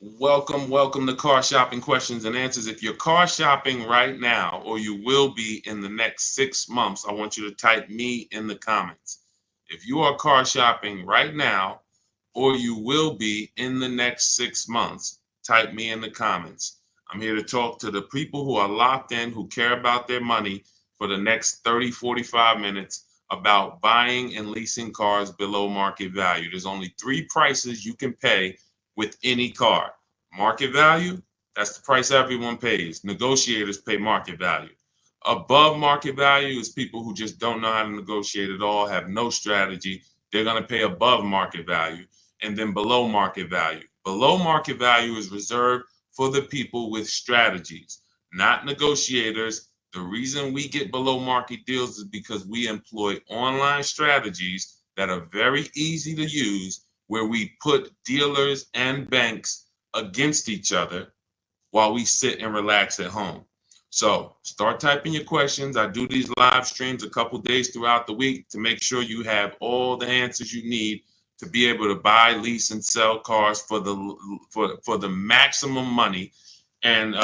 Welcome to Car Shopping Questions and Answers. If you're car shopping right now, or you will be in the next 6 months, I want you to type me in the comments. If you are car shopping right now, or you will be in the next 6 months, type me in the comments. I'm here to talk to the people who are locked in, who care about their money for the next 30, 45 minutes about buying and leasing cars below market value. There's only three prices you can pay with any car. Market value, that's the price everyone pays. Negotiators pay market value. Above market value is people who just don't know how to negotiate at all, have no strategy. They're going to pay above market value. And then below market value. Below market value is reserved for the people with strategies, not negotiators. The reason we get below market deals is because we employ online strategies that are very easy to use, where we put dealers and banks against each other while we sit and relax at home. So start typing your questions. I do these live streams a couple days throughout the week to make sure you have all the answers you need to be able to buy, lease, and sell cars for the maximum money. And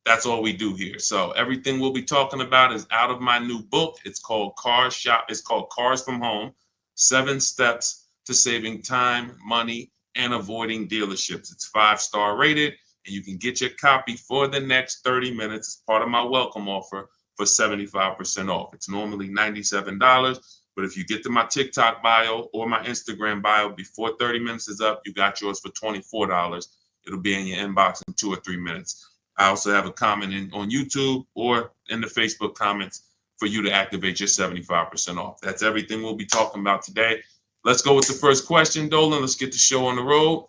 that's all we do here. So everything we'll be talking about is out of my new book. It's called It's called Cars from Home: 7 Steps to Saving Time, Money, and Avoiding Dealerships. It's 5-star rated, and you can get your copy for the next 30 minutes as part of my welcome offer for 75% off. It's normally $97, but if you get to my TikTok bio or my Instagram bio before 30 minutes is up, you got yours for $24. It'll be in your inbox in 2 or 3 minutes. I also have a comment on YouTube or in the Facebook comments for you to activate your 75% off. That's everything we'll be talking about today. Let's go with the first question, Dolan. Let's get the show on the road.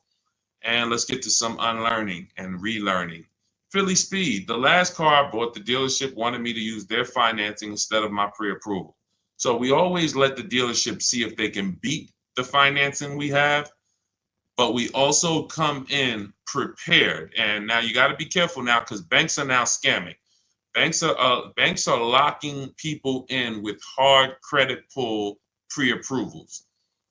And let's get to some unlearning and relearning. Philly Speed, the last car I bought, the dealership wanted me to use their financing instead of my pre-approval. So we always let the dealership see if they can beat the financing we have, but we also come in prepared. And now you got to be careful now, because banks are now scamming. Banks are locking people in with hard credit pull pre-approvals.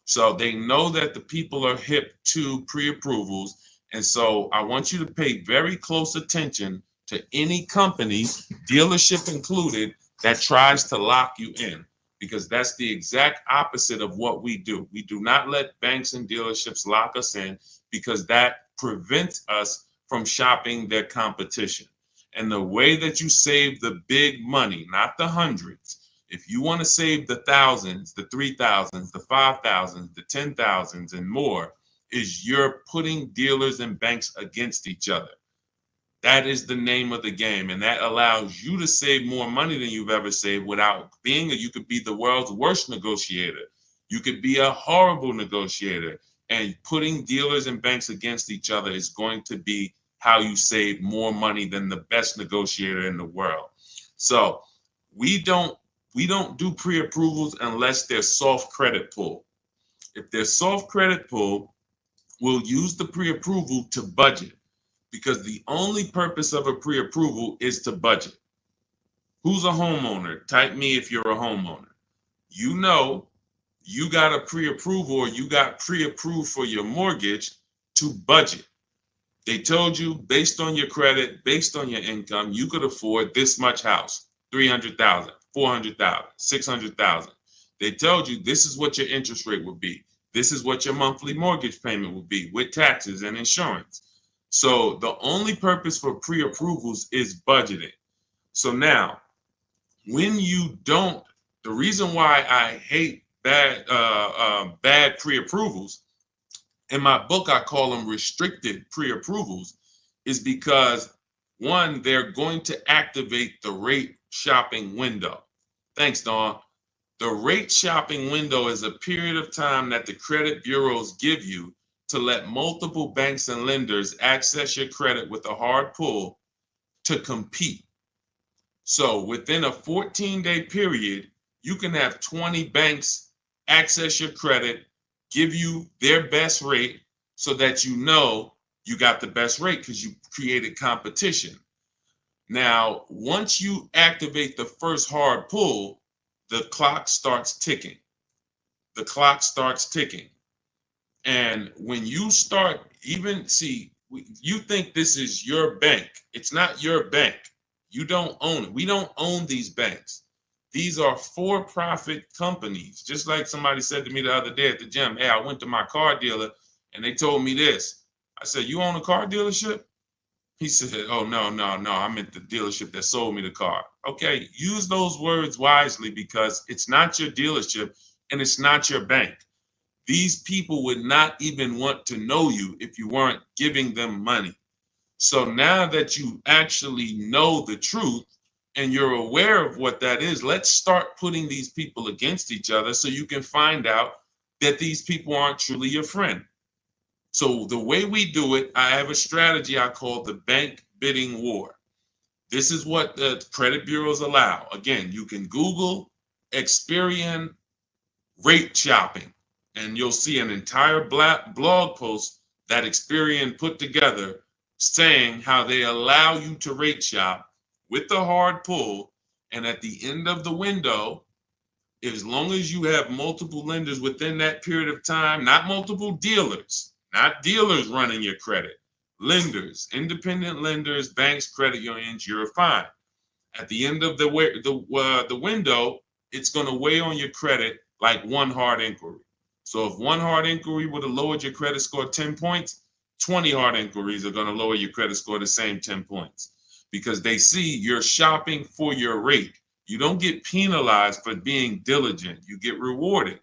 So they know that the people are hip to pre-approvals. And so I want you to pay very close attention to any company, dealership included, that tries to lock you in, because that's the exact opposite of what we do. We do not let banks and dealerships lock us in, because that prevents us from shopping their competition. And the way that you save the big money, not the hundreds, if you want to save the thousands, the 3,000s, the 5,000s, the 10,000s, and more, is you're putting dealers and banks against each other. That is the name of the game, and that allows you to save more money than you've ever saved without you could be the world's worst negotiator. You could be a horrible negotiator, and putting dealers and banks against each other is going to be how you save more money than the best negotiator in the world. So we don't do pre-approvals unless they're soft credit pull. If they're soft credit pull, we'll use the pre-approval to budget, because the only purpose of a pre-approval is to budget. Who's a homeowner? Type me if you're a homeowner. You know you got a pre-approval, or you got pre-approved for your mortgage to budget. They told you, based on your credit, based on your income, you could afford this much house: 300,000, 400,000, 600,000. They told you this is what your interest rate would be. This is what your monthly mortgage payment would be with taxes and insurance. So the only purpose for pre-approvals is budgeting. So now, when you don't, the reason why I hate bad pre-approvals, in my book I call them restricted pre-approvals, is because, one, they're going to activate the rate shopping window. Thanks, Dawn. The rate shopping window is a period of time that the credit bureaus give you to let multiple banks and lenders access your credit with a hard pull to compete. So within a 14-day period, you can have 20 banks access your credit, give you their best rate, so that you know you got the best rate because you created competition. Now, once you activate the first hard pull, the clock starts ticking. The clock starts ticking. And when you start, even see, You think this is your bank. It's not your bank. You don't own it. We don't own these banks. These are for-profit companies. Just like somebody said to me the other day at the gym, hey, I went to my car dealer and they told me this. I said, you own a car dealership? He said, oh, no, I meant the dealership that sold me the car. Okay, use those words wisely because it's not your dealership and it's not your bank. These people would not even want to know you if you weren't giving them money. So now that you actually know the truth and you're aware of what that is, let's start putting these people against each other so you can find out that these people aren't truly your friend. So the way we do it, I have a strategy I call the bank bidding war. This is what the credit bureaus allow. Again, you can Google Experian rate shopping, and you'll see an entire blog post that Experian put together saying how they allow you to rate shop with the hard pull. And at the end of the window, as long as you have multiple lenders within that period of time, not multiple dealers, not dealers running your credit, lenders, independent lenders, banks, credit unions, you're fine. At the end of the window, it's going to weigh on your credit like one hard inquiry. So if one hard inquiry would have lowered your credit score 10 points, 20 hard inquiries are going to lower your credit score the same 10 points because they see you're shopping for your rate. You don't get penalized for being diligent. You get rewarded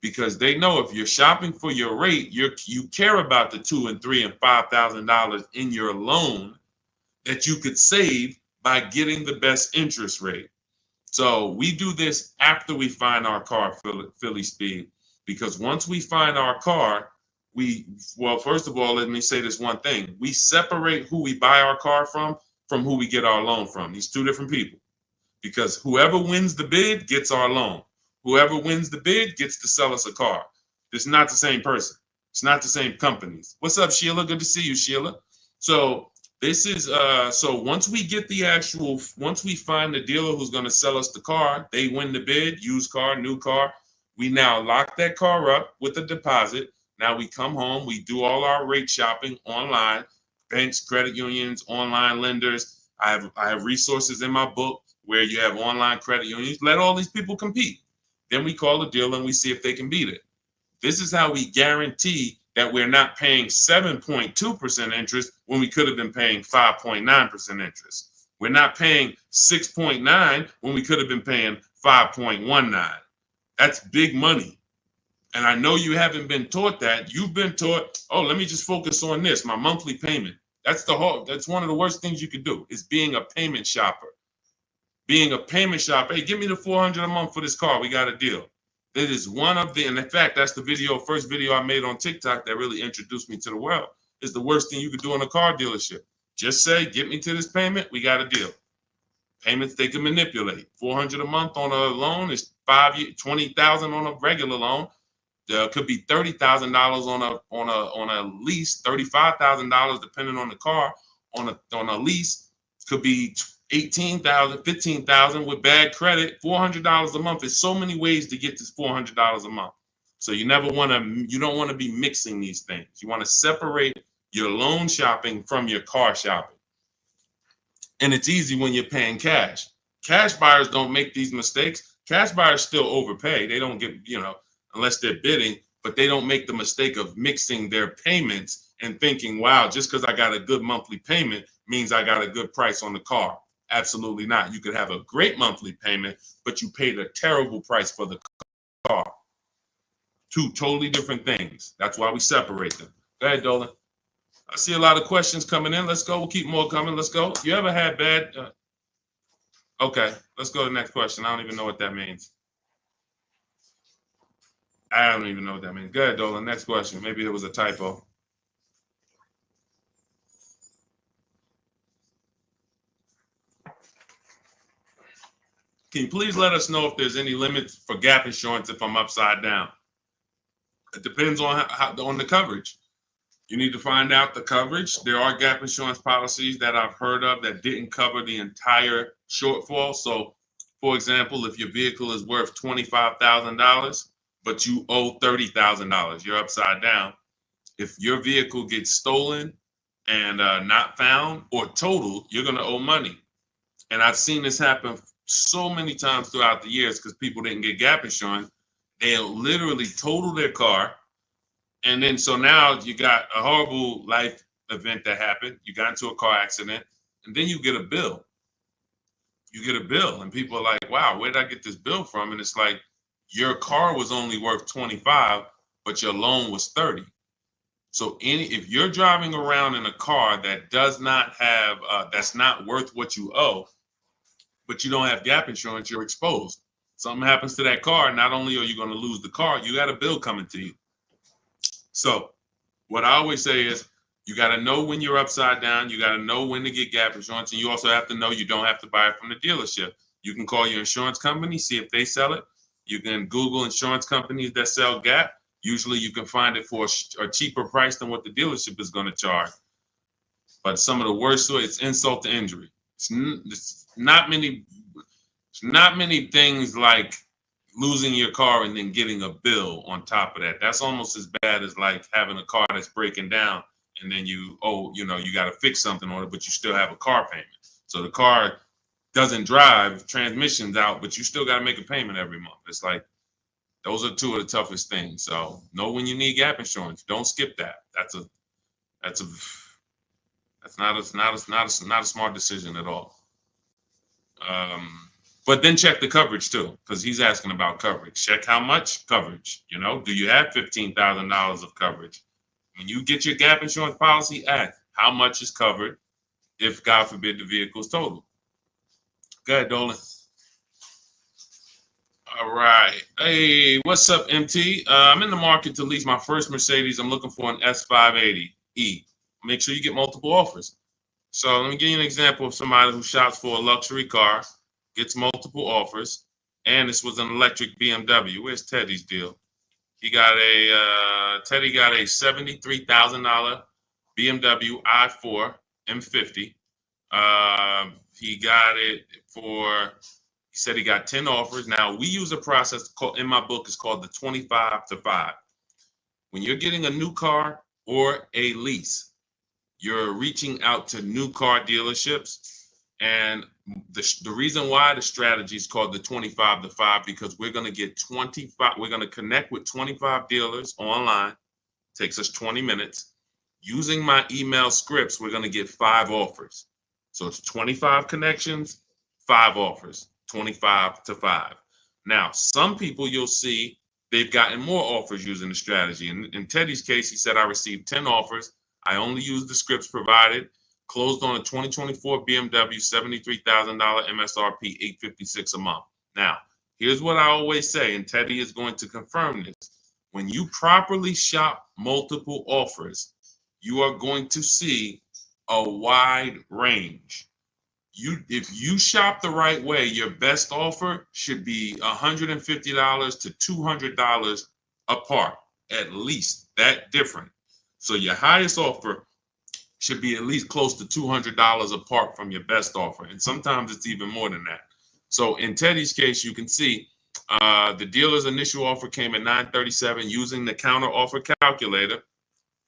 because they know if you're shopping for your rate, you care about the $2,000 and $3,000 and $5,000 in your loan that you could save by getting the best interest rate. So we do this after we find our car, Philly Speed, because once we find our car, first of all, let me say this one thing. We separate who we buy our car from who we get our loan from. These two different people, because whoever wins the bid gets our loan. Whoever wins the bid gets to sell us a car. It's not the same person. It's not the same companies. What's up, Sheila? Good to see you, Sheila. So this is so once we find the dealer who's going to sell us the car, they win the bid, used car, new car. We now lock that car up with a deposit. Now we come home, we do all our rate shopping online, banks, credit unions, online lenders. I have resources in my book where you have online credit unions. Let all these people compete. Then we call the dealer and we see if they can beat it. This is how we guarantee that we're not paying 7.2% interest when we could have been paying 5.9% interest. We're not paying 6.9 when we could have been paying 5.19. That's big money. And I know you haven't been taught that. You've been taught, oh, let me just focus on this, my monthly payment. That's one of the worst things you could do is being a payment shopper. Being a payment shopper, hey, give me the $400 a month for this car. We got a deal. That is one of the, and in fact, that's the first video I made on TikTok that really introduced me to the world. Is the worst thing you could do in a car dealership. Just say, get me to this payment, we got a deal. Payments they can manipulate. $400 a month on a loan is 5 years, $20,000 on a regular loan. There could be $30,000 on a lease, $35,000 depending on the car. On a lease, could be $18,000, $15,000 with bad credit. $400 a month. There's so many ways to get this $400 a month. So you don't want to be mixing these things. You want to separate your loan shopping from your car shopping. And it's easy when you're paying cash. Cash buyers don't make these mistakes. Cash buyers still overpay. They don't get, unless they're bidding, but they don't make the mistake of mixing their payments and thinking, wow, just because I got a good monthly payment means I got a good price on the car. Absolutely not. You could have a great monthly payment, but you paid a terrible price for the car. Two totally different things. That's why we separate them. Go ahead, Dolan. I see a lot of questions coming in. Let's go. We'll keep more coming. Let's go. You ever had bad? Okay, let's go to the next question. I don't even know what that means. I don't even know what that means. Go ahead, Dolan. Next question. Maybe there was a typo. Can you please let us know if there's any limits for gap insurance if I'm upside down? It depends on on the coverage. You need to find out the coverage. There are gap insurance policies that I've heard of that didn't cover the entire shortfall. So, for example, if your vehicle is worth $25,000, but you owe $30,000, you're upside down. If your vehicle gets stolen and not found or totaled, you're going to owe money. And I've seen this happen so many times throughout the years because people didn't get gap insurance. They'll literally total their car. And then so now you got a horrible life event that happened. You got into a car accident, and then you get a bill. You get a bill, and people are like, wow, where did I get this bill from? And it's like, your car was only worth 25, but your loan was 30. So if you're driving around in a car that does not have, that's not worth what you owe, but you don't have gap insurance, you're exposed. Something happens to that car, not only are you going to lose the car, you got a bill coming to you. So what I always say is, you got to know when you're upside down. You got to know when to get gap insurance. And you also have to know you don't have to buy it from the dealership. You can call your insurance company, see if they sell it. You can Google insurance companies that sell gap. Usually you can find it for a cheaper price than what the dealership is going to charge. But some of the worst, it's insult to injury. It's not many things like losing your car and then getting a bill on top of that. That's almost as bad as like having a car that's breaking down and then you got to fix something on it, but you still have a car payment. So the car doesn't drive, transmission's out, but you still got to make a payment every month. It's like, those are two of the toughest things. So know when you need gap insurance. Don't skip that. That's not a smart decision at all. But then check the coverage too, because he's asking about coverage. Check how much coverage. Do you have $15,000 of coverage? When you get your gap insurance policy, ask how much is covered if, God forbid, the vehicle is totaled. Go ahead, Dolan. All right. Hey, what's up, MT? I'm in the market to lease my first Mercedes. I'm looking for an S580E. Make sure you get multiple offers. So let me give you an example of somebody who shops for a luxury car, gets multiple offers, and this was an electric BMW. Where's Teddy's deal? Teddy got a $73,000 BMW i4 M50. He got it for, he said he got 10 offers. Now, we use a process in my book, it's called the 25 to 5. When you're getting a new car or a lease, you're reaching out to new car dealerships. And the reason why the strategy is called the 25 to 5, because we're going to get 25, we're going to connect with 25 dealers online. Takes us 20 minutes. Using my email scripts, we're going to get 5 offers. So it's 25 connections, 5 offers, 25 to 5. Now, some people you'll see they've gotten more offers using the strategy. In Teddy's case, he said, I received 10 offers. I only used the scripts provided. Closed on a 2024 BMW, $73,000 MSRP, $856 a month. Now, here's what I always say, and Teddy is going to confirm this. When you properly shop multiple offers, you are going to see a wide range. If you shop the right way, your best offer should be $150 to $200 apart, at least that different. So your highest offer should be at least close to $200 apart from your best offer. And sometimes it's even more than that. So in Teddy's case, you can see the dealer's initial offer came at $937 using the counter offer calculator,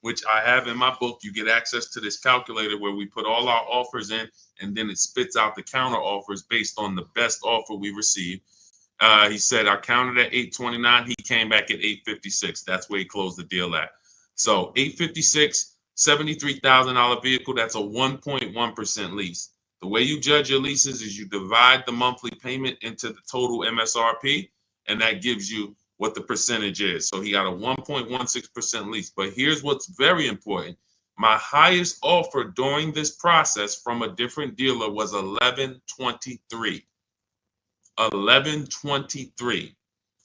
which I have in my book. You get access to this calculator where we put all our offers in, and then it spits out the counter offers based on the best offer we received. He said I counted at $829. He came back at $856. That's where he closed the deal at. So $856, $73,000 vehicle. That's a 1.1% lease. The way you judge your leases is you divide the monthly payment into the total MSRP, and that gives you what the percentage is. So he got a 1.16% lease. But here's what's very important. My highest offer during this process from a different dealer was $1,123. $1,123,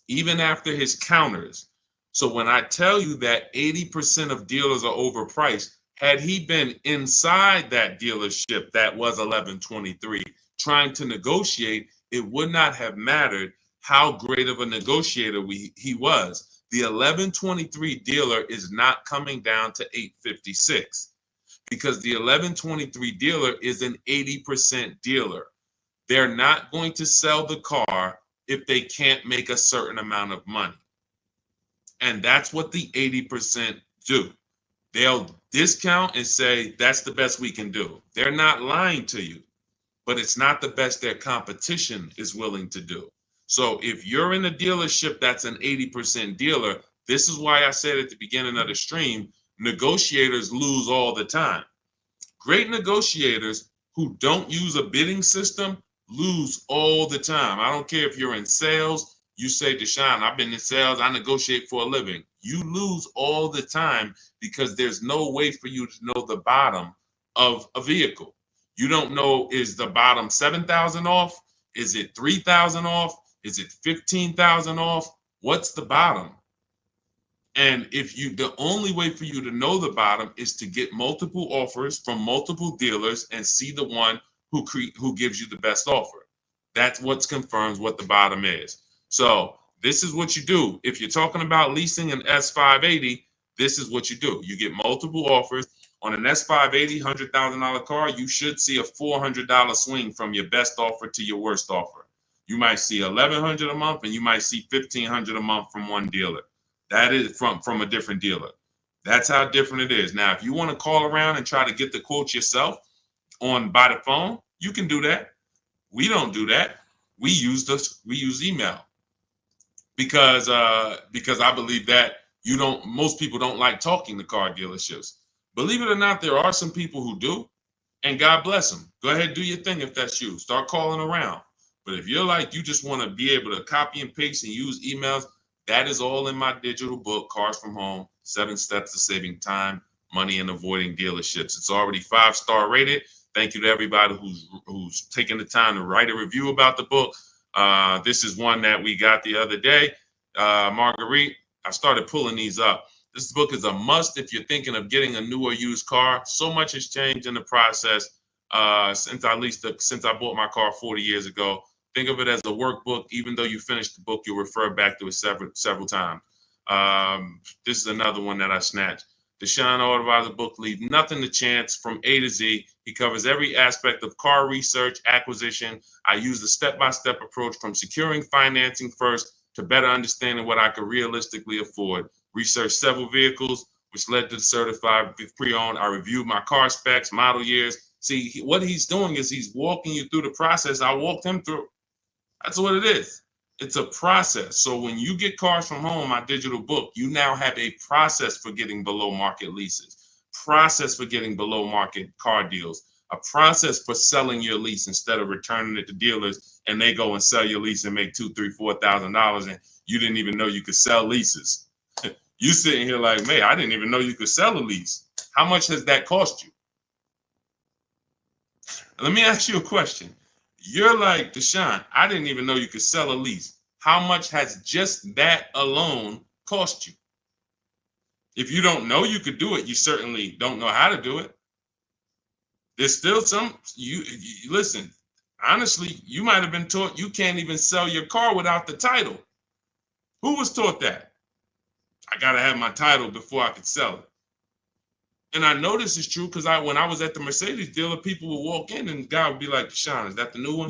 even after his counters. So when I tell you that 80% of dealers are overpriced, had he been inside that dealership that was $1,123 trying to negotiate, it would not have mattered how great of a negotiator he was. The $1,123 dealer is not coming down to $856 because the $1,123 dealer is an 80% dealer. They're not going to sell the car if they can't make a certain amount of money. And that's what the 80% do. They'll discount and say that's the best we can do. They're not lying to you, but it's not the best their competition is willing to do. So if you're in a dealership that's an 80% dealer, this is why I said at the beginning of the stream, negotiators lose all the time. Great negotiators who don't use a bidding system lose all the time. I don't care if you're in sales. You say, Deshaun, I've been in sales. I negotiate for a living. You lose all the time because there's no way for you to know the bottom of a vehicle. You don't know, is the bottom 7,000 off? Is it 3,000 off? Is it 15,000 off? What's the bottom? And the only way for you to know the bottom is to get multiple offers from multiple dealers and see the one who gives you the best offer. That's what confirms what the bottom is. So this is what you do. If you're talking about leasing an S580, this is what you do. You get multiple offers. On an S580 $100,000 car, you should see a $400 swing from your best offer to your worst offer. You might see $1,100 a month and you might see $1,500 a month from one dealer. That is from a different dealer. That's how different it is. Now, if you want to call around and try to get the quotes yourself by the phone, you can do that. We don't do that. We use email because I believe that most people don't like talking to car dealerships. Believe it or not, there are some people who do, and God bless them. Go ahead, do your thing if that's you. Start calling around. But if you're like, you just want to be able to copy and paste and use emails, that is all in my digital book, Cars from Home, 7 Steps to Saving Time, Money, and Avoiding Dealerships. It's already 5-star rated. Thank you to everybody who's taken the time to write a review about the book. This is one that we got the other day. Marguerite, I started pulling these up. This book is a must if you're thinking of getting a new or used car. So much has changed in the process since I bought my car 40 years ago. Think of it as a workbook. Even though you finish the book, you'll refer back to it several times. This is another one that I snatched. Deshaun AutoAdvisor book, Leave Nothing to Chance from A to Z. He covers every aspect of car research, acquisition. I use the step-by-step approach from securing financing first to better understanding what I could realistically afford. Researched several vehicles, which led to the certified pre-owned. I reviewed my car specs, model years. See, what he's doing is he's walking you through the process I walked him through. That's what it is. It's a process. So when you get Cars from Home, my digital book, you now have a process for getting below market leases, process for getting below market car deals, a process for selling your lease instead of returning it to dealers and they go and sell your lease and make $2,000, $3,000, $4,000 and you didn't even know you could sell leases. You sitting here like, man, I didn't even know you could sell a lease. How much has that cost you? Let me ask you a question. You're like, Deshaun, I didn't even know you could sell a lease. How much has just that alone cost you? If you don't know you could do it, you certainly don't know how to do it. There's still you listen, honestly, you might have been taught you can't even sell your car without the title. Who was taught that? I got to have my title before I could sell it. And I know this is true because when I was at the Mercedes dealer, people would walk in and the guy would be like, Deshaun, is that the new one?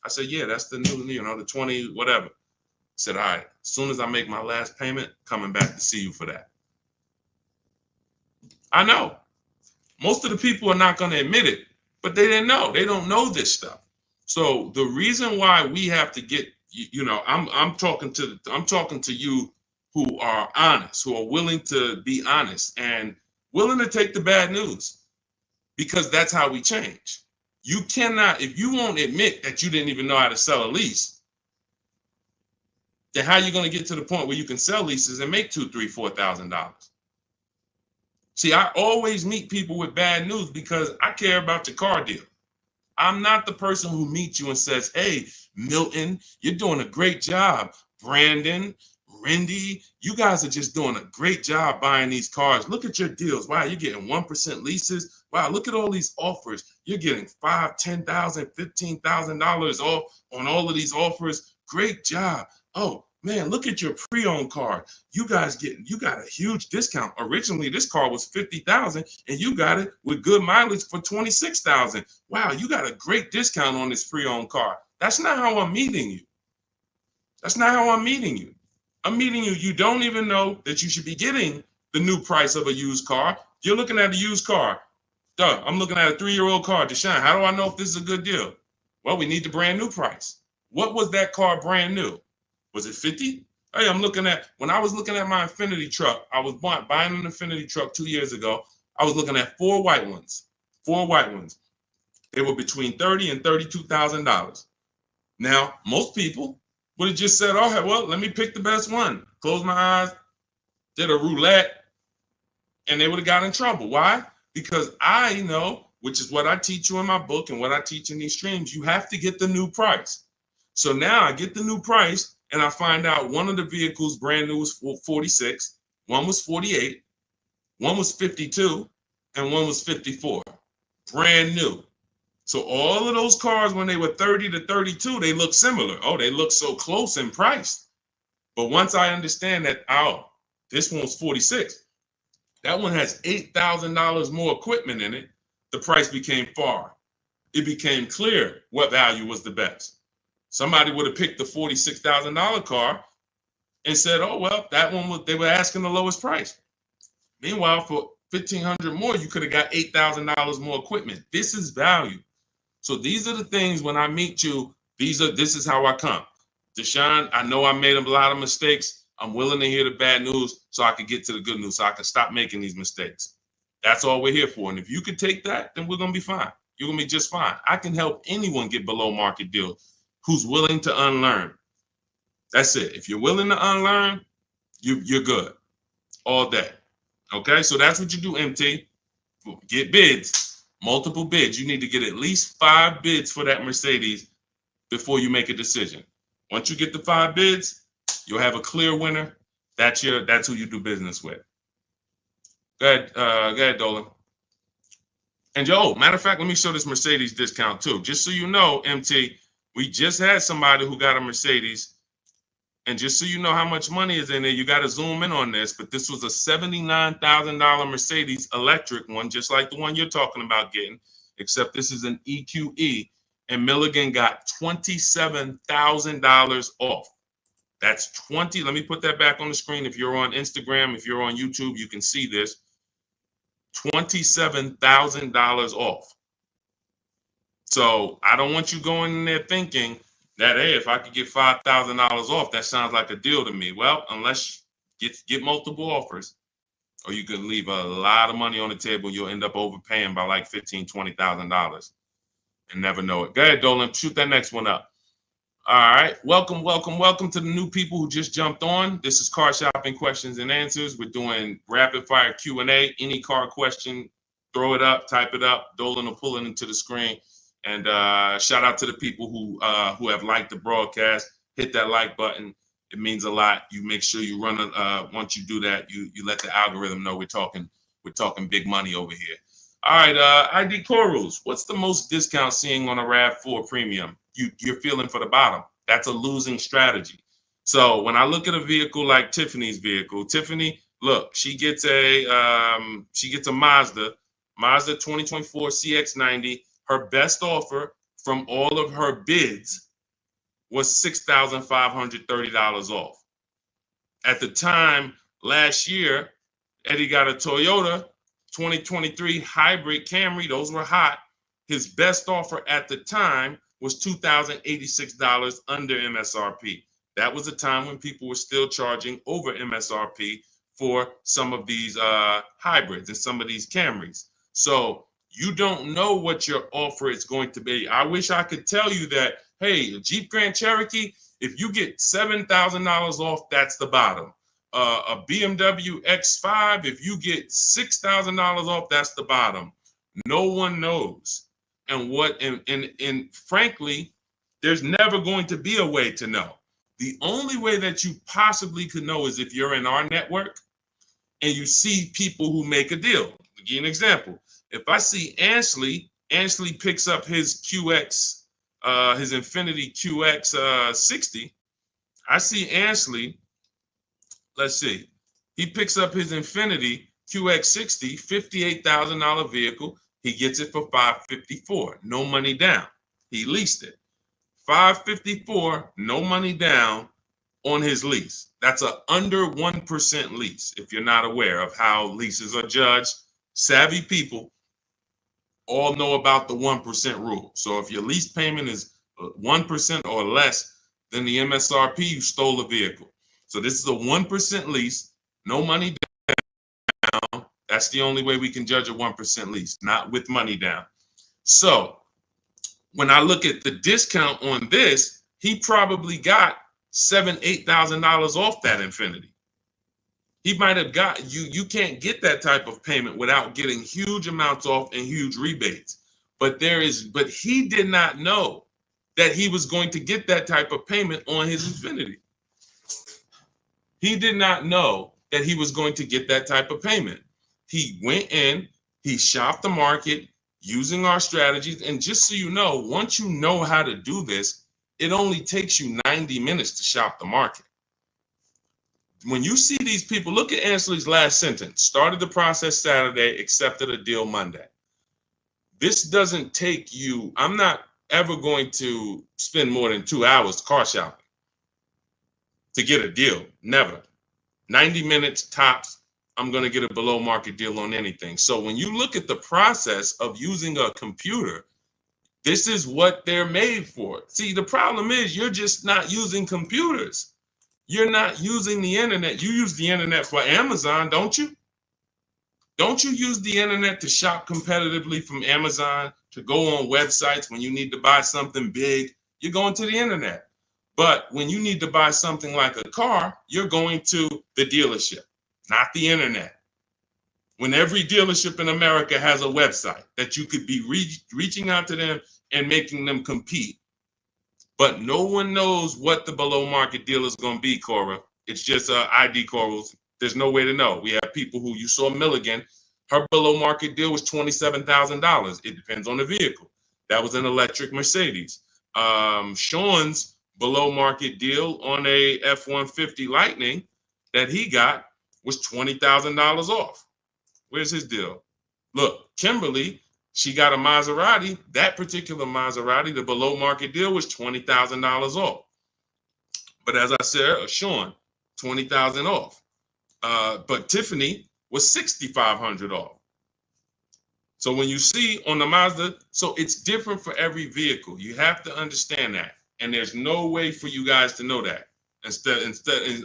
I said, yeah, that's the new, the 20, whatever. I said, all right, as soon as I make my last payment, coming back to see you for that. I know. Most of the people are not going to admit it, but they didn't know. They don't know this stuff. So the reason why we have to get, I'm talking to you who are honest, who are willing to be honest and willing to take the bad news, because that's how we change. You cannot, if you won't admit that you didn't even know how to sell a lease, then how are you going to get to the point where you can sell leases and make $2,000, $3,000, $4,000? See, I always meet people with bad news because I care about your car deal. I'm not the person who meets you and says, hey, Milton, you're doing a great job. Brandon, Rindy, you guys are just doing a great job buying these cars. Look at your deals. Wow, you're getting 1% leases. Wow, look at all these offers. You're getting $5,000, $10,000, $15,000 off on all of these offers. Great job. Oh, man, look at your pre-owned car. You got a huge discount. Originally, this car was $50,000 and you got it with good mileage for $26,000. Wow, you got a great discount on this pre-owned car. That's not how I'm meeting you. That's not how I'm meeting you. I'm meeting you. You don't even know that you should be getting the new price of a used car. You're looking at a used car. Duh, I'm looking at a 3-year-old car. Deshaun, how do I know if this is a good deal? Well, we need the brand new price. What was that car brand new? Was it 50? Hey, when I was looking at my Infinity truck, I was buying an Infinity truck 2 years ago. I was looking at 4 white ones. 4 white ones. They were between $30,000 and $32,000. Now, most people would have just said, oh, well, let me pick the best one. Close my eyes, did a roulette, and they would have got in trouble. Why? Because I know, which is what I teach you in my book and what I teach in these streams, you have to get the new price. So now I get the new price and I find out one of the vehicles brand new was 46, one was 48, one was 52, and one was 54. Brand new. So all of those cars, when they were 30 to 32, they look similar. Oh, they look so close in price. But once I understand that, oh, this one was 46. That one has $8,000 more equipment in it. The price became far. It became clear what value was the best. Somebody would have picked the $46,000 car and said, oh, well, that one they were asking the lowest price. Meanwhile, for $1,500 more, you could have got $8,000 more equipment. This is value. So these are the things when I meet you, this is how I come. Deshaun, I know I made a lot of mistakes. I'm willing to hear the bad news so I can get to the good news, so I can stop making these mistakes. That's all we're here for. And if you could take that, then we're going to be fine. You're going to be just fine. I can help anyone get below market deals who's willing to unlearn. That's it. If you're willing to unlearn, you're good all day. Okay, so that's what you do, MT. Get bids, multiple bids. You need to get at least 5 bids for that Mercedes before you make a decision. Once you get the 5 bids, you'll have a clear winner. That's who you do business with. Go ahead, Dolan. And matter of fact, let me show this Mercedes discount too. Just so you know, MT, we just had somebody who got a Mercedes. And just so you know how much money is in there, you got to zoom in on this. But this was a $79,000 Mercedes electric one, just like the one you're talking about getting, except this is an EQE. And Milligan got $27,000 off. That's 20. Let me put that back on the screen. If you're on Instagram, if you're on YouTube, you can see this. $27,000 off. So I don't want you going in there thinking that, hey, if I could get $5,000 off, that sounds like a deal to me. Well, unless you get multiple offers, or you could leave a lot of money on the table, you'll end up overpaying by like $15,000, $20,000 and never know it. Go ahead, Dolan, shoot that next one up. All right, welcome to the new people who just jumped on. This is Car Shopping Questions and Answers. We're doing rapid fire Q&A. Any car question, throw it up, type it up. Dolan will pull it into the screen. And shout out to the people who have liked the broadcast. Hit that like button. It means a lot. You make sure you run once you do that, you let the algorithm know we're talking big money over here. All right, ID Corals, what's the most discount seeing on a RAV4 Premium? You're feeling for the bottom. That's a losing strategy. So when I look at a vehicle like Tiffany's vehicle, Tiffany, look, she gets a Mazda 2024 CX-90. Her best offer from all of her bids was $6,530 off. At the time last year, Eddie got a Toyota 2023 hybrid Camry. Those were hot. His best offer at the time was $2,086 under MSRP. That was a time when people were still charging over MSRP for some of these hybrids and some of these Camrys. So you don't know what your offer is going to be. I wish I could tell you that, hey, a Jeep Grand Cherokee, if you get $7,000 off, that's the bottom. A BMW X5, if you get $6,000 off, that's the bottom. No one knows. And frankly, there's never going to be a way to know. The only way that you possibly could know is if you're in our network and you see people who make a deal. I'll give you an example. If I see Ansley picks up his QX, his Infiniti QX 60. I see Ansley, let's see, he picks up his Infiniti QX 60, $58,000 vehicle. He gets it for $554, no money down. He leased it. $554, no money down on his lease. That's a under 1% lease, if you're not aware of how leases are judged. Savvy people all know about the 1% rule. So if your lease payment is 1% or less than the MSRP, you stole a vehicle. So this is a 1% lease, no money down. That's the only way we can judge a 1% lease, not with money down. So when I look at the discount on this, he probably got $7,000-8,000 off that Infiniti. He might have got you can't get that type of payment without getting huge amounts off and huge rebates. But he did not know that he was going to get that type of payment on his Infiniti. He did not know that he was going to get that type of payment. He went in, he shopped the market using our strategies. And just so you know, once you know how to do this, it only takes you 90 minutes to shop the market. When you see these people, look at Ansley's last sentence. Started the process Saturday, accepted a deal Monday. This doesn't take you, I'm not ever going to spend more than 2 hours car shopping to get a deal. Never. 90 minutes tops, I'm going to get a below market deal on anything. So when you look at the process of using a computer, this is what they're made for. See, the problem is you're just not using computers. You're not using the internet. You use the internet for Amazon, don't you? Don't you use the internet to shop competitively from Amazon, to go on websites when you need to buy something big? You're going to the internet. But when you need to buy something like a car, you're going to the dealership, not the internet. When every dealership in America has a website that you could be reaching out to them and making them compete. But no one knows what the below market deal is going to be, Cora. It's just ID corals. There's no way to know. We have people who, you saw Milligan, her below market deal was $27,000. It depends on the vehicle. That was an electric Mercedes. Sean's below market deal on a F-150 Lightning that he got was $20,000 off. Where's his deal? Look, Kimberly, she got a Maserati. That particular Maserati, the below market deal was $20,000 off. But as I said, Sean, $20,000 off. But Tiffany was $6,500 off. So when you see on the Mazda, so it's different for every vehicle. You have to understand that. And there's no way for you guys to know that.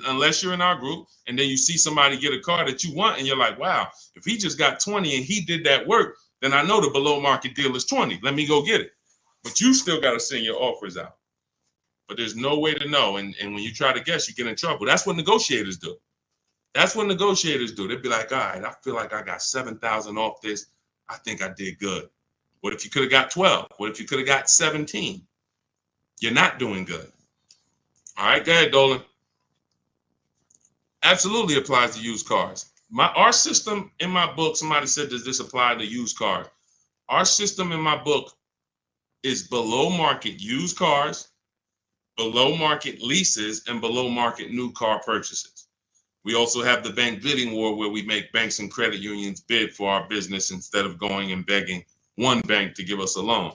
Unless you're in our group and then you see somebody get a car that you want and you're like, wow, if he just got 20 and he did that work, then I know the below market deal is 20. Let me go get it. But you still got to send your offers out. But there's no way to know. And when you try to guess, you get in trouble. That's what negotiators do. That's what negotiators do. They'd be like, all right, I feel like I got 7,000 off this. I think I did good. What if you could have got 12? What if you could have got 17? You're not doing good. All right, go ahead, Dolan. Absolutely applies to used cars. Our system in my book, somebody said, does this apply to used cars? Our system in my book is below market used cars, below market leases, and below market new car purchases. We also have the bank bidding war where we make banks and credit unions bid for our business instead of going and begging one bank to give us a loan.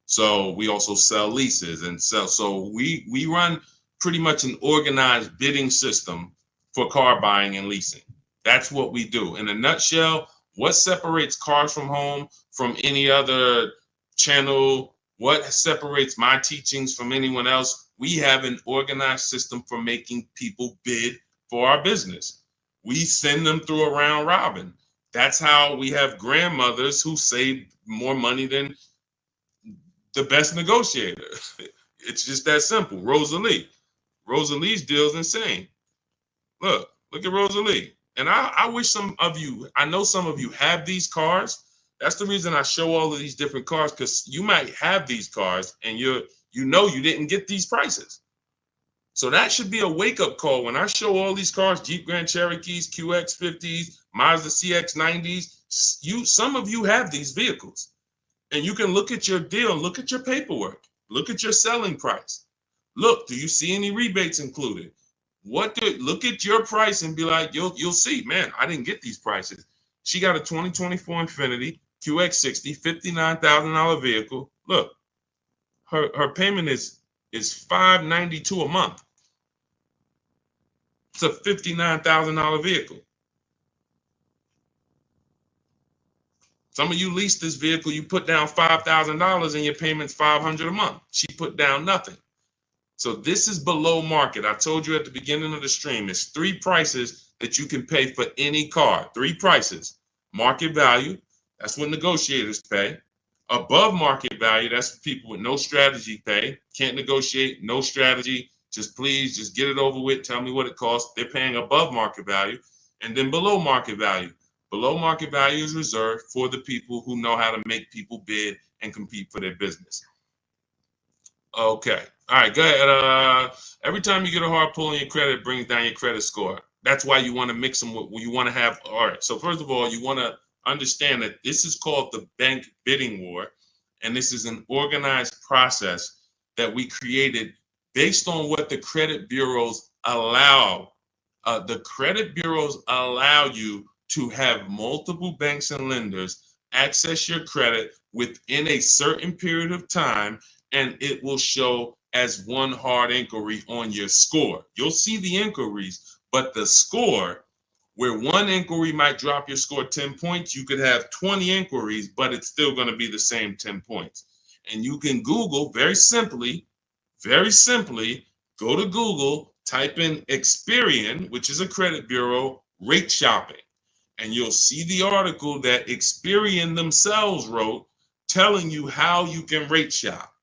So we also sell leases and sell. So we run pretty much an organized bidding system for car buying and leasing. That's what we do. In a nutshell, what separates Cars from Home from any other channel? What separates my teachings from anyone else? We have an organized system for making people bid for our business. We send them through a round robin. That's how we have grandmothers who save more money than the best negotiator. It's just that simple. Rosalie. Rosalie's deal is insane. Look at Rosalie. And I wish some of you, I know some of you have these cars. That's the reason I show all of these different cars, because you might have these cars and you didn't get these prices. So that should be a wake-up call when I show all these cars, Jeep Grand Cherokees, QX50s, Mazda CX90s. Some of you have these vehicles. And you can look at your deal, look at your paperwork, look at your selling price. Look, do you see any rebates included? Look at your price and be like, you'll see, man, I didn't get these prices. She got a 2024 Infiniti QX60, $59,000 vehicle. Look, her payment is $592 a month. It's a $59,000 vehicle. Some of you lease this vehicle, you put down $5,000 and your payment's $500 a month. She put down nothing. So this is below market. I told you at the beginning of the stream, it's 3 prices that you can pay for any car. 3 prices. Market value, that's what negotiators pay. Above market value, that's for people with no strategy pay. Can't negotiate, no strategy. Just please, just get it over with. Tell me what it costs. They're paying above market value. And then below market value. Below market value is reserved for the people who know how to make people bid and compete for their business. Okay. All right, go ahead. Every time you get a hard pull on your credit, it brings down your credit score. That's why you want to mix them with, you want to have, all right. So first of all, you want to understand that this is called the bank bidding war. And this is an organized process that we created based on what the credit bureaus allow. The credit bureaus allow you to have multiple banks and lenders access your credit within a certain period of time, and it will show as one hard inquiry on your score. You'll see the inquiries, but the score, where one inquiry might drop your score 10 points, you could have 20 inquiries, but it's still going to be the same 10 points. And you can Google very simply, go to Google, type in Experian, which is a credit bureau, rate shopping. And you'll see the article that Experian themselves wrote telling you how you can rate shop.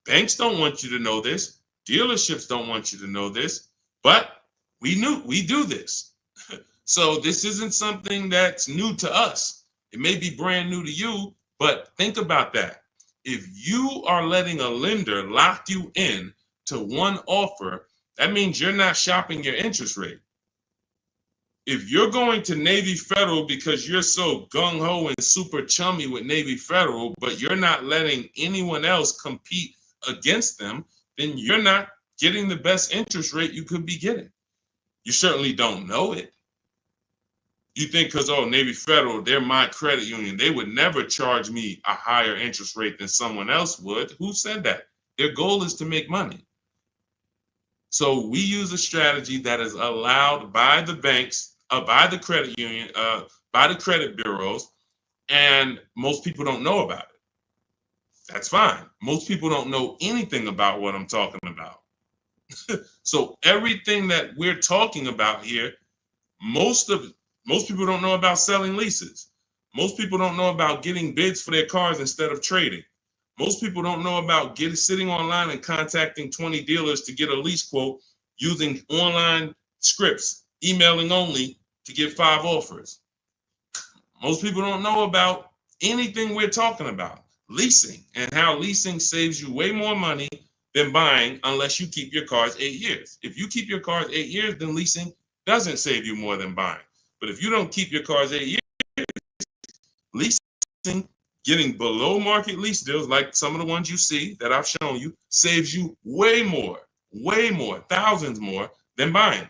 Banks don't want you to know this. Dealerships don't want you to know this, but we do this. So this isn't something that's new to us. It may be brand new to you, but think about that. If you are letting a lender lock you in to one offer, that means you're not shopping your interest rate. If you're going to Navy Federal because you're so gung-ho and super chummy with Navy Federal, but you're not letting anyone else compete against them, then you're not getting the best interest rate you could be getting. You certainly don't know it. You think because, oh, Navy Federal, they're my credit union, they would never charge me a higher interest rate than someone else would. Who said that? Their goal is to make money. So we use a strategy that is allowed by the banks, by the credit union, by the credit bureaus, and most people don't know about it. That's fine. Most people don't know anything about what I'm talking about. So everything that we're talking about here, most people don't know about selling leases. Most people don't know about getting bids for their cars instead of trading. Most people don't know about sitting online and contacting 20 dealers to get a lease quote using online scripts, emailing only to get 5 offers. Most people don't know about anything we're talking about. Leasing and how leasing saves you way more money than buying unless you keep your cars 8 years. If you keep your cars 8 years, then leasing doesn't save you more than buying. But if you don't keep your cars 8 years, leasing, getting below market lease deals like some of the ones you see that I've shown you, saves you way more, thousands more than buying.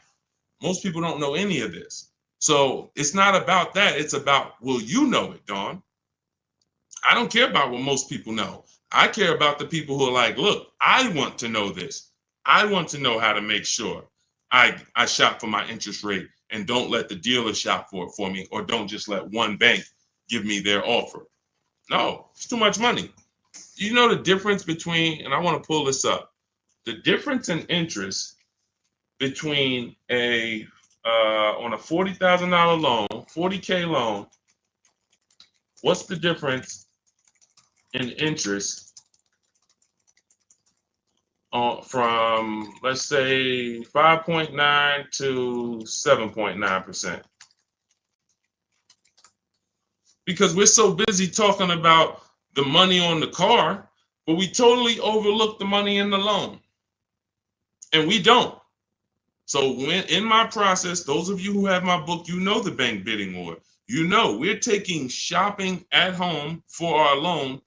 Most people don't know any of this. So it's not about that. It's about, will you know it, Dawn? I don't care about what most people know. I care about the people who are like, look, I want to know this. I want to know how to make sure I shop for my interest rate and don't let the dealer shop for it for me, or don't just let one bank give me their offer. No, it's too much money. You know the difference between, and I want to pull this up, the difference in interest between on a $40,000 loan, $40K loan, what's the difference in interest from, let's say, 5.9 to 7.9%? Because we're so busy talking about the money on the car, but we totally overlook the money in the loan. And we don't. So when in my process, those of you who have my book, you know the bank bidding war. You know we're taking shopping at home for our loan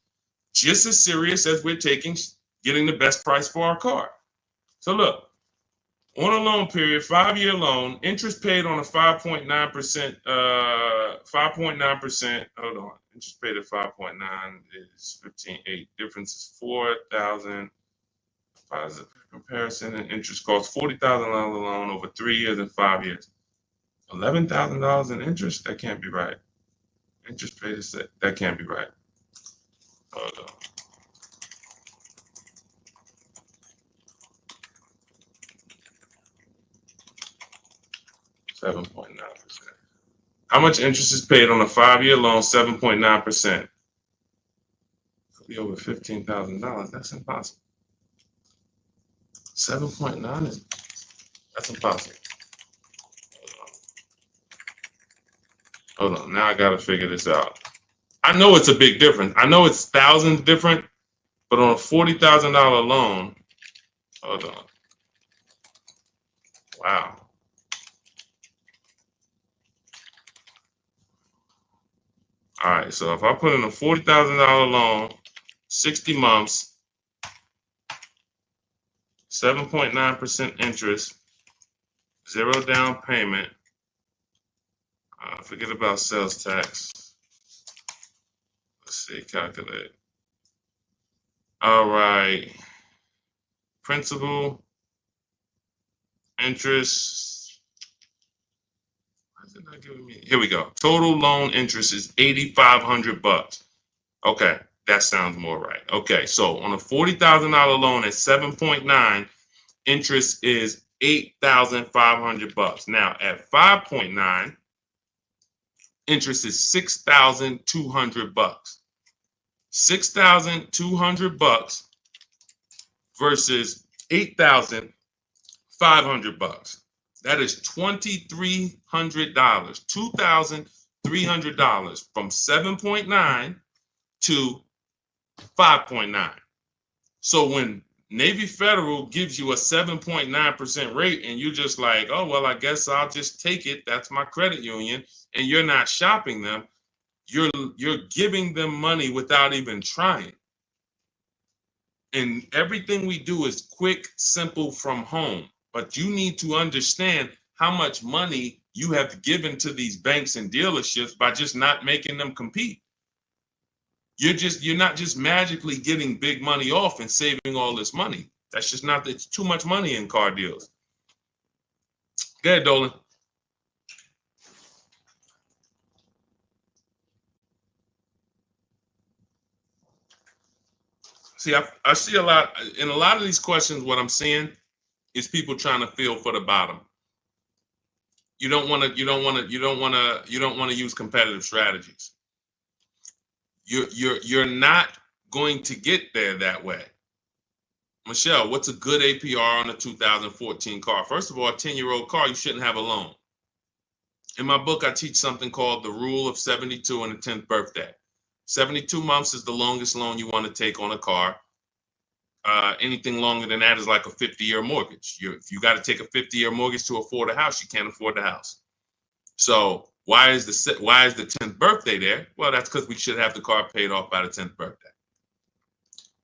just as serious as we're taking getting the best price for our car. So look, on a loan period, 5-year loan, interest paid on a 5.9%, 5.9%, hold on, interest paid at 5.9 is 15.8, difference is 4,000, positive comparison, and interest cost $40,000 loan over 3 years and 5 years. $11,000 in interest? That can't be right. Interest paid is that can't be right. Hold on. $7.9%. How much interest is paid on a 5-year loan? 7.9%. Could be over $15,000. That's impossible. 7.9 is that's impossible. Hold on. Now I gotta figure this out. I know it's a big difference. I know it's thousands different, but on a $40,000 loan, hold on. Wow. All right. So if I put in a $40,000 loan, 60 months, 7.9% interest, 0 down payment. Forget about sales tax. Let's see, calculate. All right. Principal, interest. Why is it not giving me? Here we go. Total loan interest is $8,500. Okay, that sounds more right. Okay, so on a $40,000 loan at 7.9, interest is $8,500. Now at 5.9, interest is $6,200. $6,200 versus $8,500. That is $2,300. $2,300 from 7.9 to 5.9. So when Navy Federal gives you a 7.9% rate and you're just like, oh, well, I guess I'll just take it. That's my credit union. And you're not shopping them. You're giving them money without even trying. And everything we do is quick, simple from home. But you need to understand how much money you have given to these banks and dealerships by just not making them compete. You're not just magically getting big money off and saving all this money. That's just not, it's too much money in car deals. Go ahead, Dolan. See, I see a lot in a lot of these questions. What I'm seeing is people trying to feel for the bottom. You don't want to use competitive strategies. You're not going to get there that way. Michelle, what's a good APR on a 2014 car? First of all, a 10-year-old car, you shouldn't have a loan. In my book, I teach something called the rule of 72 and the 10th birthday. 72 months is the longest loan you want to take on a car. Anything longer than that is like a 50-year mortgage. If you got to take a 50-year mortgage to afford a house, you can't afford the house. So why is the 10th birthday there? Well, that's because we should have the car paid off by the 10th birthday.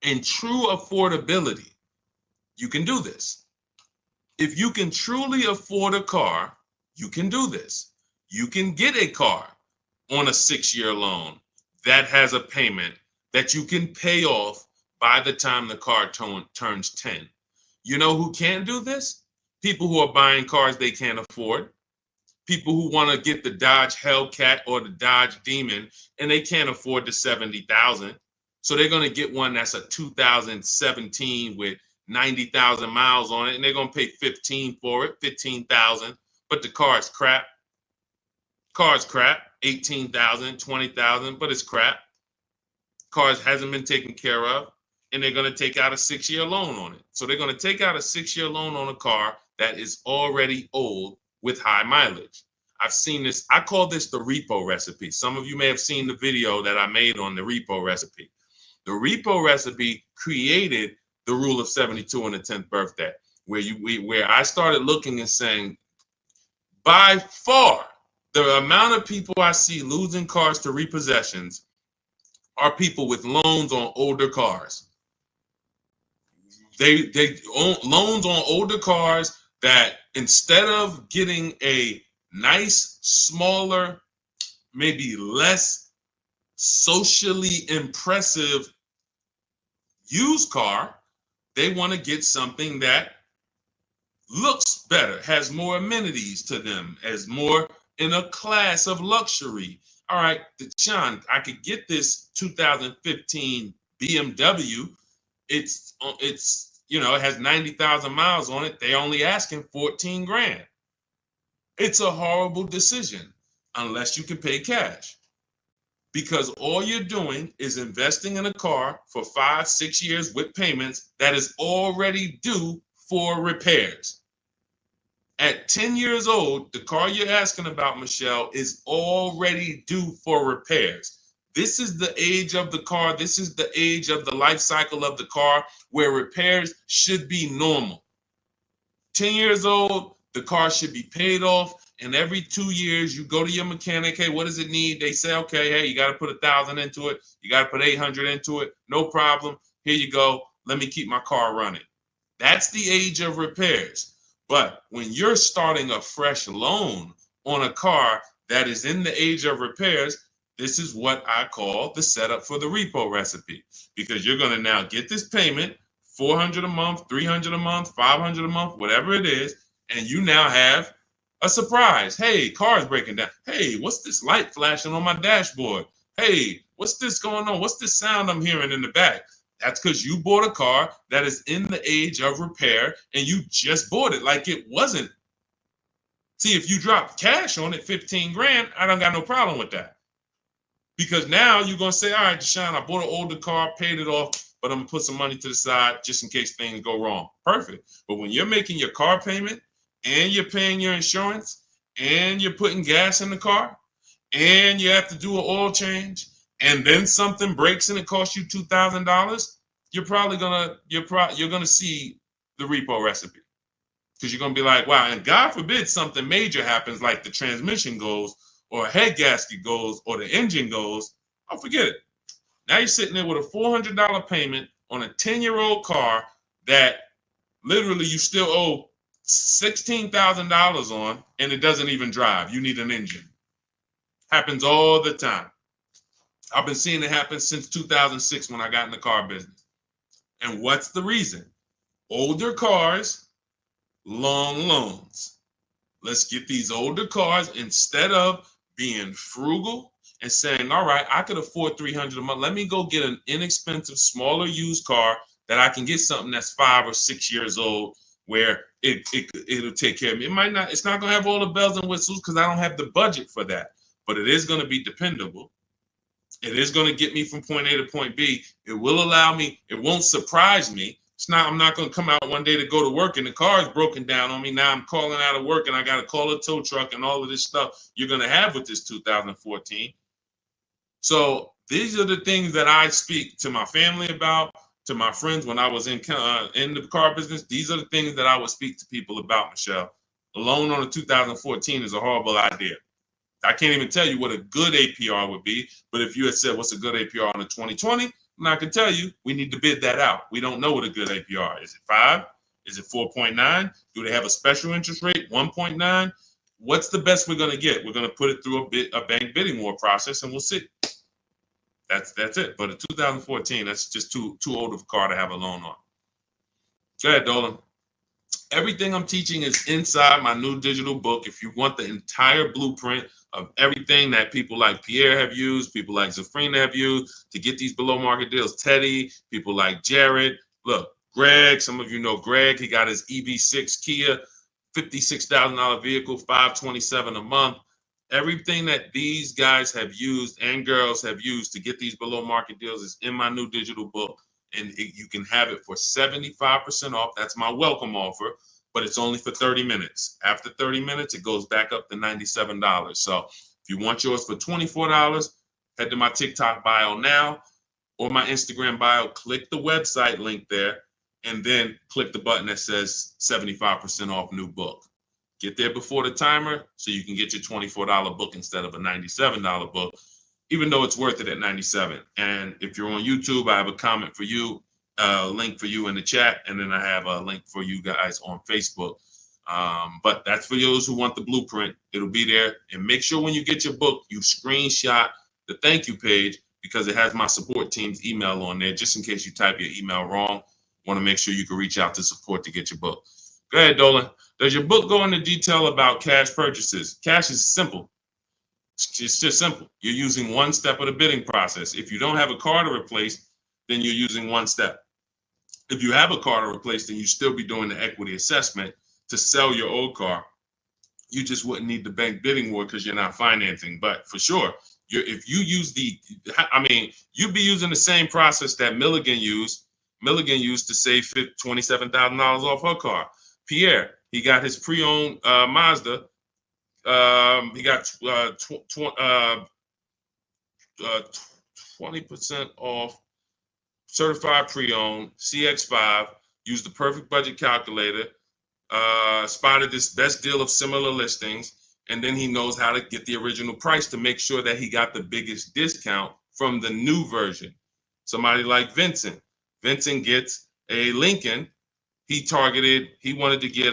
In true affordability, you can do this. If you can truly afford a car, you can do this. You can get a car on a 6-year loan that has a payment that you can pay off by the time the car turns 10. You know who can do this? People who are buying cars they can't afford. People who want to get the Dodge Hellcat or the Dodge Demon and they can't afford the $70,000. So they're going to get one that's a 2017 with 90,000 miles on it, and they're going to pay $15,000 for it, $15,000. But the car is crap. Car's crap, $18,000, $20,000, but it's crap. Cars hasn't been taken care of, and they're going to take out a 6-year loan on it. So they're going to take out a 6-year loan on a car that is already old with high mileage. I've seen this. I call this the repo recipe. Some of you may have seen the video that I made on the repo recipe. The repo recipe created the rule of 72 and the 10th birthday, where I started looking and saying, by far, the amount of people I see losing cars to repossessions are people with loans on older cars. They own loans on older cars that instead of getting a nice, smaller, maybe less socially impressive used car, they want to get something that looks better, has more amenities to them, as more in a class of luxury. all right, Sean, I could get this 2015 BMW. It's it has 90,000 miles on it. They only asking 14 grand. It's a horrible decision unless you can pay cash, because all you're doing is investing in a car for 5-6 years with payments that is already due for repairs. At 10 years old, the car you're asking about, Michelle, is already due for repairs. This is the age of the car. This is the age of the life cycle of the car where repairs should be normal. 10 years old, the car should be paid off. And every 2 years, you go to your mechanic. Hey, what does it need? They say, okay, hey, you got to put 1,000 into it. You got to put 800 into it. No problem. Here you go. Let me keep my car running. That's the age of repairs. But when you're starting a fresh loan on a car that is in the age of repairs, this is what I call the setup for the repo recipe, because you're going to now get this payment, $400 a month, $300 a month, $500 a month, whatever it is, and you now have a surprise. Hey, car's breaking down. Hey, what's this light flashing on my dashboard? Hey, what's this going on? What's this sound I'm hearing in the back? That's because you bought a car that is in the age of repair and you just bought it like it wasn't. See, if you drop cash on it, 15 grand, I don't got no problem with that. Because now you're going to say, all right, Deshaun, I bought an older car, paid it off, but I'm going to put some money to the side just in case things go wrong. Perfect. But when you're making your car payment and you're paying your insurance and you're putting gas in the car and you have to do an oil change, and then something breaks and it costs you $2,000, you're gonna see the repo recipe, because you're gonna be like, wow. And God forbid something major happens, like the transmission goes, or a head gasket goes, or the engine goes. Oh, forget it. Now you're sitting there with a $400 payment on a 10-year-old car that literally you still owe $16,000 on, and it doesn't even drive. You need an engine. Happens all the time. I've been seeing it happen since 2006 when I got in the car business. And what's the reason? Older cars, long loans. Let's get these older cars, instead of being frugal and saying, all right, I could afford $300 a month. Let me go get an inexpensive, smaller used car that I can get something that's 5 or 6 years old, where it'll take care of me. It's not going to have all the bells and whistles because I don't have the budget for that, but it is going to be dependable. It is going to get me from point A to point B. It will allow me, it won't surprise me. I'm not going to come out one day to go to work and the car is broken down on me. Now I'm calling out of work and I got to call a tow truck and all of this stuff you're going to have with this 2014. So these are the things that I speak to my family about, to my friends when I was in the car business. These are the things that I would speak to people about, Michelle. A loan on a 2014 is a horrible idea. I can't even tell you what a good APR would be, but if you had said what's a good APR on a 2020, I can tell you we need to bid that out. We don't know what a good APR is. Is it 5? Is it 4.9? Do they have a special interest rate, 1.9? What's the best we're going to get? We're going to put it through a bank bidding war process, and we'll see. That's it. But a 2014, that's just too old of a car to have a loan on. Go ahead, Dolan. Everything I'm teaching is inside my new digital book. If you want the entire blueprint of everything that people like Pierre have used, people like Zafrina have used to get these below market deals, Teddy, people like Jared, look, Greg, some of you know Greg, he got his EV6 Kia, $56,000 vehicle, $527 a month. Everything that these guys have used and girls have used to get these below market deals is in my new digital book. And you can have it for 75% off. That's my welcome offer, but it's only for 30 minutes. After 30 minutes, it goes back up to $97. So if you want yours for $24, head to my TikTok bio now or my Instagram bio, click the website link there, and then click the button that says 75% off new book. Get there before the timer so you can get your $24 book instead of a $97 book, even though it's worth it at $97. And if you're on YouTube, I have a comment for you, a link for you in the chat, and then I have a link for you guys on Facebook. But that's for those who want the blueprint. It'll be there. And make sure when you get your book, you screenshot the thank you page, because it has my support team's email on there, just in case you type your email wrong. Want to make sure you can reach out to support to get your book. Go ahead, Dolan. Does your book go into detail about cash purchases? Cash is simple. It's just simple. You're using one step of the bidding process. If you don't have a car to replace, then you're using one step. If you have a car to replace, then you still be doing the equity assessment to sell your old car. You just wouldn't need the bank bidding war because you're not financing. But for sure, if you use you'd be using the same process that Milligan used. Milligan used to save $27,000 off her car. Pierre, he got his pre-owned Mazda. He got 20% off certified pre-owned CX-5. Used the perfect budget calculator. Spotted this best deal of similar listings, and then he knows how to get the original price to make sure that he got the biggest discount from the new version. Somebody like Vincent. Vincent gets a Lincoln. He wanted to get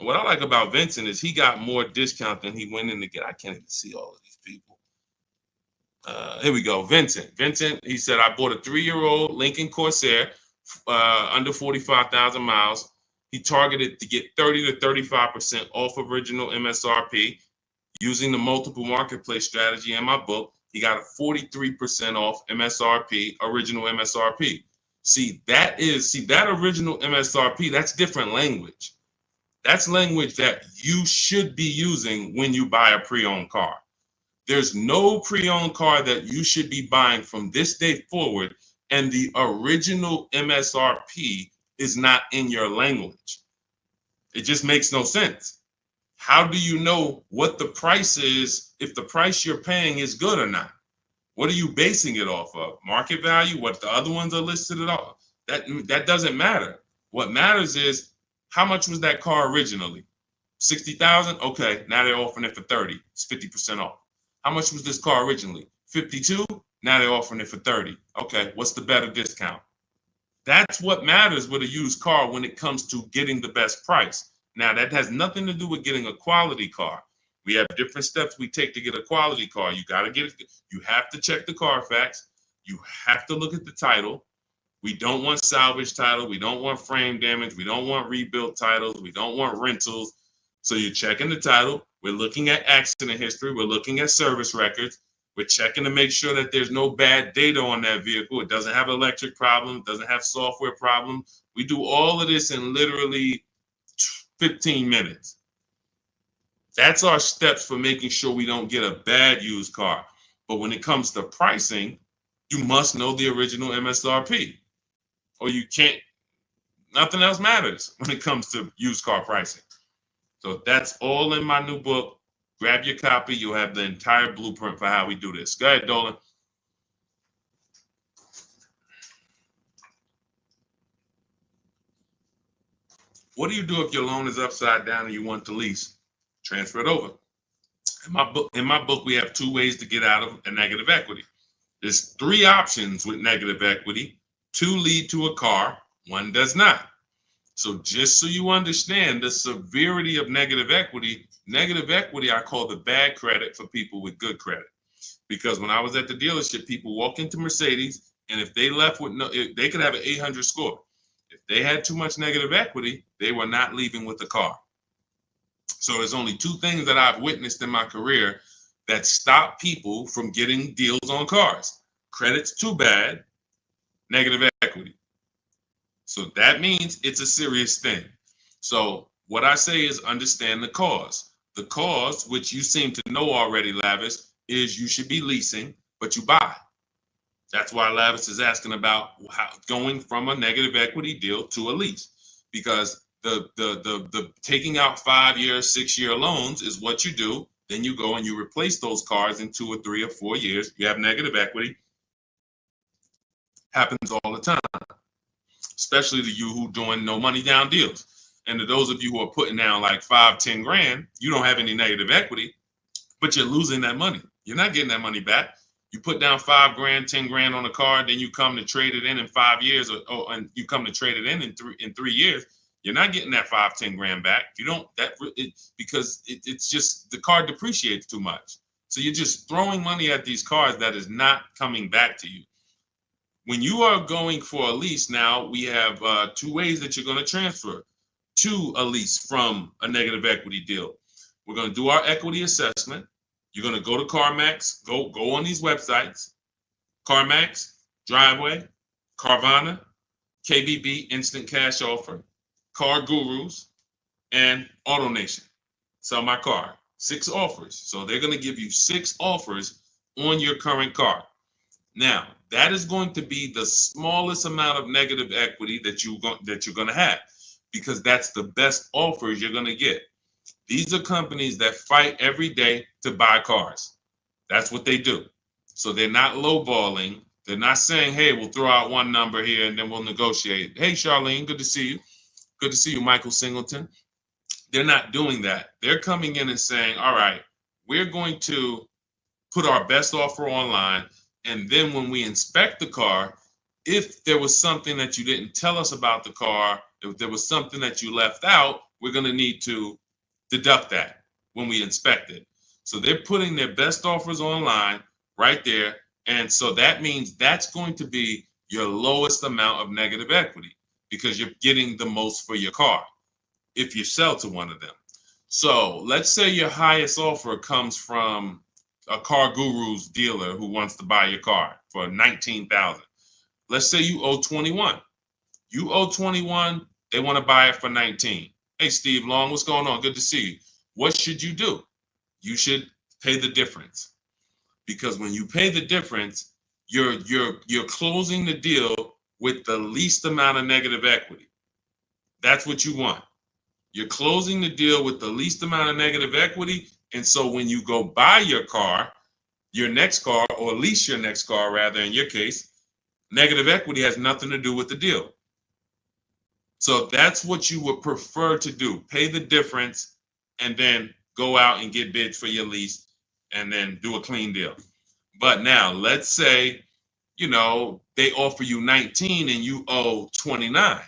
what I like about Vincent is he got more discount than he went in to get. I can't even see all of these people. Here we go. Vincent, he said, I bought a 3-year-old Lincoln Corsair under 45,000 miles. He targeted to get 30 to 35% off original MSRP using the multiple marketplace strategy in my book. He got a 43% off MSRP, original MSRP. See, that original MSRP, that's different language. That's language that you should be using when you buy a pre-owned car. There's no pre-owned car that you should be buying from this day forward, and the original MSRP is not in your language. It just makes no sense. How do you know what the price is if the price you're paying is good or not? What are you basing it off of? Market value? What the other ones are listed at all? That doesn't matter. What matters is how much was that car originally? 60,000? Okay, now they're offering it for 30. It's 50% off. How much was this car originally? 52? Now they're offering it for 30. Okay, what's the better discount? That's what matters with a used car when it comes to getting the best price. Now, that has nothing to do with getting a quality car. We have different steps we take to get a quality car. You got to get it. You have to check the Carfax. You have to look at the title. We don't want salvage title. We don't want frame damage. We don't want rebuilt titles. We don't want rentals. So you're checking the title. We're looking at accident history. We're looking at service records. We're checking to make sure that there's no bad data on that vehicle. It doesn't have electric problems, doesn't have software problems. We do all of this in literally 15 minutes. That's our steps for making sure we don't get a bad used car. But when it comes to pricing, you must know the original MSRP, or you can't, nothing else matters when it comes to used car pricing. So that's all in my new book. Grab your copy. You'll have the entire blueprint for how we do this. Go ahead, Dolan. What do you do if your loan is upside down and you want to lease? Transfer it over. In my book, we have 2 ways to get out of a negative equity. There's 3 options with negative equity. 2 lead to a car, 1 does not. So just so you understand the severity of negative equity I call the bad credit for people with good credit. Because when I was at the dealership, people walk into Mercedes, and if they left with they could have an 800 score. If they had too much negative equity, they were not leaving with the car. So there's only 2 things that I've witnessed in my career that stop people from getting deals on cars. Credit's too bad, negative equity. So that means it's a serious thing. So what I say is understand the cause. The cause, which you seem to know already, Lavis, is you should be leasing, but you buy. That's why Lavis is asking about going from a negative equity deal to a lease, because the taking out 5-year, 6-year loans is what you do. Then you go and you replace those cars in 2 or 3 or 4 years. You have negative equity. Happens all the time, especially to you who doing no money down deals. And to those of you who are putting down like 5-10 grand, you don't have any negative equity, but you're losing that money. You're not getting that money back. You put down 5 grand, 10 grand on a car, then you come to trade it in 5 years, and you come to trade it in 3 years. You're not getting that 5-10 grand back. You don't because it's just the car depreciates too much. So you're just throwing money at these cars that is not coming back to you. When you are going for a lease now, we have 2 ways that you're going to transfer to a lease from a negative equity deal. We're going to do our equity assessment. You're going to go to CarMax, go on these websites, CarMax, Driveway, Carvana, KBB, Instant Cash Offer, Car Gurus, and AutoNation. Sell my car. 6 offers. So they're going to give you 6 offers on your current car. Now, that is going to be the smallest amount of negative equity that you're going to have, because that's the best offers you're going to get. These are companies that fight every day to buy cars. That's what they do. So they're not lowballing. They're not saying, hey, we'll throw out one number here and then we'll negotiate. Hey, Charlene, good to see you. Good to see you, Michael Singleton. They're not doing that. They're coming in and saying, all right, we're going to put our best offer online. And then when we inspect the car, if there was something that you didn't tell us about the car, if there was something that you left out, we're going to need to deduct that when we inspect it. So they're putting their best offers online right there. And so that means that's going to be your lowest amount of negative equity, because you're getting the most for your car if you sell to one of them. So let's say your highest offer comes from a Car Gurus dealer who wants to buy your car for $19,000. Let's say you owe 21. You owe 21, they want to buy it for 19. Hey, Steve Long, what's going on? Good to see you. What should you do? You should pay the difference, because when you pay the difference, you're closing the deal with the least amount of negative equity. That's what you want. You're closing the deal with the least amount of negative equity. And so when you go buy your car, your next car, or lease your next car, rather, in your case, negative equity has nothing to do with the deal. So that's what you would prefer to do. Pay the difference and then go out and get bids for your lease and then do a clean deal. But now let's say, they offer you 19 and you owe 29.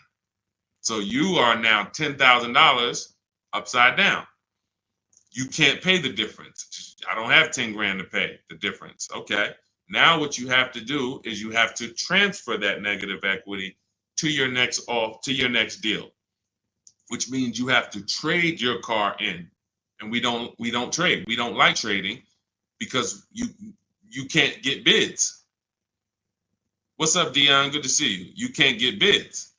So you are now $10,000 upside down. You can't pay the difference. I don't have 10 grand to pay the difference. Okay. Now what you have to do is you have to transfer that negative equity to your next deal, which means you have to trade your car in. And we don't trade. We don't like trading because you can't get bids. What's up, Dion? Good to see you. You can't get bids.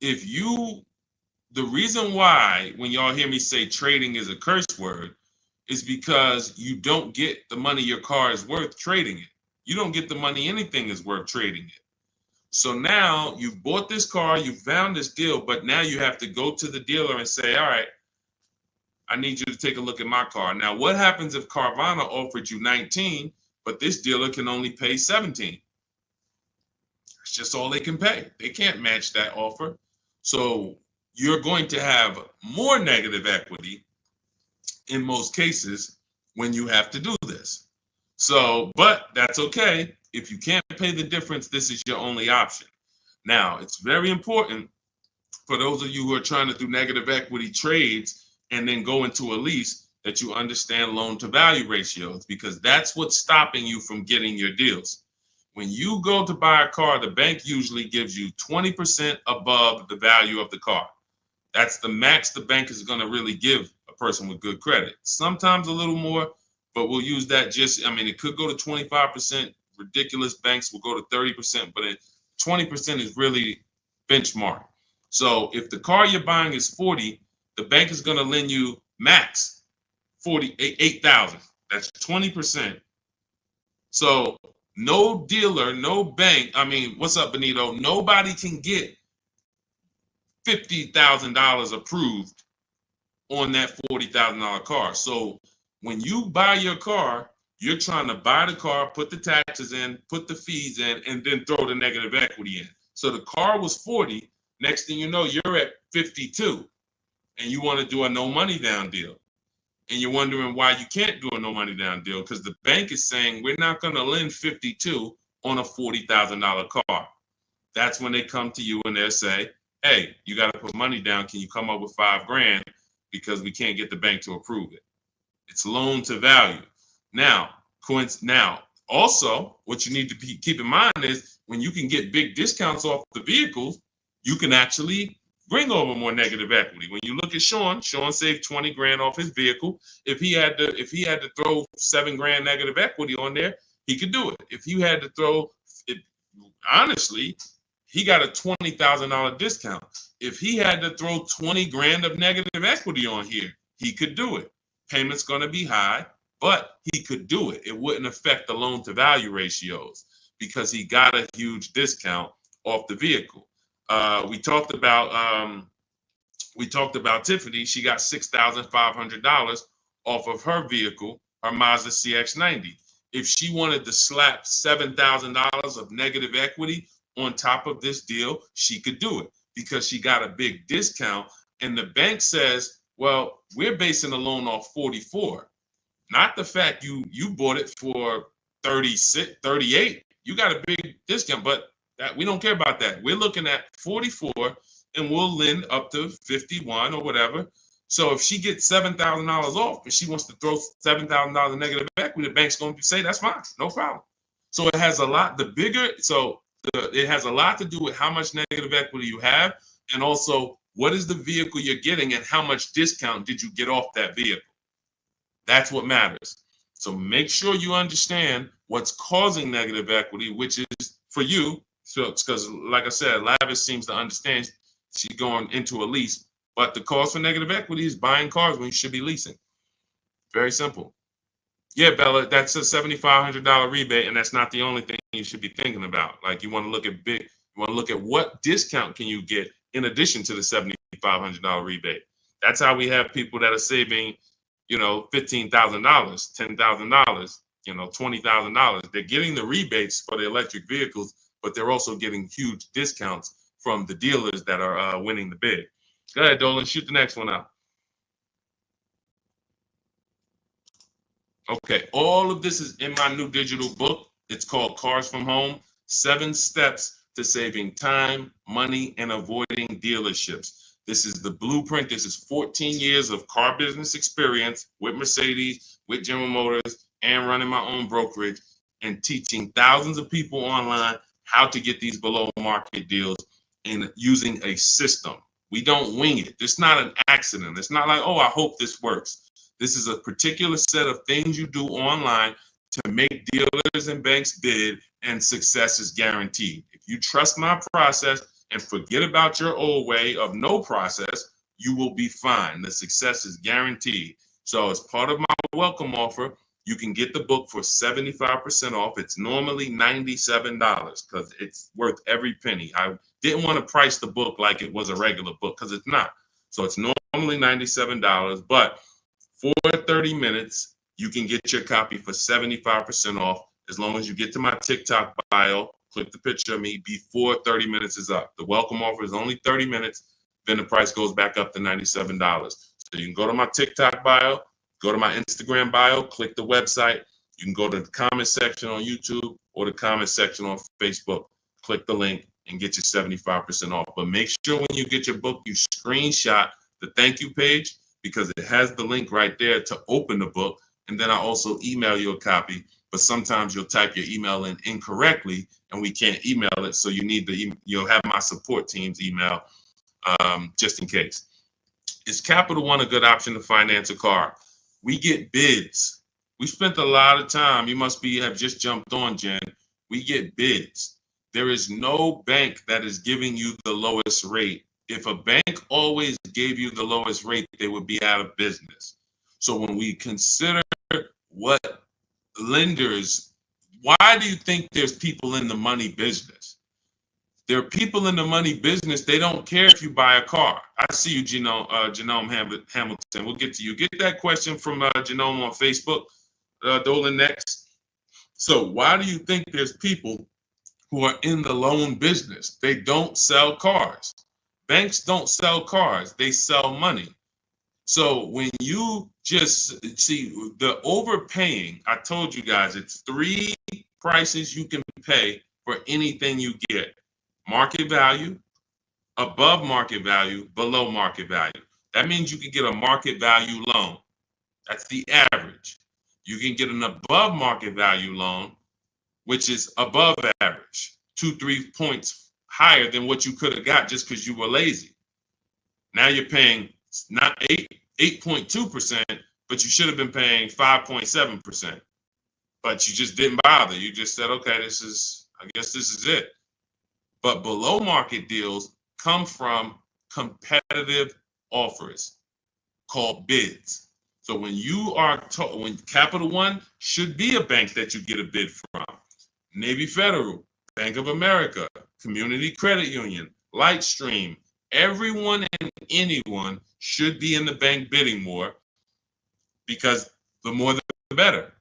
The reason why when y'all hear me say trading is a curse word is because you don't get the money your car is worth trading it. You don't get the money anything is worth trading it. So now you've bought this car, you found this deal, but now you have to go to the dealer and say, all right, I need you to take a look at my car. Now, what happens if Carvana offered you 19, but this dealer can only pay 17? It's just all they can pay. They can't match that offer. So you're going to have more negative equity in most cases when you have to do this. So, but that's okay. If you can't pay the difference, this is your only option. Now, it's very important for those of you who are trying to do negative equity trades and then go into a lease that you understand loan to value ratios, because that's what's stopping you from getting your deals. When you go to buy a car, the bank usually gives you 20% above the value of the car. That's the max the bank is going to really give a person with good credit. Sometimes a little more, but we'll use that it could go to 25%. Ridiculous banks will go to 30%, but 20% is really benchmark. So if the car you're buying is 40, the bank is going to lend you max 48,000. That's 20%. So no dealer, no bank. What's up, Benito? Nobody can get $50,000 approved on that $40,000 car. So when you buy your car, you're trying to buy the car, put the taxes in, put the fees in, and then throw the negative equity in. So the car was 40. Next thing you know, you're at 52, and you want to do a no money down deal. And you're wondering why you can't do a no money down deal, because the bank is saying we're not going to lend 52 on a $40,000 car. That's when they come to you and they'll say, hey, you got to put money down. Can you come up with $5 grand? Because we can't get the bank to approve it. It's loan to value. Now, also, what you need to keep in mind is when you can get big discounts off the vehicles, you can actually bring over more negative equity. When you look at Sean saved 20 grand off his vehicle. If he had to throw 7 grand negative equity on there, he could do it. If you had to throw it, honestly, he got a $20,000 discount. If he had to throw 20 grand of negative equity on here, he could do it. Payment's going to be high, but he could do it. It wouldn't affect the loan to value ratios because he got a huge discount off the vehicle. We talked about Tiffany. She got $6,500 off of her vehicle, her Mazda CX-90. If she wanted to slap $7,000 of negative equity on top of this deal, she could do it because she got a big discount. And the bank says, well, we're basing the loan off 44, not the fact you bought it for 36, 38. You got a big discount, but that we don't care about that. We're looking at 44 and we'll lend up to 51 or whatever. So if she gets $7,000 off and she wants to throw $7,000 negative equity, the bank's going to say, that's fine, no problem. So it has a lot, it has a lot to do with how much negative equity you have, and also what is the vehicle you're getting and how much discount did you get off that vehicle. That's what matters. So make sure you understand what's causing negative equity, which is for you. So because, like I said, Lavish seems to understand she's going into a lease, but the cause for negative equity is buying cars when you should be leasing. Very simple. Yeah, Bella, that's a $7,500 rebate, and that's not the only thing you should be thinking about. Like, you want to look at what discount can you get in addition to the $7,500 rebate. That's how we have people that are saving, $15,000, $10,000, $20,000. They're getting the rebates for the electric vehicles, but they're also getting huge discounts from the dealers that are winning the bid. Go ahead, Dolan, shoot the next one out. Okay, all of this is in my new digital book. It's called Cars from Home, 7 Steps to Saving Time, Money, and Avoiding Dealerships. This is the blueprint. This is 14 years of car business experience with Mercedes, with General Motors, and running my own brokerage and teaching thousands of people online how to get these below market deals and using a system. We don't wing it. It's not an accident. It's not like, oh, I hope this works. This is a particular set of things you do online to make dealers and banks bid, and success is guaranteed. If you trust my process and forget about your old way of no process, you will be fine. The success is guaranteed. So as part of my welcome offer, you can get the book for 75% off. It's normally $97 because it's worth every penny. I didn't want to price the book like it was a regular book because it's not. So it's normally $97, but for 30 minutes, you can get your copy for 75% off as long as you get to my TikTok bio, click the picture of me before 30 minutes is up. The welcome offer is only 30 minutes, then the price goes back up to $97. So you can go to my TikTok bio, go to my Instagram bio, click the website. You can go to the comment section on YouTube or the comment section on Facebook. Click the link and get your 75% off. But make sure when you get your book, you screenshot the thank you page, because it has the link right there to open the book. And then I also email you a copy, but sometimes you'll type your email in incorrectly and we can't email it. So you'll have my support team's email just in case. Is Capital One a good option to finance a car? We get bids. We spent a lot of time. You must have just jumped on, Jen. We get bids. There is no bank that is giving you the lowest rate. If a bank always gave you the lowest rate, they would be out of business. So when we consider what lenders, why do you think there's people in the money business? There are people in the money business. They don't care if you buy a car. I see you, Genome Hamilton. We'll get to you. Get that question from Genome on Facebook, Dolan, next. So why do you think there's people who are in the loan business? They don't sell cars. Banks don't sell cars, they sell money. So when you just see the overpaying, I told you guys, it's 3 prices you can pay for anything you get: market value, above market value, below market value. That means you can get a market value loan. That's the average. You can get an above market value loan, which is above average, 2-3 points higher than what you could have got just because you were lazy. Now you're paying not 8.2%, but you should have been paying 5.7%. But you just didn't bother. You just said, okay, I guess this is it. But below market deals come from competitive offers called bids. So when you are when Capital One should be a bank that you get a bid from, Navy Federal, Bank of America, Community Credit Union, Lightstream, everyone and anyone should be in the bank bidding war, because the more the better.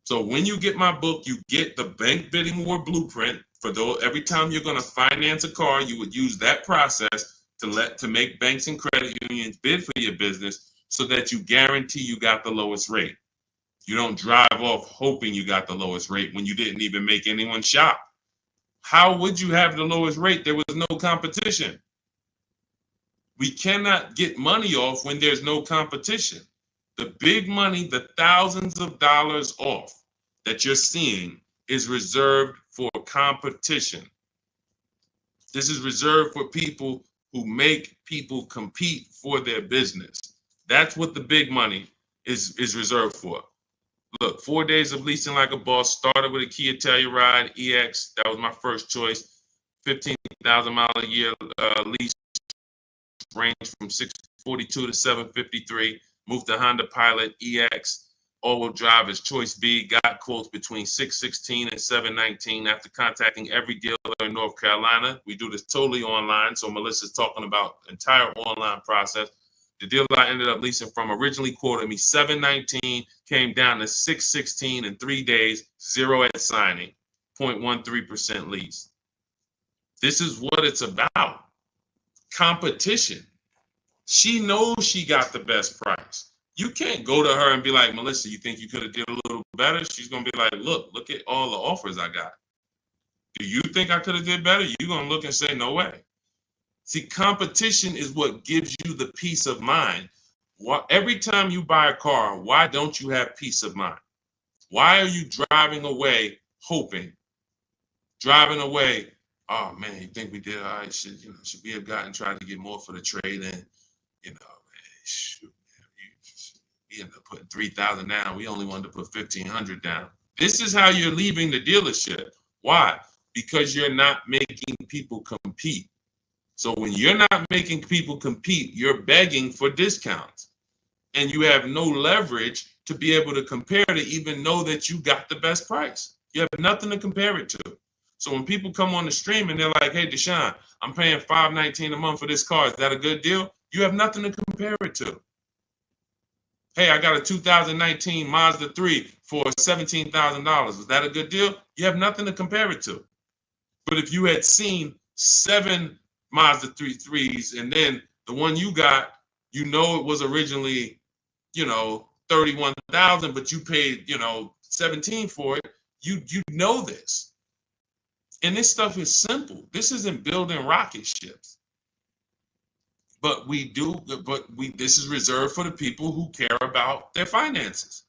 So when you get my book, you get the bank bidding war blueprint. For those, every time you're going to finance a car, you would use that process to make banks and credit unions bid for your business, so that you guarantee you got the lowest rate. You don't drive off hoping you got the lowest rate when you didn't even make anyone shop. How would you have the lowest rate? There was no competition. We cannot get money off when there's no competition. The big money, the thousands of dollars off that you're seeing, is reserved for competition. This is reserved for people who make people compete for their business. That's what the big money is reserved for. Look, 4 days of leasing like a boss. Started with a Kia Telluride EX. That was my first choice. 15,000 mile a year lease, range from 642 to 753. Moved to Honda Pilot EX. All-wheel drive is choice B. Got quotes between 616 and 719 after contacting every dealer in North Carolina. We do this totally online, so Melissa's talking about the entire online process. The dealer I ended up leasing from originally quoted me 719, came down to 616 in 3 days, 0 at signing, 0.13% lease. This is what it's about. Competition. She knows she got the best price. You can't go to her and be like, Melissa, you think you could have did a little better? She's going to be like, look at all the offers I got. Do you think I could have did better? You're going to look and say, no way. See, competition is what gives you the peace of mind. Every time you buy a car, why don't you have peace of mind? Why are you driving away hoping? Driving away, oh man, you think we did all right? Should we have gotten tried to get more for the trade in? Shoot, we ended up putting 3,000 down. We only wanted to put 1,500 down. This is how you're leaving the dealership. Why? Because you're not making people compete. So when you're not making people compete, you're begging for discounts. And you have no leverage to be able to compare to even know that you got the best price. You have nothing to compare it to. So when people come on the stream and they're like, hey, Deshaun, I'm paying $519 a month for this car. Is that a good deal? You have nothing to compare it to. Hey, I got a 2019 Mazda 3 for $17,000. Is that a good deal? You have nothing to compare it to. But if you had seen 7 Mazda 3s and then the one you got, it was originally, $31,000, but you paid, $17,000 for it. You know this. And this stuff is simple. This isn't building rocket ships. But this is reserved for the people who care about their finances.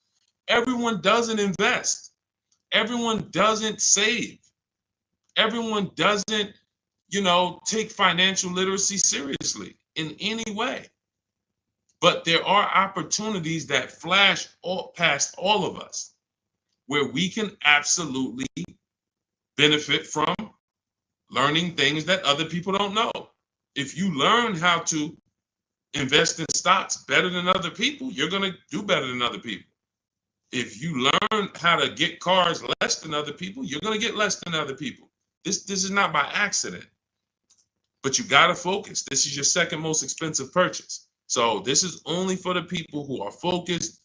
Everyone doesn't invest. Everyone doesn't save. Everyone doesn't, take financial literacy seriously in any way. But there are opportunities that flash past all of us where we can absolutely benefit from learning things that other people don't know. If you learn how to invest in stocks better than other people, you're going to do better than other people. If you learn how to get cars less than other people, you're going to get less than other people. This is not by accident. But you got to focus. This is your second most expensive purchase. So this is only for the people who are focused.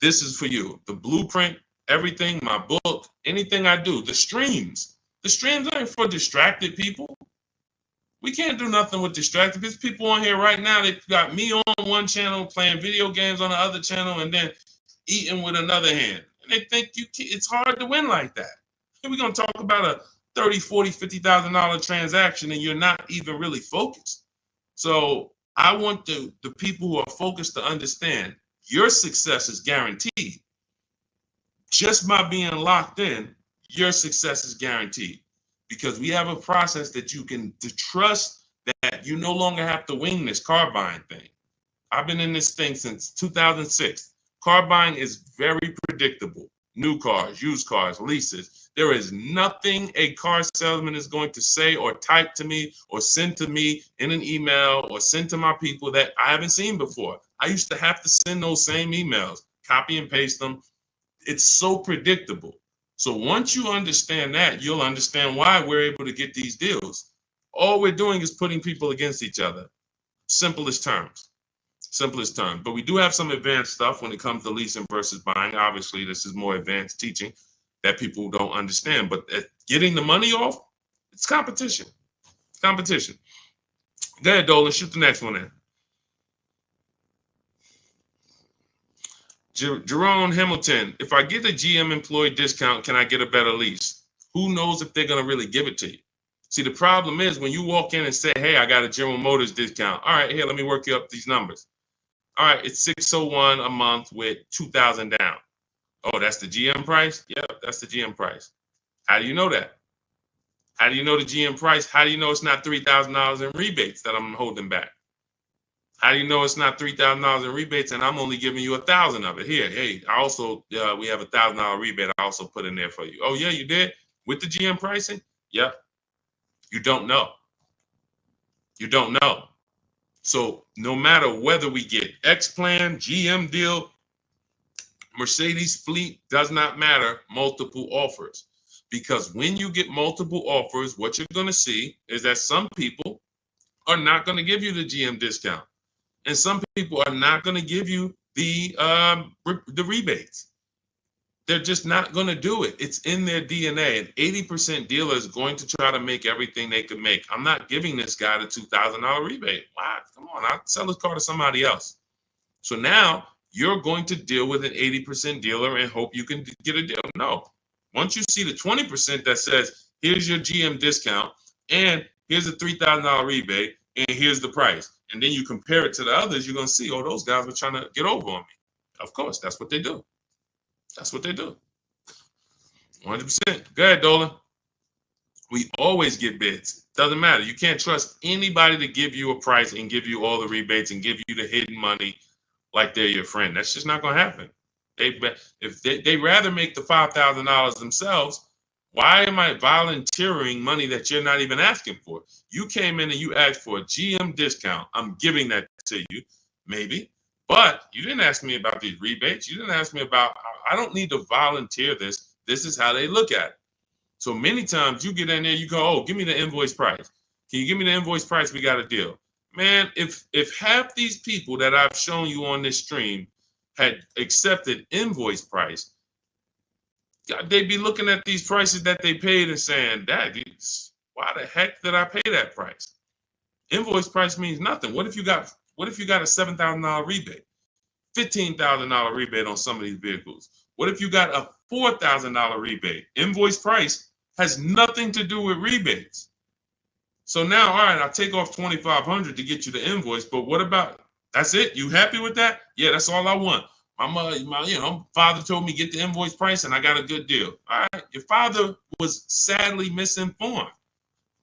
This is for you. The blueprint, everything, my book, anything I do, the streams. The streams aren't for distracted people. We can't do nothing with distracted. There's people on here right now that got me on one channel, playing video games on the other channel, and then eating with another hand. And they think it's hard to win like that. And we're going to talk about a $30,000, $40,000, $50,000 transaction, and you're not even really focused. So I want the people who are focused to understand your success is guaranteed. Just by being locked in, your success is guaranteed. Because we have a process that you can trust that you no longer have to wing this car buying thing. I've been in this thing since 2006. Car buying is very predictable. New cars, used cars, leases. There is nothing a car salesman is going to say or type to me or send to me in an email or send to my people that I haven't seen before. I used to have to send those same emails, copy and paste them. It's so predictable. So once you understand that, you'll understand why we're able to get these deals. All we're doing is putting people against each other. Simplest terms. Simplest terms. But we do have some advanced stuff when it comes to leasing versus buying. Obviously, this is more advanced teaching that people don't understand. But getting the money off, it's competition. Competition. Go ahead, Dolan. Shoot the next one in. Jerome Hamilton, if I get a GM employee discount, can I get a better lease? Who knows if they're going to really give it to you? See, the problem is when you walk in and say, hey, I got a General Motors discount. All right, here, let me work you up these numbers. All right, it's $601 a month with $2,000 down. Oh, that's the GM price? Yeah, that's the GM price. How do you know that? How do you know the GM price? How do you know it's not $3,000 in rebates that I'm holding back? How do you know it's not $3,000 in rebates and I'm only giving you $1,000 of it? Here, hey, I also we have $1,000 rebate. I also put in there for you. Oh yeah, you did with the GM pricing? Yep. You don't know. You don't know. So no matter whether we get X plan, GM deal, Mercedes fleet, does not matter. Multiple offers, because when you get multiple offers, what you're going to see is that some people are not going to give you the GM discount. And some people are not going to give you the rebates. They're just not going to do it. It's in their DNA. An 80% dealer is going to try to make everything they can make. I'm not giving this guy the $2,000 rebate. Wow, come on, I'll sell his car to somebody else. So now you're going to deal with an 80% dealer and hope you can get a deal. No. Once you see the 20% that says, here's your GM discount, and here's a $3,000 rebate, and here's the price, and then you compare it to the others, you're going to see, oh, those guys were trying to get over on me. Of course, that's what they do. That's what they do. 100%. Go ahead, Dolan. We always get bids. Doesn't matter. You can't trust anybody to give you a price and give you all the rebates and give you the hidden money like they're your friend. That's just not going to happen. If they rather make the $5,000 themselves, why am I volunteering money that you're not even asking for? You came in and you asked for a GM discount. I'm giving that to you, maybe. But you didn't ask me about these rebates. You didn't ask me about, I don't need to volunteer this. This is how they look at it. So many times you get in there, you go, oh, give me the invoice price. Can you give me the invoice price? We got a deal. Man, if half these people that I've shown you on this stream had accepted invoice price, they'd be looking at these prices that they paid and saying, why the heck did I pay that price? Invoice price means nothing. What if you got a $7,000 rebate, $15,000 rebate on some of these vehicles? What if you got a $4,000 rebate? Invoice price has nothing to do with rebates. So now, all right, I'll take off $2,500 to get you the invoice, but what about, that's it? You happy with that? Yeah, that's all I want. My father told me get the invoice price and I got a good deal. All right, your father was sadly misinformed.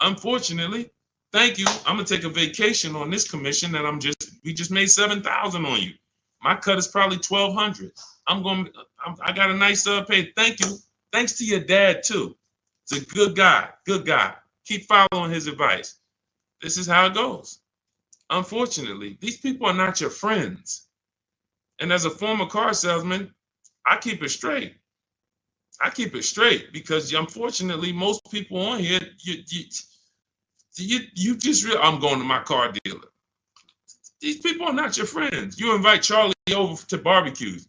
Unfortunately, thank you. I'm gonna take a vacation on this commission and we just made $7,000 on you. My cut is probably $1,200. I got a nice pay. Thank you. Thanks to your dad too. It's a good guy. Good guy. Keep following his advice. This is how it goes. Unfortunately, these people are not your friends. And as a former car salesman, I keep it straight. I keep it straight because unfortunately, most people on here, you just I'm going to my car dealer. These people are not your friends. You invite Charlie over to barbecues.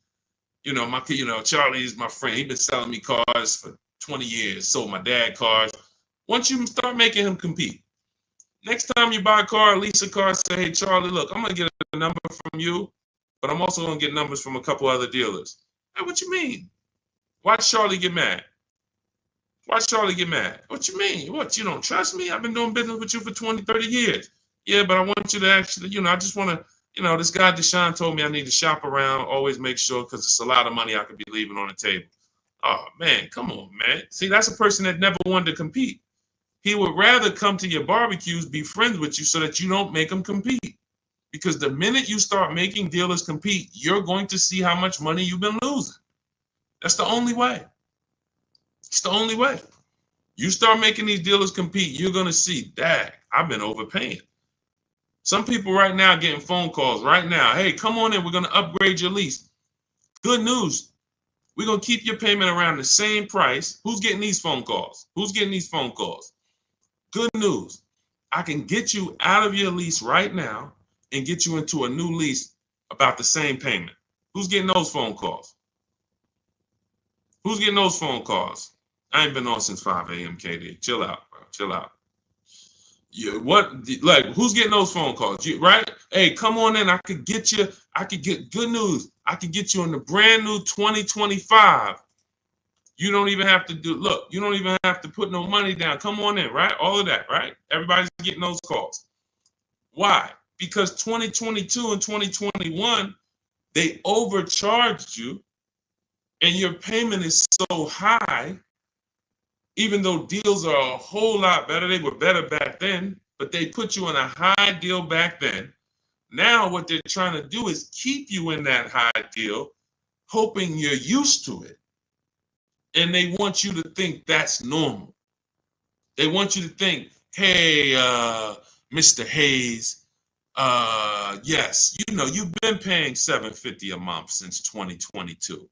Charlie is my friend. He's been selling me cars for 20 years. Sold my dad cars. Once you start making him compete, next time you buy a car, lease a car, say, hey, Charlie, look, I'm going to get a number from you, but I'm also going to get numbers from a couple other dealers. Hey, what you mean? Watch Charlie get mad. Watch Charlie get mad. What you mean? What, you don't trust me? I've been doing business with you for 20, 30 years. Yeah, but I want you to actually, I just want to, this guy Deshaun told me I need to shop around, always make sure, because it's a lot of money I could be leaving on the table. Oh, man, come on, man. See, that's a person that never wanted to compete. He would rather come to your barbecues, be friends with you so that you don't make him compete. Because the minute you start making dealers compete, you're going to see how much money you've been losing. That's the only way. It's the only way. You start making these dealers compete, you're going to see, dang, I've been overpaying. Some people right now getting phone calls right now. Hey, come on in. We're going to upgrade your lease. Good news. We're going to keep your payment around the same price. Who's getting these phone calls? Who's getting these phone calls? Good news. I can get you out of your lease right now and get you into a new lease about the same payment. Who's getting those phone calls? Who's getting those phone calls? I ain't been on since 5 a.m., KD. Chill out, bro. Chill out. Who's getting those phone calls? Right? Hey, come on in. I could get good news. I could get you in the brand new 2025. You don't even have to you don't even have to put no money down. Come on in, right? All of that, right? Everybody's getting those calls. Why? Because 2022 and 2021, they overcharged you and your payment is so high, even though deals are a whole lot better. They were better back then, but they put you in a high deal back then. Now what they're trying to do is keep you in that high deal, hoping you're used to it. And they want you to think that's normal. They want you to think, hey, Mr. Hayes, yes, you've been paying $750 a month since 2022.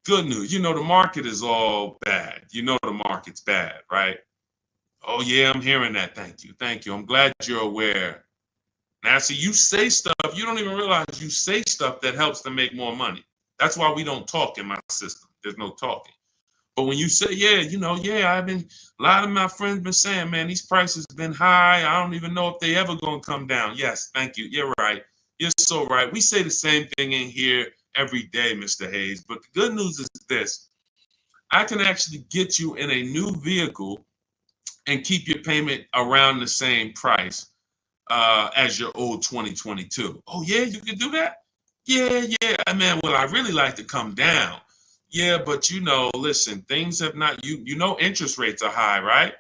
Good news. The market is all bad. The market's bad, right? Oh, yeah, I'm hearing that. Thank you. Thank you. I'm glad you're aware. Now, see, you say stuff, you don't even realize you say stuff that helps them make more money. That's why we don't talk in my system. There's no talking. But when you say, a lot of my friends been saying, man, these prices have been high. I don't even know if they ever going to come down. Yes, thank you. You're right. You're so right. We say the same thing in here every day, Mr. Hayes. But the good news is this. I can actually get you in a new vehicle and keep your payment around the same price as your old 2022. Oh, yeah, you can do that? Yeah. Man, well, I really like to come down. Yeah, but listen, things have not, interest rates are high, right?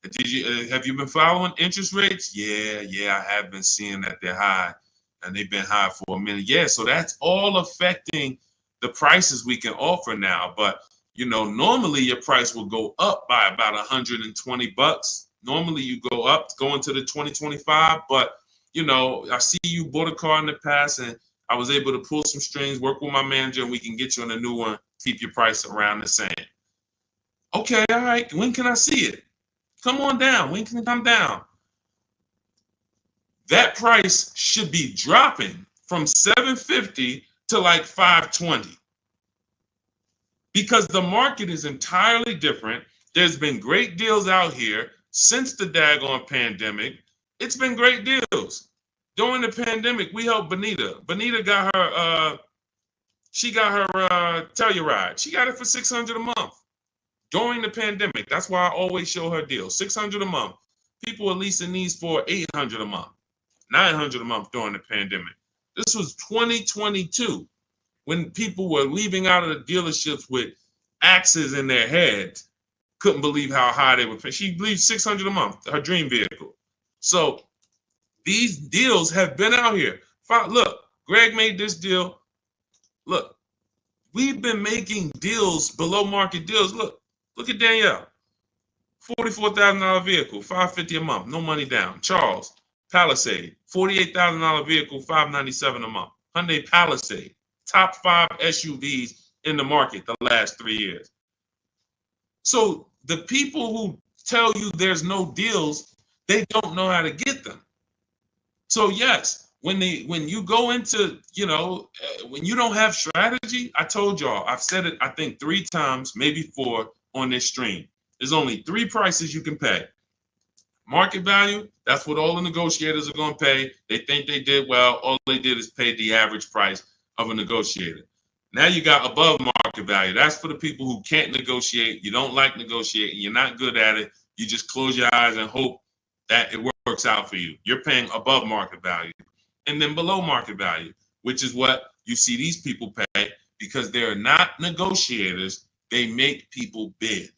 Have you been following interest rates? Yeah, I have been seeing that they're high and they've been high for a minute. Yeah, so that's all affecting the prices we can offer now. But, normally your price will go up by about $120. Normally you go into the 2025, but, I see you bought a car in the past and I was able to pull some strings, work with my manager, and we can get you on a new one, keep your price around the same. Okay, all right. When can I see it? Come on down. When can it come down? That price should be dropping from $750 to like $520 because the market is entirely different. There's been great deals out here since the daggone pandemic. It's been great deals. During the pandemic, we helped Bonita. Bonita got her Telluride. She got it for $600 a month during the pandemic. That's why I always show her deals. $600 a month. People are leasing these for $800 a month, $900 a month during the pandemic. This was 2022 when people were leaving out of the dealerships with axes in their heads. Couldn't believe how high they were paying. She believed $600 a month, her dream vehicle. So these deals have been out here. Look, Greg made this deal. Look, we've been making deals, below market deals. Look at Danielle. $44,000 vehicle, $550 a month, no money down. Charles, Palisade, $48,000 vehicle, $597 a month. Hyundai Palisade, top 5 SUVs in the market the last 3 years. So the people who tell you there's no deals, they don't know how to get them. So yes, when you go into, when you don't have strategy, I told y'all, I've said it, I think 3 times, maybe 4 on this stream. There's only 3 prices you can pay. Market value, that's what all the negotiators are going to pay. They think they did well. All they did is pay the average price of a negotiator. Now you got above market value. That's for the people who can't negotiate. You don't like negotiating. You're not good at it. You just close your eyes and hope that it works out for you. You're paying above market value. And then below market value, which is what you see these people pay because they're not negotiators. They make people bid.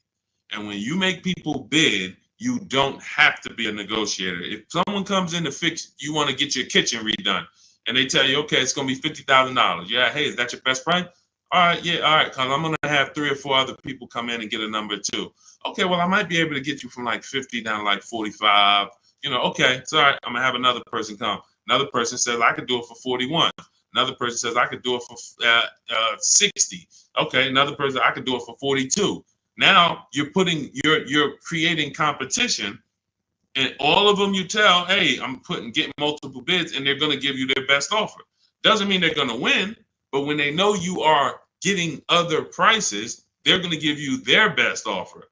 And when you make people bid, You don't have to be a negotiator. If someone comes in to fix, you want to get your kitchen redone, and they tell you, okay, it's going to be $50,000. Yeah, hey, is that your best price? All right, yeah, all right, because I'm going to have 3 or 4 other people come in and get a number too. Okay, well, I might be able to get you from like 50 down to like 45. Okay, it's all right. I'm going to have another person come. Another person says, I could do it for 41. Another person says, I could do it for 60. Okay, another person, I could do it for 42. Now you're creating competition, and all of them you tell, hey, getting multiple bids, and they're going to give you their best offer. Doesn't mean they're going to win, but when they know you are getting other prices, they're going to give you their best offer.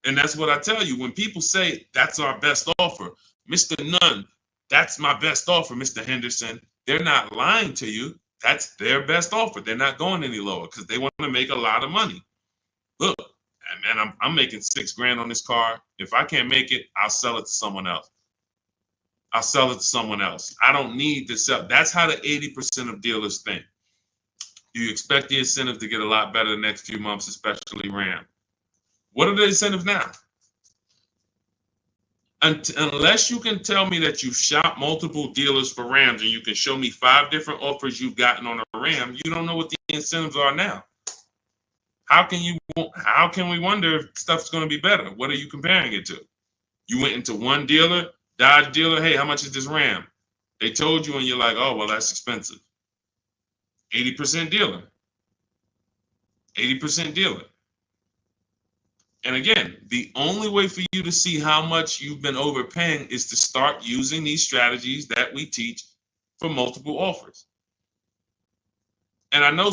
And that's what I tell you. When people say that's our best offer, Mr. Nunn, that's my best offer, Mr. Henderson, they're not lying to you. That's their best offer. They're not going any lower because they want to make a lot of money. Look, man, I'm making $6,000 on this car. If I can't make it, I'll sell it to someone else. I'll sell it to someone else. I don't need to sell. That's how the 80% of dealers think. You expect the incentive to get a lot better the next few months, especially Ram. What are the incentives now? Unless you can tell me that you shop multiple dealers for Rams and you can show me 5 different offers you've gotten on a Ram, you don't know what the incentives are now. How can we wonder if stuff's going to be better? What are you comparing it to? You went into one dealer, Dodge dealer, hey, how much is this Ram? They told you and you're like, oh, well, that's expensive. 80% dealer. 80% dealer. And again, the only way for you to see how much you've been overpaying is to start using these strategies that we teach for multiple offers. And I know,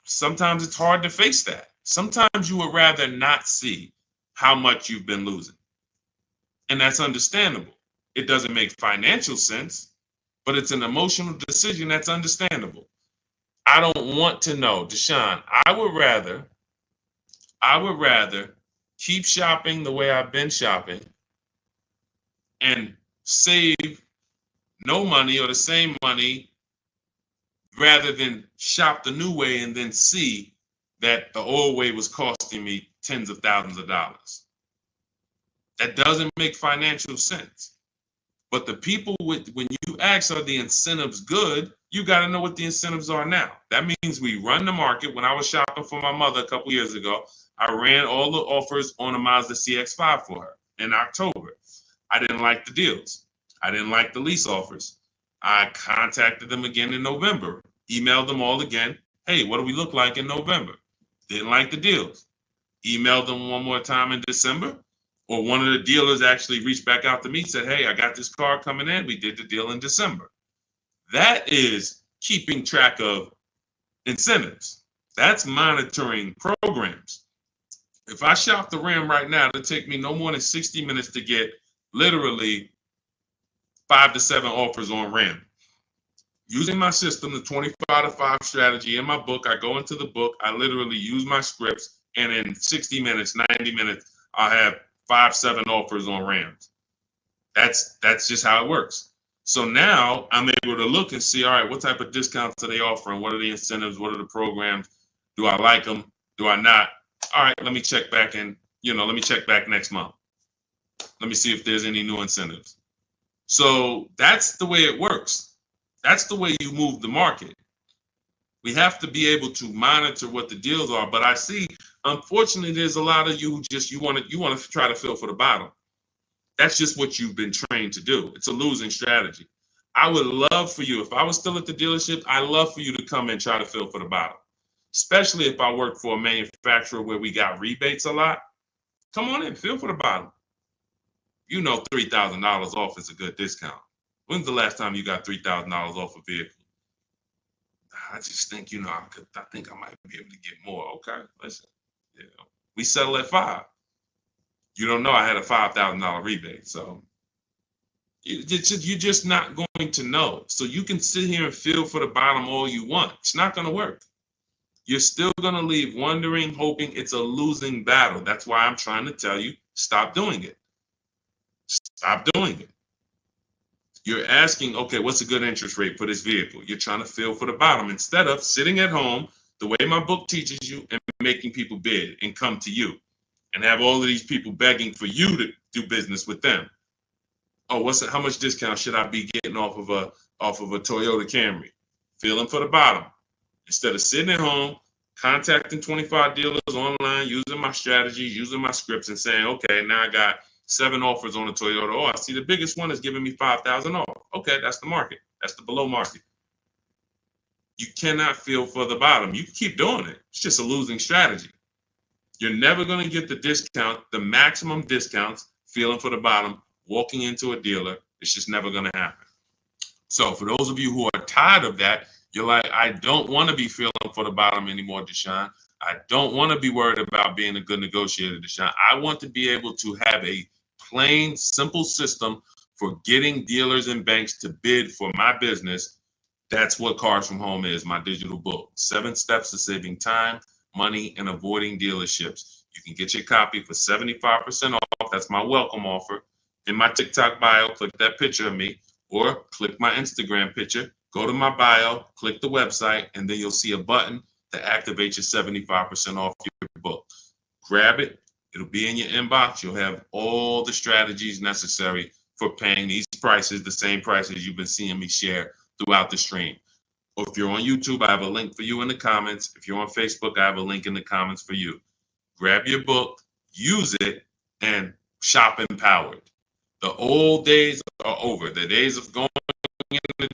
sometimes it's hard to face that. Sometimes you would rather not see how much you've been losing. And that's understandable. It doesn't make financial sense, but it's an emotional decision that's understandable. I don't want to know, Deshaun. I would rather keep shopping the way I've been shopping and save no money or the same money rather than shop the new way and then see that the old way was costing me tens of thousands of dollars. That doesn't make financial sense. But the people when you ask, are the incentives good? You got to know what the incentives are now. That means we run the market. When I was shopping for my mother a couple years ago, I ran all the offers on a Mazda CX-5 for her in October. I didn't like the deals. I didn't like the lease offers. I contacted them again in November, emailed them all again. Hey, what do we look like in November? Didn't like the deals. Emailed them one more time in December. Or one of the dealers actually reached back out to me and said, hey, I got this car coming in. We did the deal in December. That is keeping track of incentives. That's monitoring programs. If I shop the Ram right now, it'll take me no more than 60 minutes to get literally 5 to 7 offers on Ram. Using my system, the 25 to 5 strategy in my book, I go into the book, I literally use my scripts, and in 60 minutes, 90 minutes, I'll have 5, 7 offers on Rams. That's just how it works. So now I'm able to look and see, all right, what type of discounts are they offering? What are the incentives? What are the programs? Do I like them? Do I not? All right, let me check back let me check back next month. Let me see if there's any new incentives. So that's the way it works. That's the way you move the market. We have to be able to monitor what the deals are. But I see, unfortunately, there's a lot of you who you want to try to fill for the bottom. That's just what you've been trained to do. It's a losing strategy. I would love for you, if I was still at the dealership, I'd love for you to come and try to fill for the bottom. Especially if I work for a manufacturer where we got rebates a lot. Come on in, fill for the bottom. $3,000 off is a good discount. When's the last time you got $3,000 off a vehicle? I just think, I think I might be able to get more. Okay, listen, we settle at 5. You don't know I had a $5,000 rebate, so you're just not going to know. So you can sit here and feel for the bottom all you want. It's not going to work. You're still going to leave wondering, hoping it's a losing battle. That's why I'm trying to tell you, stop doing it. Stop doing it. You're asking, okay, what's a good interest rate for this vehicle? You're trying to feel for the bottom instead of sitting at home the way my book teaches you and making people bid and come to you and have all of these people begging for you to do business with them. Oh, how much discount should I be getting off of a Toyota Camry? Feeling for the bottom. Instead of sitting at home, contacting 25 dealers online, using my strategies, using my scripts, and saying, okay, now I got 7 offers on a Toyota. Oh, I see the biggest one is giving me 5,000 off. Okay, that's the market. That's the below market. You cannot feel for the bottom. You can keep doing it. It's just a losing strategy. You're never going to get the discount, the maximum discounts, feeling for the bottom, walking into a dealer. It's just never going to happen. So for those of you who are tired of that, you're like, I don't want to be feeling for the bottom anymore, Deshaun. I don't want to be worried about being a good negotiator, Deshaun. I want to be able to have a plain, simple system for getting dealers and banks to bid for my business. That's what Cars from Home is, my digital book. 7 steps to saving time, money, and avoiding dealerships. You can get your copy for 75% off. That's my welcome offer. In my TikTok bio, click that picture of me, or click my Instagram picture. Go to my bio, click the website, and then you'll see a button to activate your 75% off your book. Grab it. It'll be in your inbox. You'll have all the strategies necessary for paying these prices, the same prices you've been seeing me share throughout the stream. Or if you're on YouTube, I have a link for you in the comments. If you're on Facebook, I have a link in the comments for you. Grab your book, use it, and shop empowered. The old days are over. The days of going into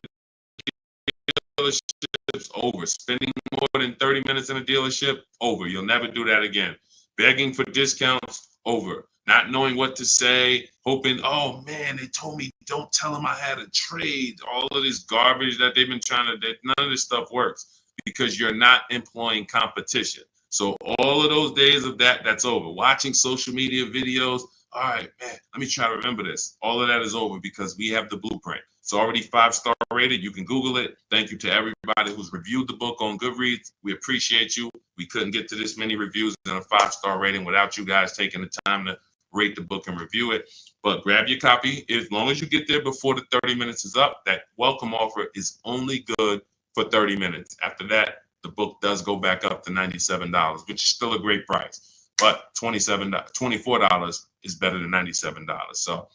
dealerships, over. Spending more than 30 minutes in a dealership, over. You'll never do that again. Begging for discounts, over. Not knowing what to say, hoping, oh man, they told me don't tell them I had a trade. All of this garbage that they've been none of this stuff works because you're not employing competition. So all of those days of that's over. Watching social media videos, all right, man, let me try to remember this. All of that is over because we have the blueprint. It's already 5-star rated. You can Google it. Thank you to everybody who's reviewed the book on Goodreads. We appreciate you. We couldn't get to this many reviews and a 5-star rating without you guys taking the time to rate the book and review it. But grab your copy. As long as you get there before the 30 minutes is up, that welcome offer is only good for 30 minutes. After that, the book does go back up to $97, which is still a great price. But $24 is better than $97. So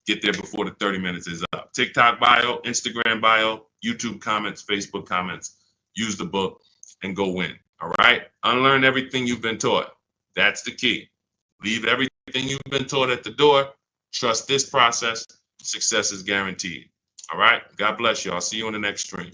get there before the 30 minutes is up. TikTok bio, Instagram bio, YouTube comments, Facebook comments. Use the book and go win. All right? Unlearn everything you've been taught. That's the key. Leave everything you've been taught at the door. Trust this process. Success is guaranteed. All right? God bless you. I'll see you on the next stream.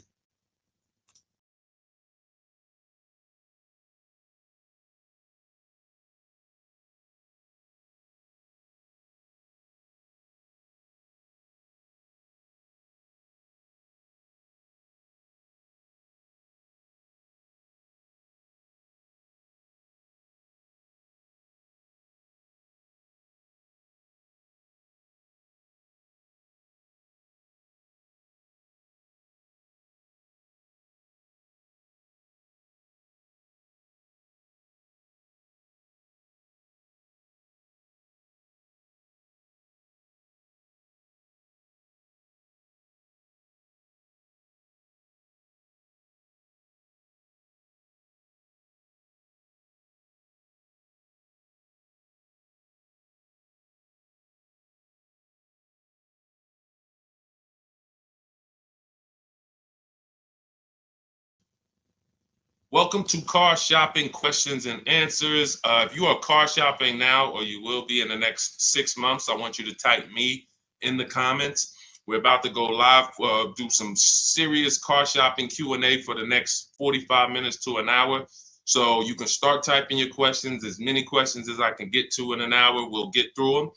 Welcome to Car Shopping Questions and Answers. If you are car shopping now, or you will be in the next 6 months, I want you to type me in the comments. We're about to go live, do some serious car shopping Q&A for the next 45 minutes to an hour. So you can start typing your questions, as many questions as I can get to in an hour. We'll get through them.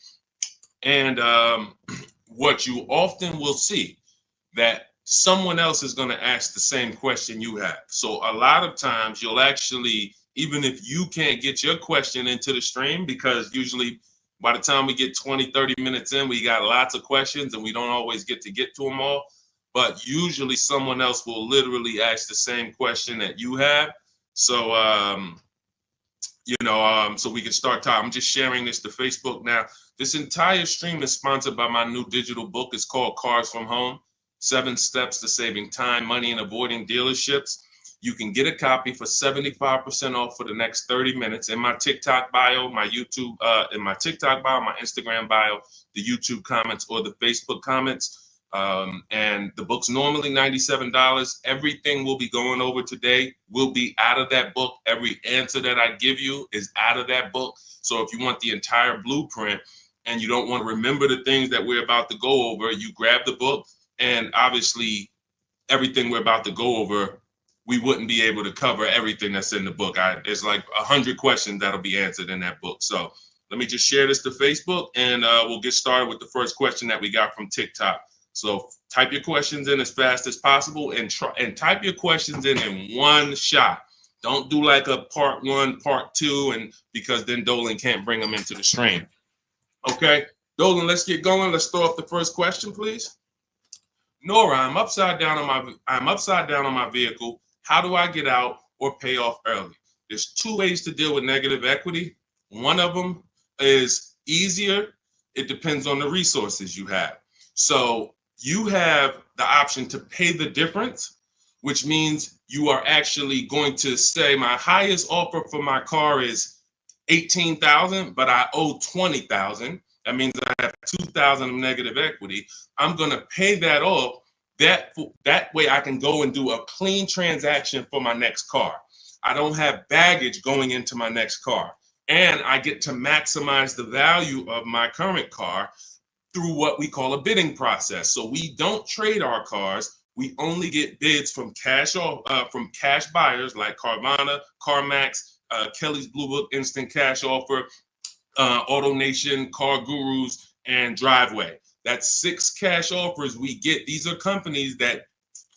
And what you often will see, that someone else is going to ask the same question you have. So a lot of times you'll actually, even if you can't get your question into the stream, because usually by the time we get 20, 30 minutes in, we got lots of questions and we don't always get to them all. But usually someone else will literally ask the same question that you have. So, so we can start talking. I'm just sharing this to Facebook now. This entire stream is sponsored by my new digital book. It's called Cars from Home. 7 Steps to Saving Time, Money, and Avoiding Dealerships. You can get a copy for 75% off for the next 30 minutes in my TikTok bio, my YouTube, in my TikTok bio, my Instagram bio, the YouTube comments, or the Facebook comments. And the book's normally $97. Everything we'll be going over today will be out of that book. Every answer that I give you is out of that book. So if you want the entire blueprint and you don't want to remember the things that we're about to go over, you grab the book, and obviously everything we're about to go over, we wouldn't be able to cover everything that's in the book. There's like 100 questions that'll be answered in that book. So let me just share this to Facebook, and we'll get started with the first question that we got from TikTok. So type your questions in as fast as possible, and type your questions in one shot. Don't do like a part one, part two, and because then Dolan can't bring them into the stream. Okay, Dolan, let's get going. Let's throw up the first question, please. Nora, I'm upside down on my vehicle. How do I get out or pay off early? There's two ways to deal with negative equity. One of them is easier. It depends on the resources you have. So you have the option to pay the difference, which means you are actually going to say my highest offer for my car is $18,000, but I owe $20,000. That means I have $2,000 of negative equity. I'm going to pay that off. That way I can go and do a clean transaction for my next car. I don't have baggage going into my next car. And I get to maximize the value of my current car through what we call a bidding process. So we don't trade our cars. We only get bids from cash buyers like Carvana, CarMax, Kelly's Blue Book Instant Cash Offer, AutoNation, Car Gurus, and Driveway. That's 6 cash offers we get. These are companies that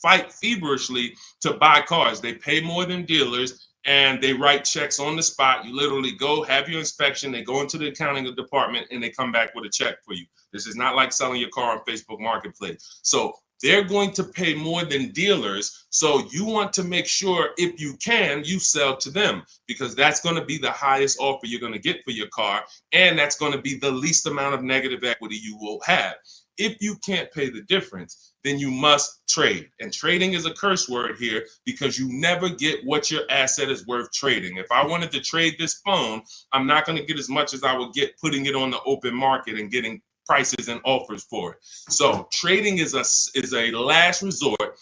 fight feverishly to buy cars. They pay more than dealers, and they write checks on the spot. You literally go, have your inspection, they go into the accounting department, and they come back with a check for you. This is not like selling your car on Facebook Marketplace. So they're going to pay more than dealers. So you want to make sure, if you can, you sell to them, because that's going to be the highest offer you're going to get for your car. And that's going to be the least amount of negative equity you will have. If you can't pay the difference, then you must trade. And trading is a curse word here, because you never get what your asset is worth trading. If I wanted to trade this phone, I'm not going to get as much as I would get putting it on the open market and getting prices and offers for it. So trading is a last resort.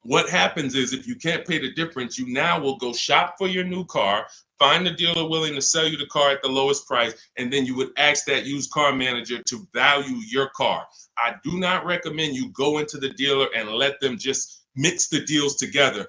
What happens is, if you can't pay the difference, you now will go shop for your new car, find a dealer willing to sell you the car at the lowest price, and then you would ask that used car manager to value your car. I do not recommend you go into the dealer and let them just mix the deals together.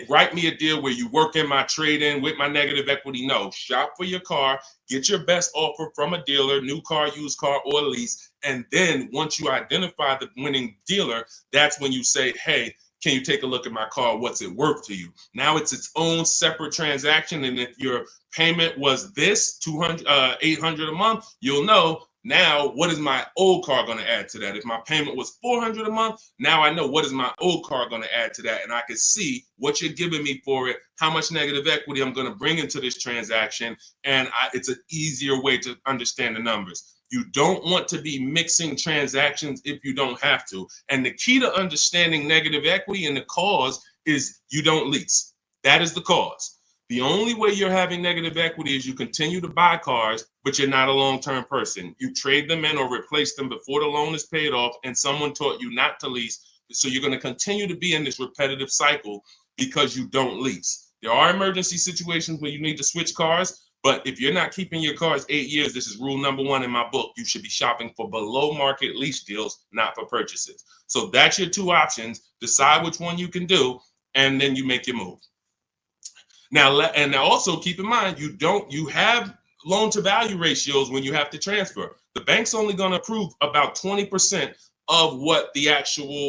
Write me a deal where you work in my trade-in with my negative equity. No, shop for your car, get your best offer from a dealer, new car, used car, or lease. And then once you identify the winning dealer, that's when you say, hey, can you take a look at my car? What's it worth to you? Now it's its own separate transaction. And if your payment was this $800 a month, you'll know, now what is my old car going to add to that? If my payment was $400 a month, now I know what is my old car going to add to that. And I can see what you're giving me for it, how much negative equity I'm going to bring into this transaction. And it's an easier way to understand the numbers. You don't want to be mixing transactions if you don't have to. And the key to understanding negative equity and the cause is you don't lease. That is the cause. The only way you're having negative equity is you continue to buy cars, but you're not a long-term person. You trade them in or replace them before the loan is paid off, and someone taught you not to lease. So you're going to continue to be in this repetitive cycle because you don't lease. There are emergency situations where you need to switch cars, but if you're not keeping your cars 8 years, this is rule number 1 in my book. You should be shopping for below market lease deals, not for purchases. So that's your 2 options. Decide which one you can do, and then you make your move. Now, and also keep in mind, you have loan to value ratios when you have to transfer. The bank's only going to approve about 20% of what the actual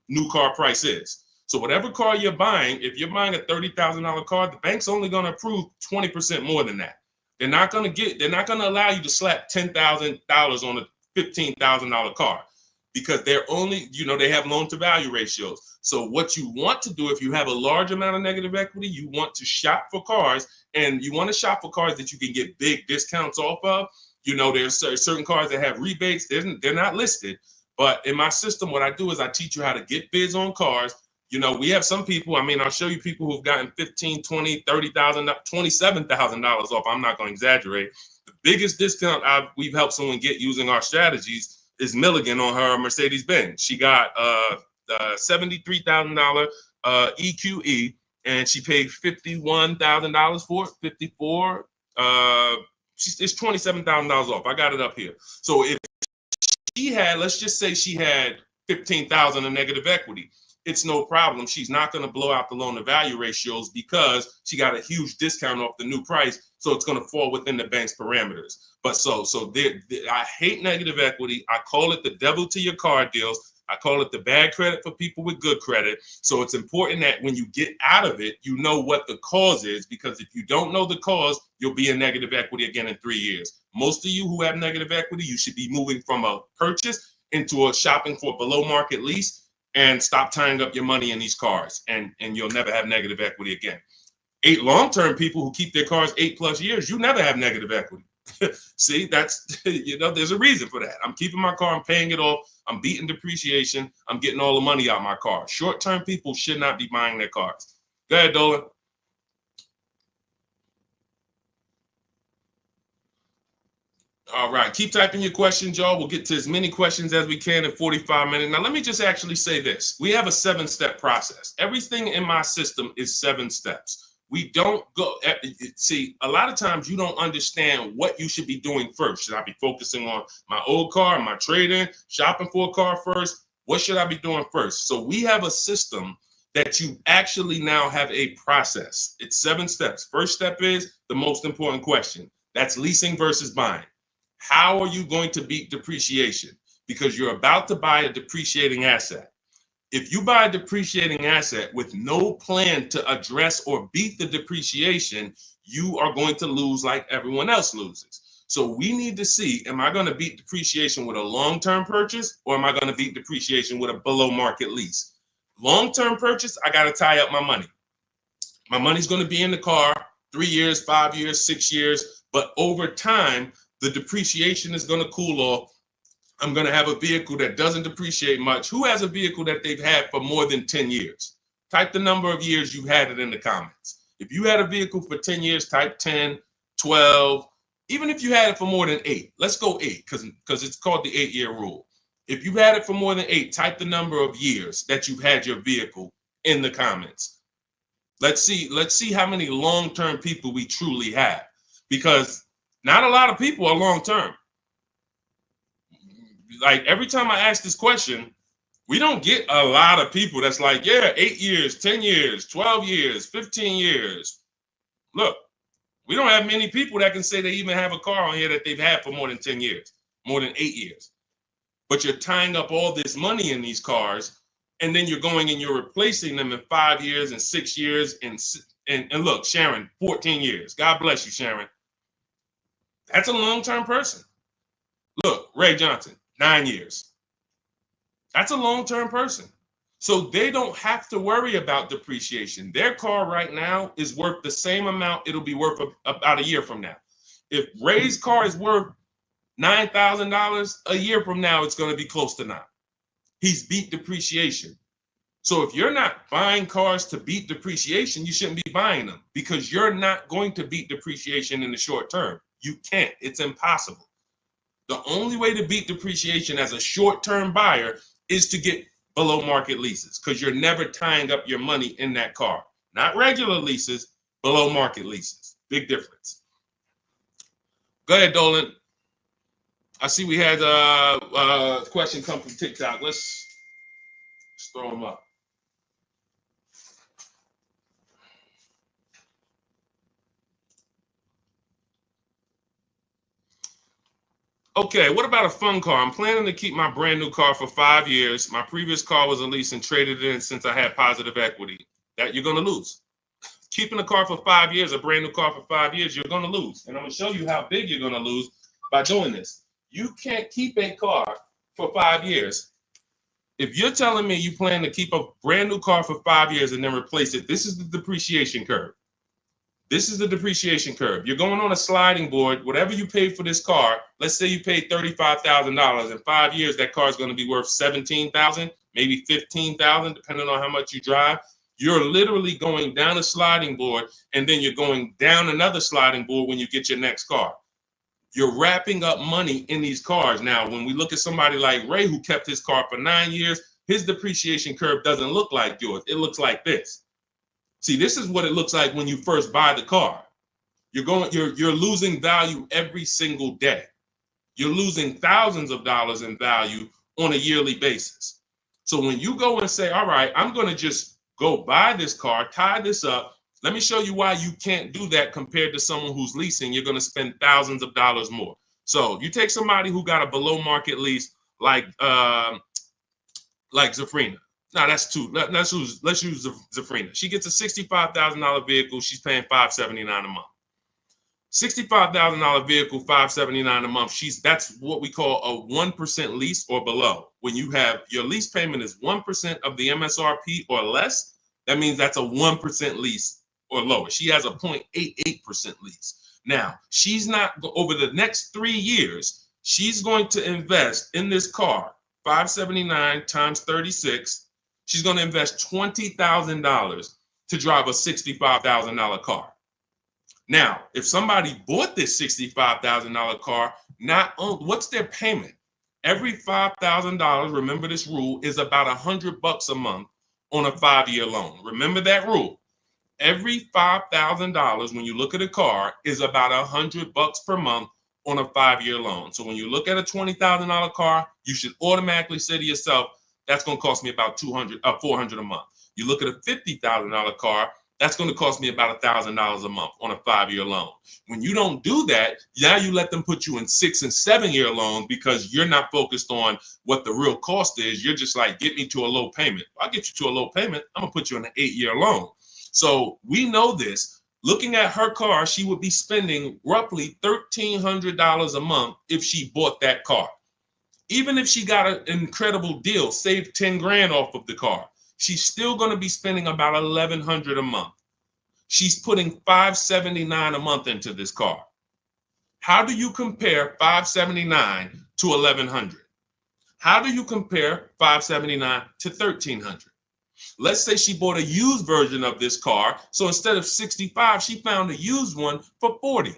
new car price is. So whatever car you're buying, if you're buying a $30,000 car, the bank's only going to approve 20% more than that. They're not going to allow you to slap $10,000 on a $15,000 car, because they're only, they have loan to value ratios. So what you want to do, if you have a large amount of negative equity, you want to shop for cars, and you want to shop for cars that you can get big discounts off of. There's certain cars that have rebates. They're not listed. But in my system, what I do is I teach you how to get bids on cars. You know, we have some people, I mean, I'll show you people who've gotten $15,000, $20,000, $30,000, $27,000 off. I'm not going to exaggerate. The biggest discount we've helped someone get using our strategies is Milligan on her Mercedes-Benz. She got $73,000 EQE, and she paid $51,000 for it, 54. It's $27,000 off. I got it up here. So if she had, let's just say she had 15,000 in negative equity, it's no problem. She's not going to blow out the loan to value ratios because she got a huge discount off the new price. So it's going to fall within the bank's parameters. But I hate negative equity. I call it the devil to your car deals. I call it the bad credit for people with good credit. So it's important that when you get out of it, you know what the cause is, because if you don't know the cause, you'll be in negative equity again in 3 years. Most of you who have negative equity, you should be moving from a purchase into a shopping for below market lease, and stop tying up your money in these cars, and you'll never have negative equity again. 8 long-term people who keep their cars 8+ years, you never have negative equity. See, that's, you know, there's a reason for that. I'm keeping my car, I'm paying it off, I'm beating depreciation, I'm getting all the money out of my car. Short-term people should not be buying their cars. Go ahead, Dolan. All right, keep typing your questions, y'all. We'll get to as many questions as we can in 45 minutes. Now, let me just actually say this. We have a 7-step process. Everything in my system is 7 steps. We don't go, see, a lot of times you don't understand what you should be doing first. Should I be focusing on my old car, my trade-in, shopping for a car first? What should I be doing first? So we have a system that you actually now have a process. It's 7 steps. First step is the most important question. That's leasing versus buying. How are you going to beat depreciation? Because you're about to buy a depreciating asset. If you buy a depreciating asset with no plan to address or beat the depreciation, you are going to lose like everyone else loses. So we need to see, am I going to beat depreciation with a long-term purchase, or am I going to beat depreciation with a below market lease? Long-term purchase, I got to tie up my money. My money's going to be in the car 3 years, 5 years, 6 years, but over time, the depreciation is going to cool off. I'm going to have a vehicle that doesn't depreciate much. Who has a vehicle that they've had for more than 10 years? Type the number of years you've had it in the comments. If you had a vehicle for 10 years, type 10, 12, even if you had it for more than 8. Let's go 8 because it's called the 8-year rule. If you've had it for more than 8, type the number of years that you've had your vehicle in the comments. Let's see how many long-term people we truly have, because not a lot of people are long-term. Like every time I ask this question, we don't get a lot of people that's like, yeah, 8 years, 10 years, 12 years, 15 years. Look, we don't have many people that can say they even have a car on here that they've had for more than 10 years, more than 8 years. But you're tying up all this money in these cars, and then you're going and you're replacing them in 5 years and 6 years. And look, Sharon, 14 years. God bless you, Sharon. That's a long-term person. Look, Ray Johnson, 9 years. That's a long-term person. So they don't have to worry about depreciation. Their car right now is worth the same amount it'll be worth about a year from now. If Ray's car is worth $9,000, a year from now, it's going to be close to 9. He's beat depreciation. So if you're not buying cars to beat depreciation, you shouldn't be buying them, because you're not going to beat depreciation in the short term. You can't. It's impossible. The only way to beat depreciation as a short-term buyer is to get below market leases, because you're never tying up your money in that car. Not regular leases, below market leases. Big difference. Go ahead, Dolan. I see we had a question come from TikTok. Let's throw them up. Okay, what about a fun car? I'm planning to keep my brand new car for 5 years. My previous car was a lease and traded in since I had positive equity. That you're going to lose. Keeping a car for 5 years, a brand new car for 5 years, you're going to lose. And I'm going to show you how big you're going to lose by doing this. You can't keep a car for 5 years. If you're telling me you plan to keep a brand new car for 5 years and then replace it, this is the depreciation curve. This is the depreciation curve. You're going on a sliding board. Whatever you paid for this car, let's say you paid $35,000. In 5 years, that car is going to be worth $17,000, maybe $15,000, depending on how much you drive. You're literally going down a sliding board, and then you're going down another sliding board when you get your next car. You're wrapping up money in these cars. Now, when we look at somebody like Ray, who kept his car for 9 years, his depreciation curve doesn't look like yours. It looks like this. See, this is what it looks like when you first buy the car. You're losing value every single day. You're losing thousands of dollars in value on a yearly basis. So when you go and say, all right, I'm going to just go buy this car, tie this up. Let me show you why you can't do that compared to someone who's leasing. You're going to spend thousands of dollars more. So you take somebody who got a below market lease like Zafrina. No, that's too. Let's use Zafrina. She gets a $65,000 vehicle. She's paying $579 a month. $65,000 vehicle, $579 a month. That's what we call a 1% lease or below. When you have your lease payment is 1% of the MSRP or less, that means that's a 1% lease or lower. She has a 0.88% lease. Now, she's not, over the next 3 years, she's going to invest in this car, $579 times 36. She's going to invest $20,000 to drive a $65,000 car. Now, if somebody bought this $65,000 car, what's their payment? Every $5,000, remember this rule, is about $100 a month on a 5-year loan. Remember that rule. Every $5,000, when you look at a car, is about $100 per month on a 5-year loan. So when you look at a $20,000 car, you should automatically say to yourself, that's going to cost me about $400 a month. You look at a $50,000 car, that's going to cost me about $1,000 a month on a 5-year loan. When you don't do that, now you let them put you in 6- and 7-year loans because you're not focused on what the real cost is. You're just like, get me to a low payment. I'll get you to a low payment. I'm going to put you in an 8-year loan. So we know this. Looking at her car, she would be spending roughly $1,300 a month if she bought that car. Even if she got an incredible deal, saved 10 grand off of the car, she's still going to be spending about $1,100 a month. She's putting $579 a month into this car. How do you compare $579 to $1,100? How do you compare $579 to $1,300? Let's say she bought a used version of this car. So instead of $65, she found a used one for $40.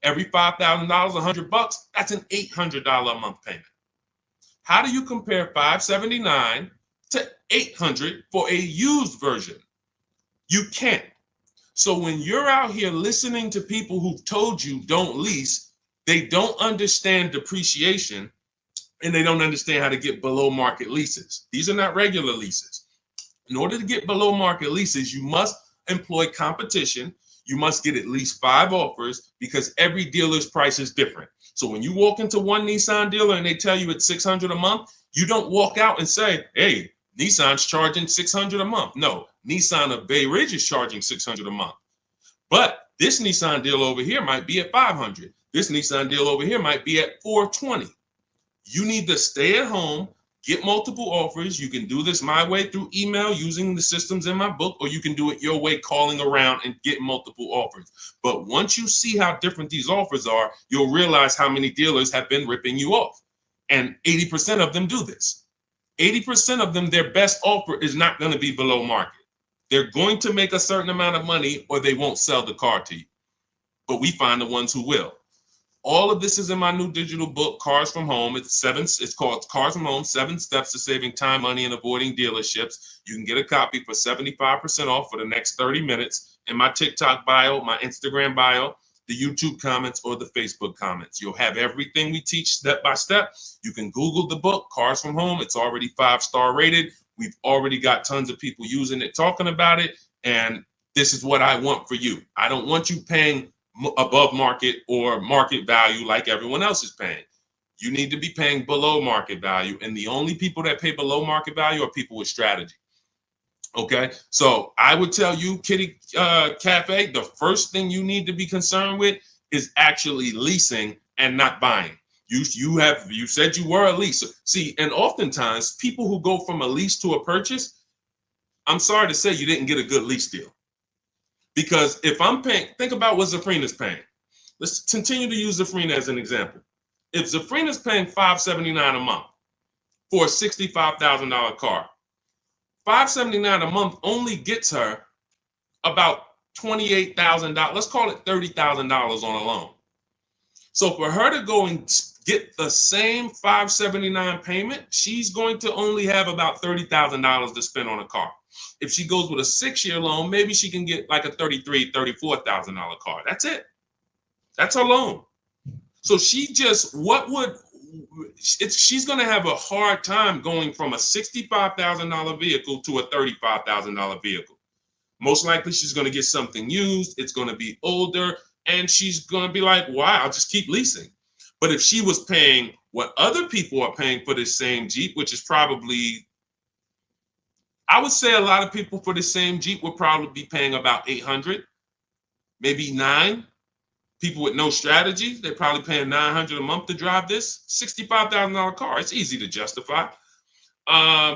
Every $5,000, $100, that's an $800 a month payment. How do you compare $579 to $800 for a used version? You can't. So when you're out here listening to people who've told you don't lease, they don't understand depreciation and they don't understand how to get below market leases. These are not regular leases. In order to get below market leases, you must employ competition. You must get at least 5 offers because every dealer's price is different. So when you walk into one Nissan dealer and they tell you it's $600 a month, you don't walk out and say, hey, Nissan's charging $600 a month. No, Nissan of Bay Ridge is charging $600 a month. But this Nissan deal over here might be at $500. This Nissan deal over here might be at $420. You need to stay at home, get multiple offers. You can do this my way through email using the systems in my book, or you can do it your way, calling around and get multiple offers. But once you see how different these offers are, you'll realize how many dealers have been ripping you off. And 80% of them do this. 80% of them, their best offer is not going to be below market. They're going to make a certain amount of money or they won't sell the car to you. But we find the ones who will. All of this is in my new digital book, Cars from Home. It's called Cars from Home, 7 Steps to Saving Time, Money, and Avoiding Dealerships. You can get a copy for 75% off for the next 30 minutes in my TikTok bio, my Instagram bio, the YouTube comments, or the Facebook comments. You'll have everything we teach step by step. You can Google the book, Cars from Home. It's already 5-star rated. We've already got tons of people using it, talking about it. And this is what I want for you. I don't want you paying above market or market value like everyone else is paying. You need to be paying below market value. And the only people that pay below market value are people with strategy. Okay, so I would tell you, Kitty Cafe, the first thing you need to be concerned with is actually leasing and not buying. You said you were a leaser. See, and oftentimes people who go from a lease to a purchase, I'm sorry to say you didn't get a good lease deal. Because if I'm paying, think about what Zafrina's paying. Let's continue to use Zafrina as an example. If Zafrina's paying $579 a month for a $65,000 car, $579 a month only gets her about $28,000. Let's call it $30,000 on a loan. So for her to go and get the same $579 payment, she's going to only have about $30,000 to spend on a car. If she goes with a 6-year loan, maybe she can get like a $33,000, $34,000 car. That's it. That's her loan. So she's going to have a hard time going from a $65,000 vehicle to a $35,000 vehicle. Most likely she's going to get something used. It's going to be older, and she's going to be like, wow, I'll just keep leasing. But if she was paying what other people are paying for this same Jeep, which is probably, I would say a lot of people for the same Jeep would probably be paying about $800, maybe $900. People with no strategy, they're probably paying $900 a month to drive this $65,000 car. It's easy to justify.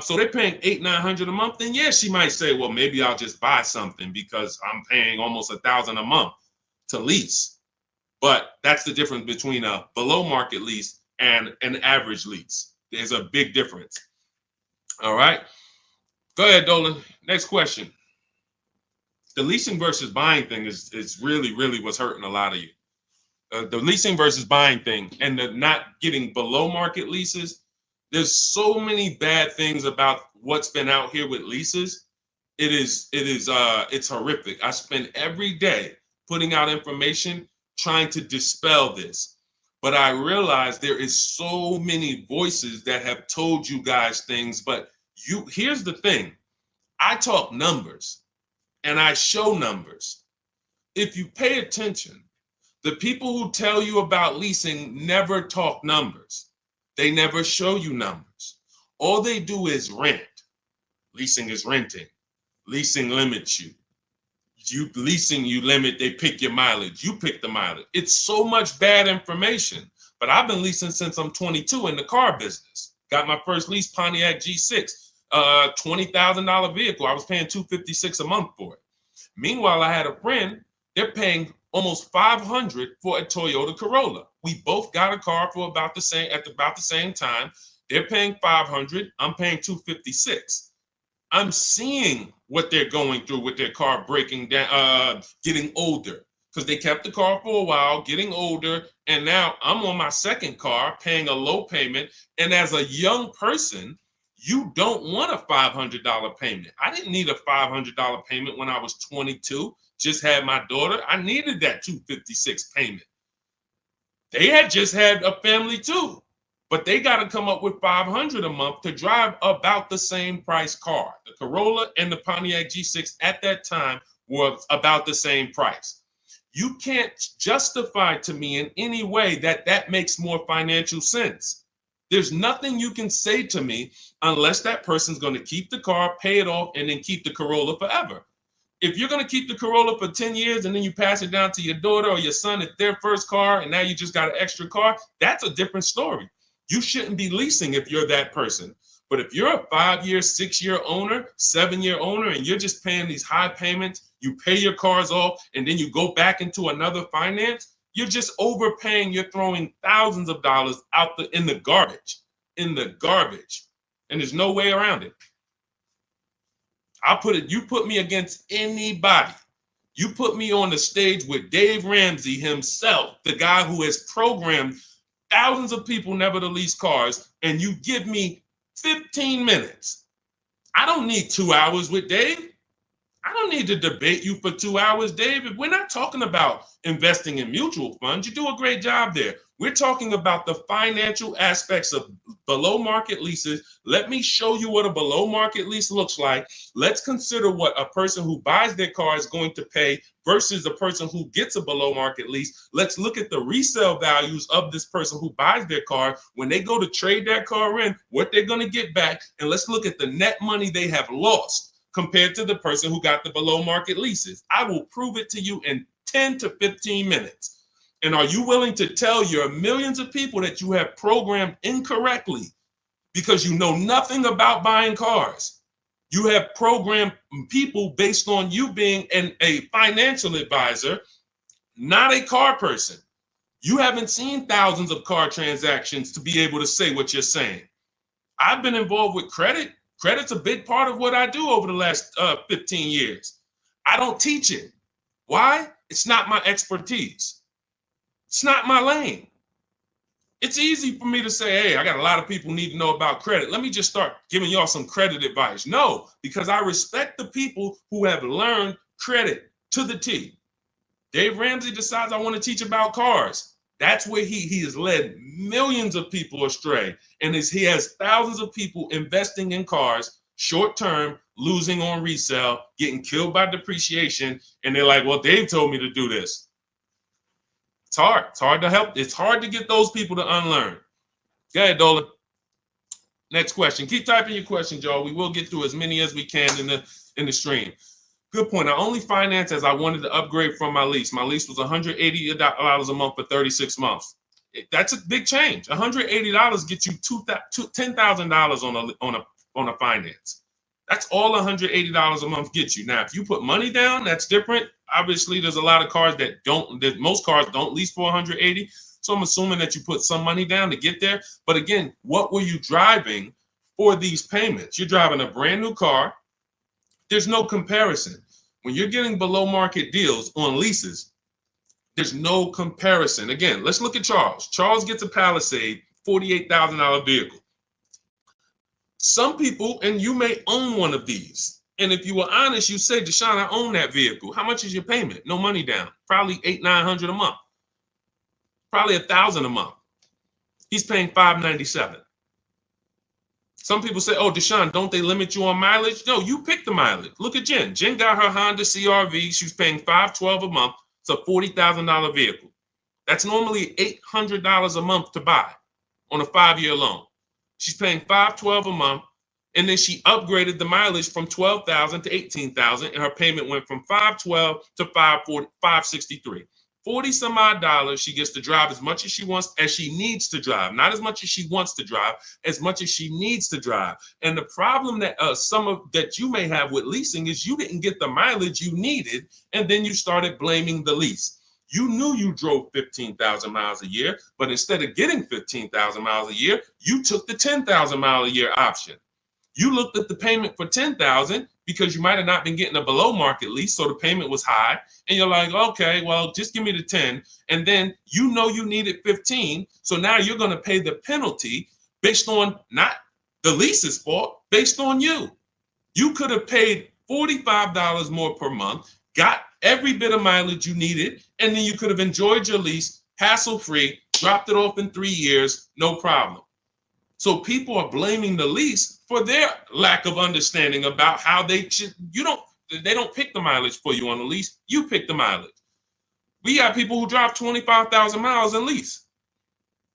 So they're paying $800-900 a month. Then yeah, she might say, well, maybe I'll just buy something because I'm paying almost $1,000 a month to lease. But that's the difference between a below market lease and an average lease. There's a big difference. All right. Go ahead, Dolan. Next question. The leasing versus buying thing is really what's hurting a lot of you. The leasing versus buying thing and the not getting below market leases. There's so many bad things about what's been out here with leases. It's horrific. I spend every day putting out information trying to dispel this. But I realize there is so many voices that have told you guys things, but here's the thing. I talk numbers and I show numbers. If you pay attention, the people who tell you about leasing never talk numbers. They never show you numbers. All they do is rent. Leasing is renting. Leasing limits you. You limit, they pick your mileage. You pick the mileage. It's so much bad information. But I've been leasing since I'm 22 in the car business. Got my first lease, Pontiac G6, $20,000 vehicle. I was paying $256 a month for it. Meanwhile, I had a friend, they're paying almost $500 for a Toyota Corolla. We both got a car for about the same time. They're paying $500. I'm paying $256. I'm seeing what they're going through with their car breaking down, getting older, because they kept the car for a while, getting older, and now I'm on my second car, paying a low payment. And as a young person, you don't want a $500 payment. I didn't need a $500 payment when I was 22. Just had my daughter. I needed that $256 payment. They had just had a family too, but they got to come up with $500 a month to drive about the same price car. The Corolla and the Pontiac G6 at that time were about the same price. You can't justify to me in any way that makes more financial sense. There's nothing you can say to me unless that person's going to keep the car, pay it off, and then keep the Corolla forever. If you're going to keep the Corolla for 10 years and then you pass it down to your daughter or your son at their first car and now you just got an extra car, that's a different story. You shouldn't be leasing if you're that person. But if you're a 5-year, 6-year owner, 7-year owner, and you're just paying these high payments, you pay your cars off, and then you go back into another finance, you're just overpaying. You're throwing thousands of dollars out in the garbage, and there's no way around it. You put me against anybody. You put me on the stage with Dave Ramsey himself, the guy who has programmed thousands of people never to lease cars, and you give me 15 minutes. I don't need 2 hours with Dave. I don't need to debate you for 2 hours, Dave. If we're not talking about investing in mutual funds, you do a great job there. We're talking about the financial aspects of below market leases. Let me show you what a below market lease looks like. Let's consider what a person who buys their car is going to pay versus a person who gets a below market lease. Let's look at the resale values of this person who buys their car. When they go to trade that car in, what they're going to get back. And let's look at the net money they have lost compared to the person who got the below market leases. I will prove it to you in 10 to 15 minutes. And are you willing to tell your millions of people that you have programmed incorrectly because you know nothing about buying cars? You have programmed people based on you being a financial advisor, not a car person. You haven't seen thousands of car transactions to be able to say what you're saying. I've been involved with credit. Credit's a big part of what I do over the last 15 years. I don't teach it. Why? It's not my expertise. It's not my lane. It's easy for me to say, hey, I got a lot of people need to know about credit. Let me just start giving y'all some credit advice. No, because I respect the people who have learned credit to the T. Dave Ramsey decides I want to teach about cars. That's where he has led millions of people astray. And he has thousands of people investing in cars, short term, losing on resale, getting killed by depreciation. And they're like, well, Dave told me to do this. It's hard. It's hard to help. It's hard to get those people to unlearn. Go ahead, Dolan. Next question. Keep typing your questions, y'all. We will get through as many as we can in the stream. Good point. I only financed as I wanted to upgrade from my lease. My lease was $180 a month for 36 months. That's a big change. $180 gets you $10,000 on a finance. That's all $180 a month gets you. Now, if you put money down, that's different. Obviously, there's a lot of cars most cars don't lease for $180. So I'm assuming that you put some money down to get there. But again, what were you driving for these payments? You're driving a brand new car. There's no comparison. When you're getting below market deals on leases, there's no comparison. Again, let's look at Charles. Charles gets a Palisade, $48,000 vehicle. Some people, and you may own one of these. And if you were honest, you say, Deshaun, I own that vehicle. How much is your payment? No money down. Probably $800-900 a month. Probably $1,000 a month. He's paying $597. Some people say, oh, Deshaun, don't they limit you on mileage? No, you pick the mileage. Look at Jen. Jen got her Honda CRV. She's paying $512 a month. It's a $40,000 vehicle. That's normally $800 a month to buy on a 5-year loan. She's paying $512 a month, and then she upgraded the mileage from $12,000 to $18,000, and her payment went from $512 to $563. 40 some odd dollars. She gets to drive as much as she wants, as she needs to drive, not as much as she wants to drive, as much as she needs to drive. And the problem that that you may have with leasing is you didn't get the mileage you needed, and then you started blaming the lease. You knew you drove 15,000 miles a year, but instead of getting 15,000 miles a year, you took the 10,000 mile a year option. You looked at the payment for 10,000 because you might have not been getting a below market lease, so the payment was high, and you're like, okay, well, just give me the 10, and then you know you needed 15, so now you're going to pay the penalty based on not the lease's fault, based on you. You could have paid $45 more per month, got every bit of mileage you needed, and then you could have enjoyed your lease hassle-free, dropped it off in 3 years, no problem. So people are blaming the lease for their lack of understanding about how they don't pick the mileage for you on the lease. You pick the mileage. We got people who drive 25,000 miles in lease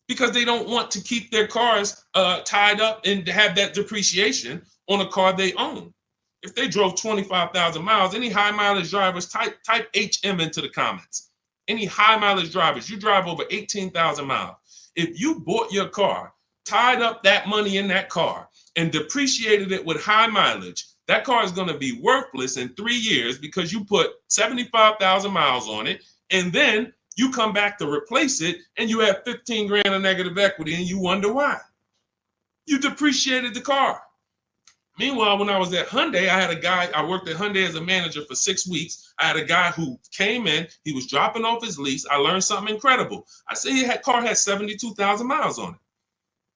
because they don't want to keep their cars tied up and have that depreciation on a car they own. If they drove 25,000 miles, any high mileage drivers, type HM into the comments. Any high mileage drivers, you drive over 18,000 miles. If you bought your car, tied up that money in that car, and depreciated it with high mileage, that car is going to be worthless in 3 years because you put 75,000 miles on it, and then you come back to replace it, and you have 15 grand of negative equity, and you wonder why. You depreciated the car. Meanwhile, when I was at Hyundai, I worked at Hyundai as a manager for 6 weeks. I had a guy who came in, he was dropping off his lease. I learned something incredible. I said, car had 72,000 miles on it.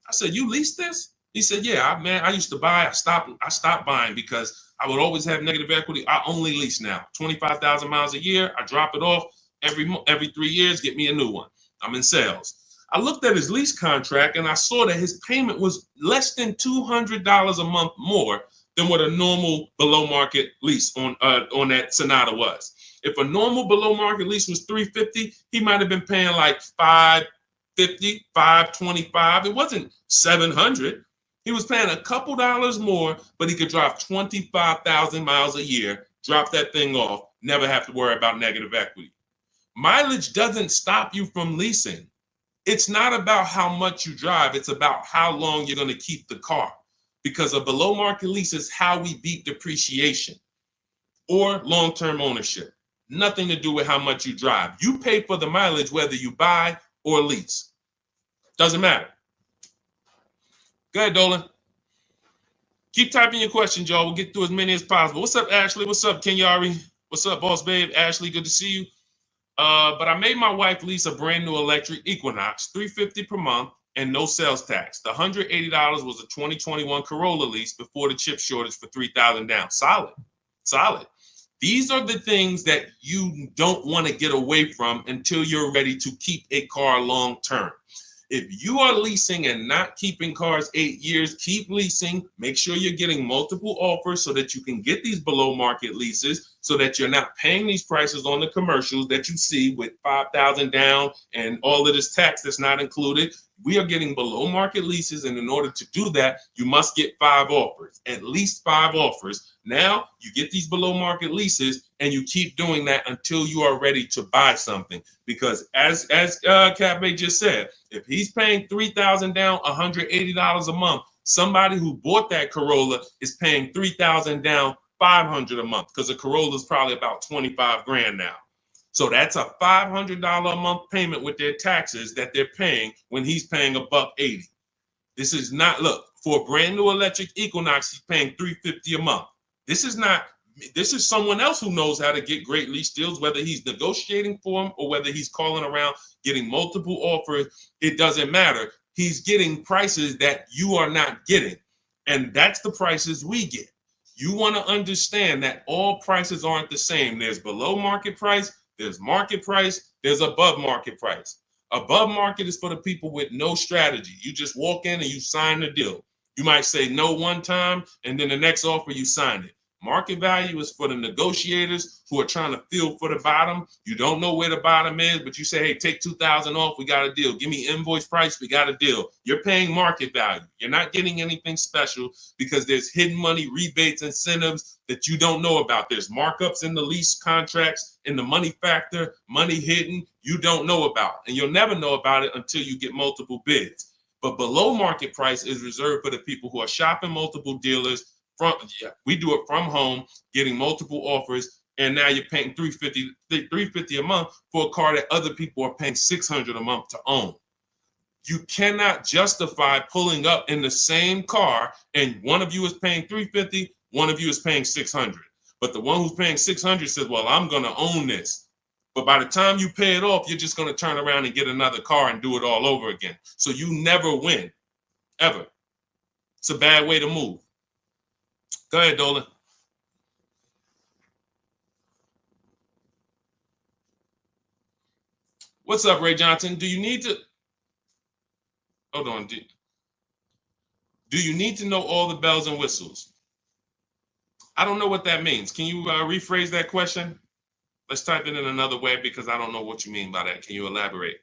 I said, you leased this? He said, yeah, I used to buy. I stopped buying because I would always have negative equity. I only lease now. 25,000 miles a year. I drop it off every 3 years, get me a new one. I'm in sales. I looked at his lease contract and I saw that his payment was less than $200 a month more than what a normal below market lease on that Sonata was. If a normal below market lease was $350, he might have been paying like $550, $525. It wasn't $700. He was paying a couple dollars more, but he could drive 25,000 miles a year, drop that thing off, never have to worry about negative equity. Mileage doesn't stop you from leasing. It's not about how much you drive. It's about how long you're going to keep the car. because a below market lease is how we beat depreciation or long-term ownership. Nothing to do with how much you drive. You pay for the mileage whether you buy or lease. Doesn't matter. Go ahead, Dolan. Keep typing your questions, y'all. We'll get through as many as possible. What's up, Ashley? What's up, Kenyari? What's up, Boss Babe? Ashley, good to see you. But I made my wife lease a brand new electric Equinox, $350 per month, and no sales tax. The $180 was a 2021 Corolla lease before the chip shortage for $3,000 down. Solid, solid. These are the things that you don't want to get away from until you're ready to keep a car long term. If you are leasing and not keeping cars 8 years, keep leasing. Make sure you're getting multiple offers so that you can get these below market leases, so that you're not paying these prices on the commercials that you see with $5,000 down and all of this tax that's not included. We are getting below market leases, and in order to do that, you must get 5 offers, at least 5 offers. Now you get these below market leases, and you keep doing that until you are ready to buy something. Because as Cafe just said, if he's paying $3,000 down, $180 a month, somebody who bought that Corolla is paying $3,000 down, $500 a month, because a Corolla is probably about 25 grand now. So that's a $500 a month payment with their taxes that they're paying when he's paying $180. This is not, look, for a brand new electric Equinox, he's paying $350 a month. This is someone else who knows how to get great lease deals, whether he's negotiating for them or whether he's calling around getting multiple offers. It doesn't matter. He's getting prices that you are not getting. And that's the prices we get. You want to understand that all prices aren't the same. There's below market price, there's market price, there's above market price. Above market is for the people with no strategy. You just walk in and you sign the deal. You might say no one time, and then the next offer you sign it. Market value is for the negotiators who are trying to feel for the bottom. You don't know where the bottom is, but you say, hey, take $2,000 off, we got a deal. Give me invoice price, we got a deal. You're paying market value. You're not getting anything special because there's hidden money, rebates, incentives that you don't know about. There's markups in the lease contracts, in the money factor, money hidden, you don't know about. And you'll never know about it until you get multiple bids. But below market price is reserved for the people who are shopping multiple dealers. We do it from home, getting multiple offers, and now you're paying $350 a month for a car that other people are paying $600 a month to own. You cannot justify pulling up in the same car and one of you is paying $350, one of you is paying $600. But the one who's paying $600 says, well, I'm going to own this. But by the time you pay it off, you're just going to turn around and get another car and do it all over again. So you never win, ever. It's a bad way to move. Go ahead, Dolan. What's up, Ray Johnson? Do you need to... Hold on. Do you need to know all the bells and whistles? I don't know what that means. Can you rephrase that question? Let's type it in another way because I don't know what you mean by that. Can you elaborate?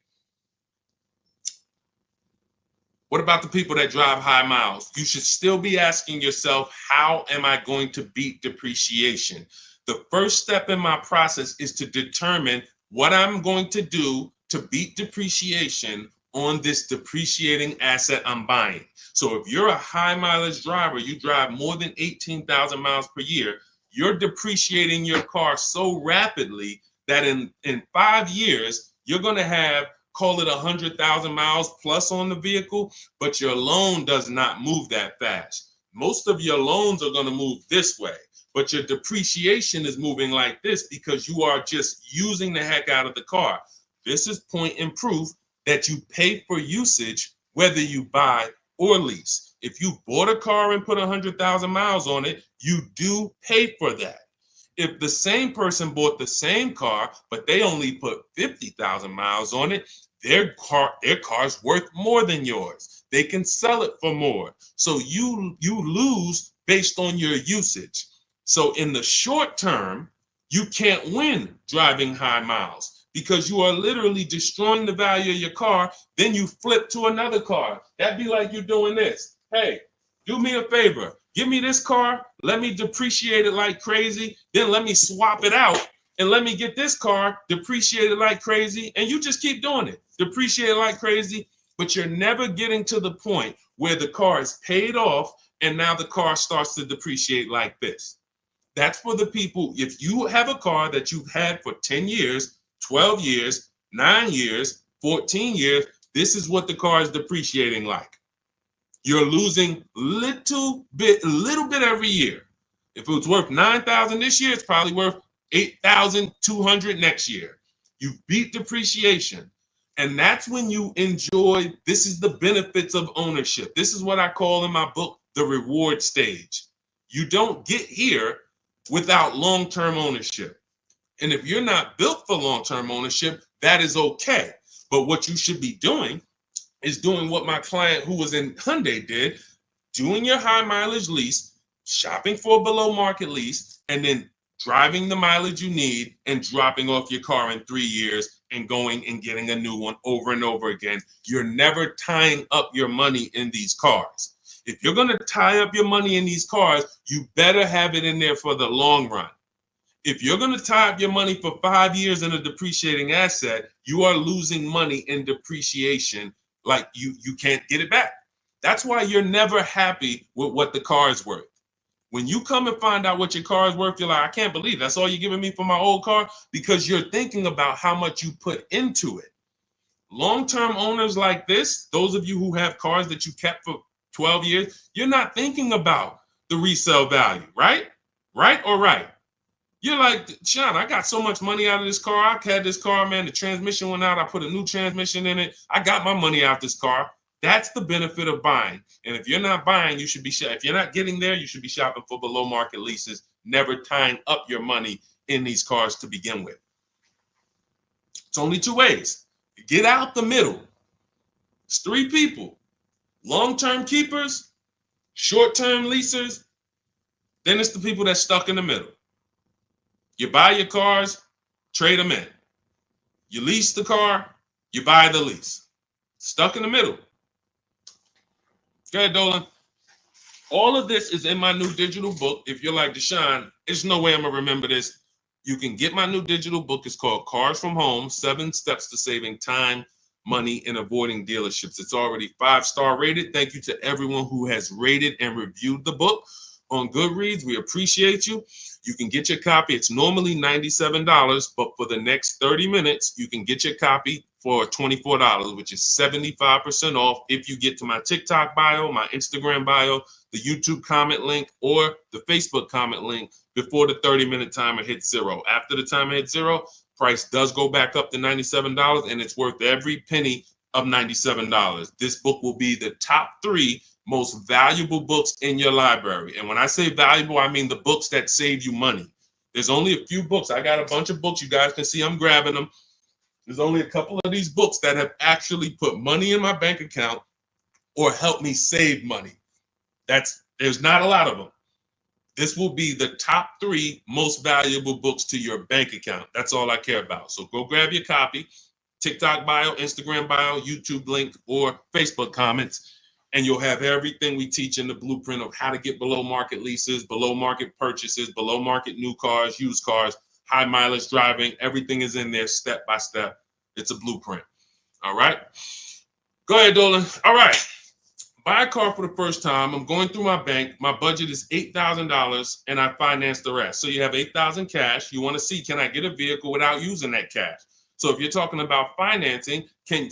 What about the people that drive high miles? You should still be asking yourself, how am I going to beat depreciation? The first step in my process is to determine what I'm going to do to beat depreciation on this depreciating asset I'm buying. So if you're a high mileage driver, you drive more than 18,000 miles per year, you're depreciating your car so rapidly that in 5 years, you're going to have, call it 100,000 miles plus on the vehicle, but your loan does not move that fast. Most of your loans are going to move this way, but your depreciation is moving like this because you are just using the heck out of the car. This is point and proof that you pay for usage, whether you buy or lease. If you bought a car and put 100,000 miles on it, you do pay for that. If the same person bought the same car, but they only put 50,000 miles on it, their car's worth more than yours. They can sell it for more. So you lose based on your usage. So in the short term, you can't win driving high miles because you are literally destroying the value of your car. Then you flip to another car. That'd be like you doing this. Hey, do me a favor. Give me this car, let me depreciate it like crazy, then let me swap it out and let me get this car depreciated like crazy, and you just keep doing it. Depreciate it like crazy, but you're never getting to the point where the car is paid off and now the car starts to depreciate like this. That's for the people. If you have a car that you've had for 10 years, 12 years, 9 years, 14 years, this is what the car is depreciating like. You're losing a little bit every year. If it was worth $9,000 this year, it's probably worth $8,200 next year. You beat depreciation. And that's when you enjoy, this is the benefits of ownership. This is what I call in my book, the reward stage. You don't get here without long-term ownership. And if you're not built for long-term ownership, that is okay. But what you should be doing is doing what my client who was in Hyundai did, doing your high mileage lease, shopping for a below market lease, and then driving the mileage you need and dropping off your car in 3 years and going and getting a new one over and over again. You're never tying up your money in these cars. If you're going to tie up your money in these cars, you better have it in there for the long run. If you're going to tie up your money for 5 years in a depreciating asset, you are losing money in depreciation. Like you can't get it back. That's why you're never happy with what the car is worth. When you come and find out what your car is worth, you're like, I can't believe that's all you're giving me for my old car, because you're thinking about how much you put into it. Long-term owners like this, those of you who have cars that you kept for 12 years, you're not thinking about the resale value, right? Right or right? You're like, Sean, I got so much money out of this car. I had this car, man. The transmission went out. I put a new transmission in it. I got my money out this car. That's the benefit of buying. And if you're not buying, you should be if you're not getting there, you should be shopping for below market leases, never tying up your money in these cars to begin with. It's only two ways. Get out the middle. It's three people: long-term keepers, short-term leasers. Then it's the people that's stuck in the middle. You buy your cars, trade them in. You lease the car, you buy the lease. Stuck in the middle. Go ahead, Dolan. All of this is in my new digital book. If you're like, Deshaun, there's no way I'm going to remember this. You can get my new digital book. It's called Cars from Home, 7 Steps to Saving Time, Money, and Avoiding Dealerships. It's already 5-star rated. Thank you to everyone who has rated and reviewed the book on Goodreads. We appreciate you. You can get your copy. It's normally $97, but for the next 30 minutes, you can get your copy for $24, which is 75% off if you get to my TikTok bio, my Instagram bio, the YouTube comment link, or the Facebook comment link before the 30-minute timer hits zero. After the timer hits zero, price does go back up to $97, and it's worth every penny of $97. This book will be the top 3 most valuable books in your library. And when I say valuable, I mean the books that save you money. There's only a few books. I got a bunch of books. You guys can see I'm grabbing them. There's only a couple of these books that have actually put money in my bank account or helped me save money. There's not a lot of them. This will be the top 3 most valuable books to your bank account. That's all I care about. So go grab your copy, TikTok bio, Instagram bio, YouTube link, or Facebook comments, and you'll have everything we teach in the blueprint of how to get below market leases, below market purchases, below market new cars, used cars, high mileage driving. Everything is in there step by step. It's a blueprint. All right. Go ahead, Dolan. All right. Buy a car for the first time. I'm going through my bank. My budget is $8,000 and I finance the rest. So you have $8,000 cash. You want to see, can I get a vehicle without using that cash? So if you're talking about financing,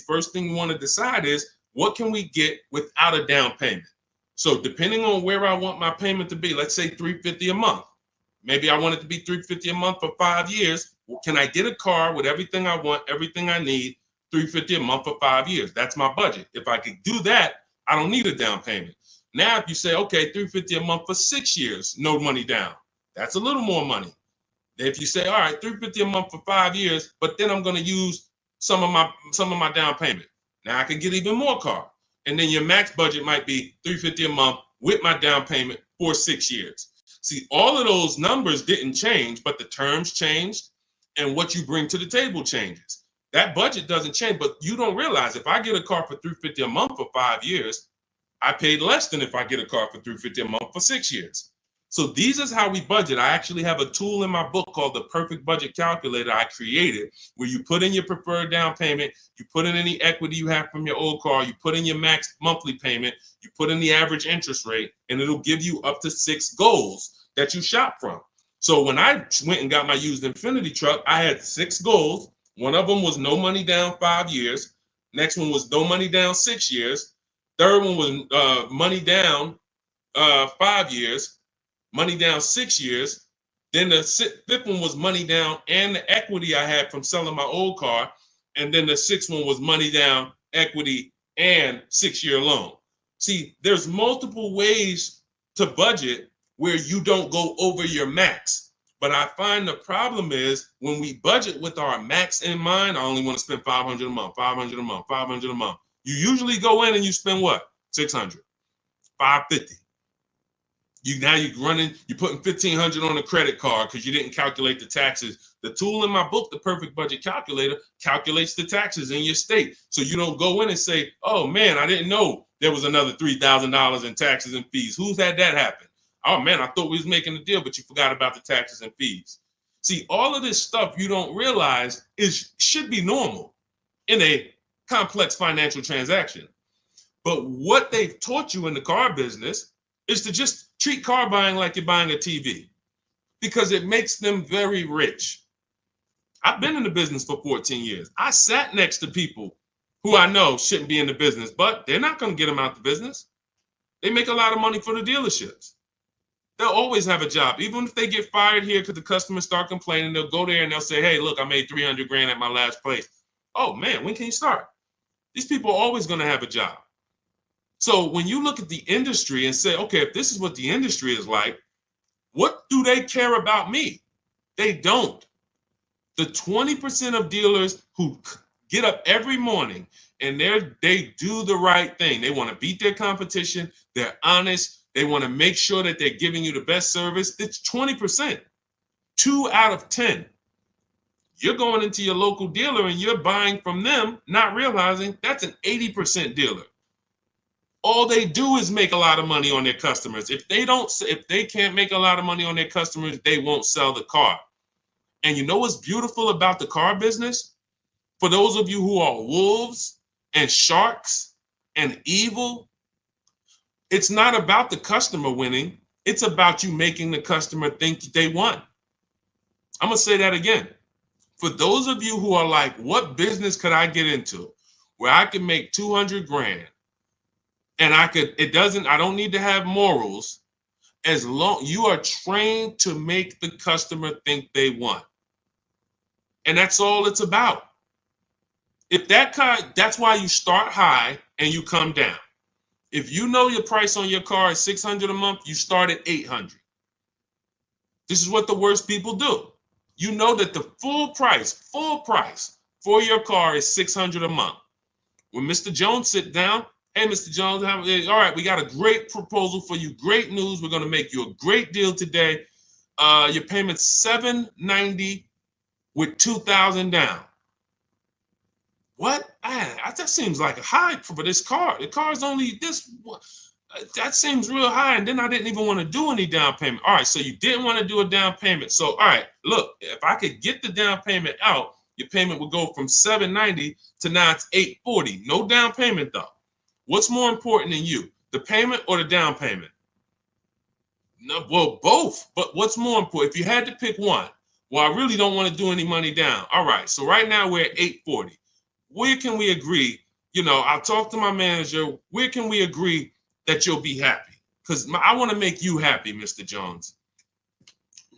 first thing you want to decide is, what can we get without a down payment? So depending on where I want my payment to be, let's say $350 a month. Maybe I want it to be $350 a month for 5 years. Well, can I get a car with everything I want, everything I need, $350 a month for 5 years? That's my budget. If I could do that, I don't need a down payment. Now, if you say, okay, $350 a month for 6 years, no money down, that's a little more money. If you say, all right, $350 a month for 5 years, but then I'm going to use some of my down payment. Now I can get even more car. And then your max budget might be $350 a month with my down payment for 6 years. See, all of those numbers didn't change, but the terms changed and what you bring to the table changes. That budget doesn't change, but you don't realize if I get a car for $350 a month for 5 years, I paid less than if I get a car for $350 a month for 6 years. So these is how we budget. I actually have a tool in my book called the Perfect Budget Calculator I created, where you put in your preferred down payment, you put in any equity you have from your old car, you put in your max monthly payment, you put in the average interest rate, and it'll give you up to 6 goals that you shop from. So when I went and got my used Infiniti truck, I had 6 goals. One of them was no money down 5 years. Next one was no money down 6 years. Third one was money down 5 years. Money down 6 years. Then the fifth one was money down and the equity I had from selling my old car. And then the sixth one was money down, equity, and 6-year loan. See, there's multiple ways to budget where you don't go over your max. But I find the problem is when we budget with our max in mind, I only want to spend $500 a month, $500 a month, $500 a month. You usually go in and you spend what? $600, $550. You're putting $1,500 on a credit card because you didn't calculate the taxes. The tool in my book, the Perfect Budget Calculator, calculates the taxes in your state. So you don't go in and say, oh man, I didn't know there was another $3,000 in taxes and fees. Who's had that happen? Oh man, I thought we was making a deal, but you forgot about the taxes and fees. See, all of this stuff you don't realize should be normal in a complex financial transaction. But what they've taught you in the car business is to just treat car buying like you're buying a TV, because it makes them very rich. I've been in the business for 14 years. I sat next to people who I know shouldn't be in the business, but they're not going to get them out the business. They make a lot of money for the dealerships. They'll always have a job. Even if they get fired here because the customers start complaining, they'll go there and they'll say, hey, look, I made 300 grand at my last place. Oh man, when can you start? These people are always going to have a job. So when you look at the industry and say, okay, if this is what the industry is like, what do they care about me? They don't. The 20% of dealers who get up every morning and they do the right thing. They want to beat their competition. They're honest. They want to make sure that they're giving you the best service. It's 20%. 2 out of 10. You're going into your local dealer and you're buying from them, not realizing that's an 80% dealer. All they do is make a lot of money on their customers. If they can't make a lot of money on their customers, they won't sell the car. And you know what's beautiful about the car business? For those of you who are wolves and sharks and evil, it's not about the customer winning. It's about you making the customer think they won. I'm going to say that again. For those of you who are like, what business could I get into where I can make 200 grand? And I don't need to have morals, as long you are trained to make the customer think they won. And that's all it's about. If that's why you start high and you come down. If you know your price on your car is $600 a month, you start at $800. This is what the worst people do. You know that the full price for your car is $600 a month. When Mr. Jones sit down, hey, Mr. Jones, all right, we got a great proposal for you. Great news. We're going to make you a great deal today. Your payment's $790 with $2,000 down. What? That seems like a high for this car. The car's only this. That seems real high. And then I didn't even want to do any down payment. All right, so you didn't want to do a down payment. So, all right, look, if I could get the down payment out, your payment would go from $790 to now it's $840. No down payment, though. What's more important than you, the payment or the down payment? No, well, both. But what's more important? If you had to pick one, well, I really don't want to do any money down. All right, so right now we're at $840. Where can we agree? I'll talk to my manager. Where can we agree that you'll be happy? Because I want to make you happy, Mr. Jones.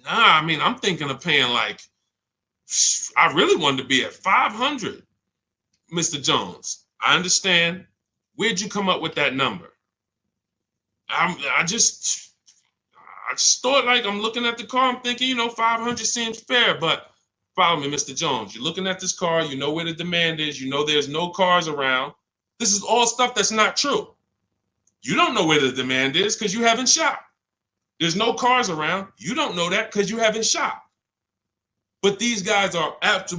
Nah, I mean, I'm thinking of paying I really wanted to be at $500, Mr. Jones. I understand. Where'd you come up with that number? I just thought, like, I'm looking at the car, I'm thinking, 500 seems fair, but follow me, Mr. Jones. You're looking at this car, you know where the demand is, you know there's no cars around. This is all stuff that's not true. You don't know where the demand is because you haven't shopped. There's no cars around. You don't know that because you haven't shopped. But these guys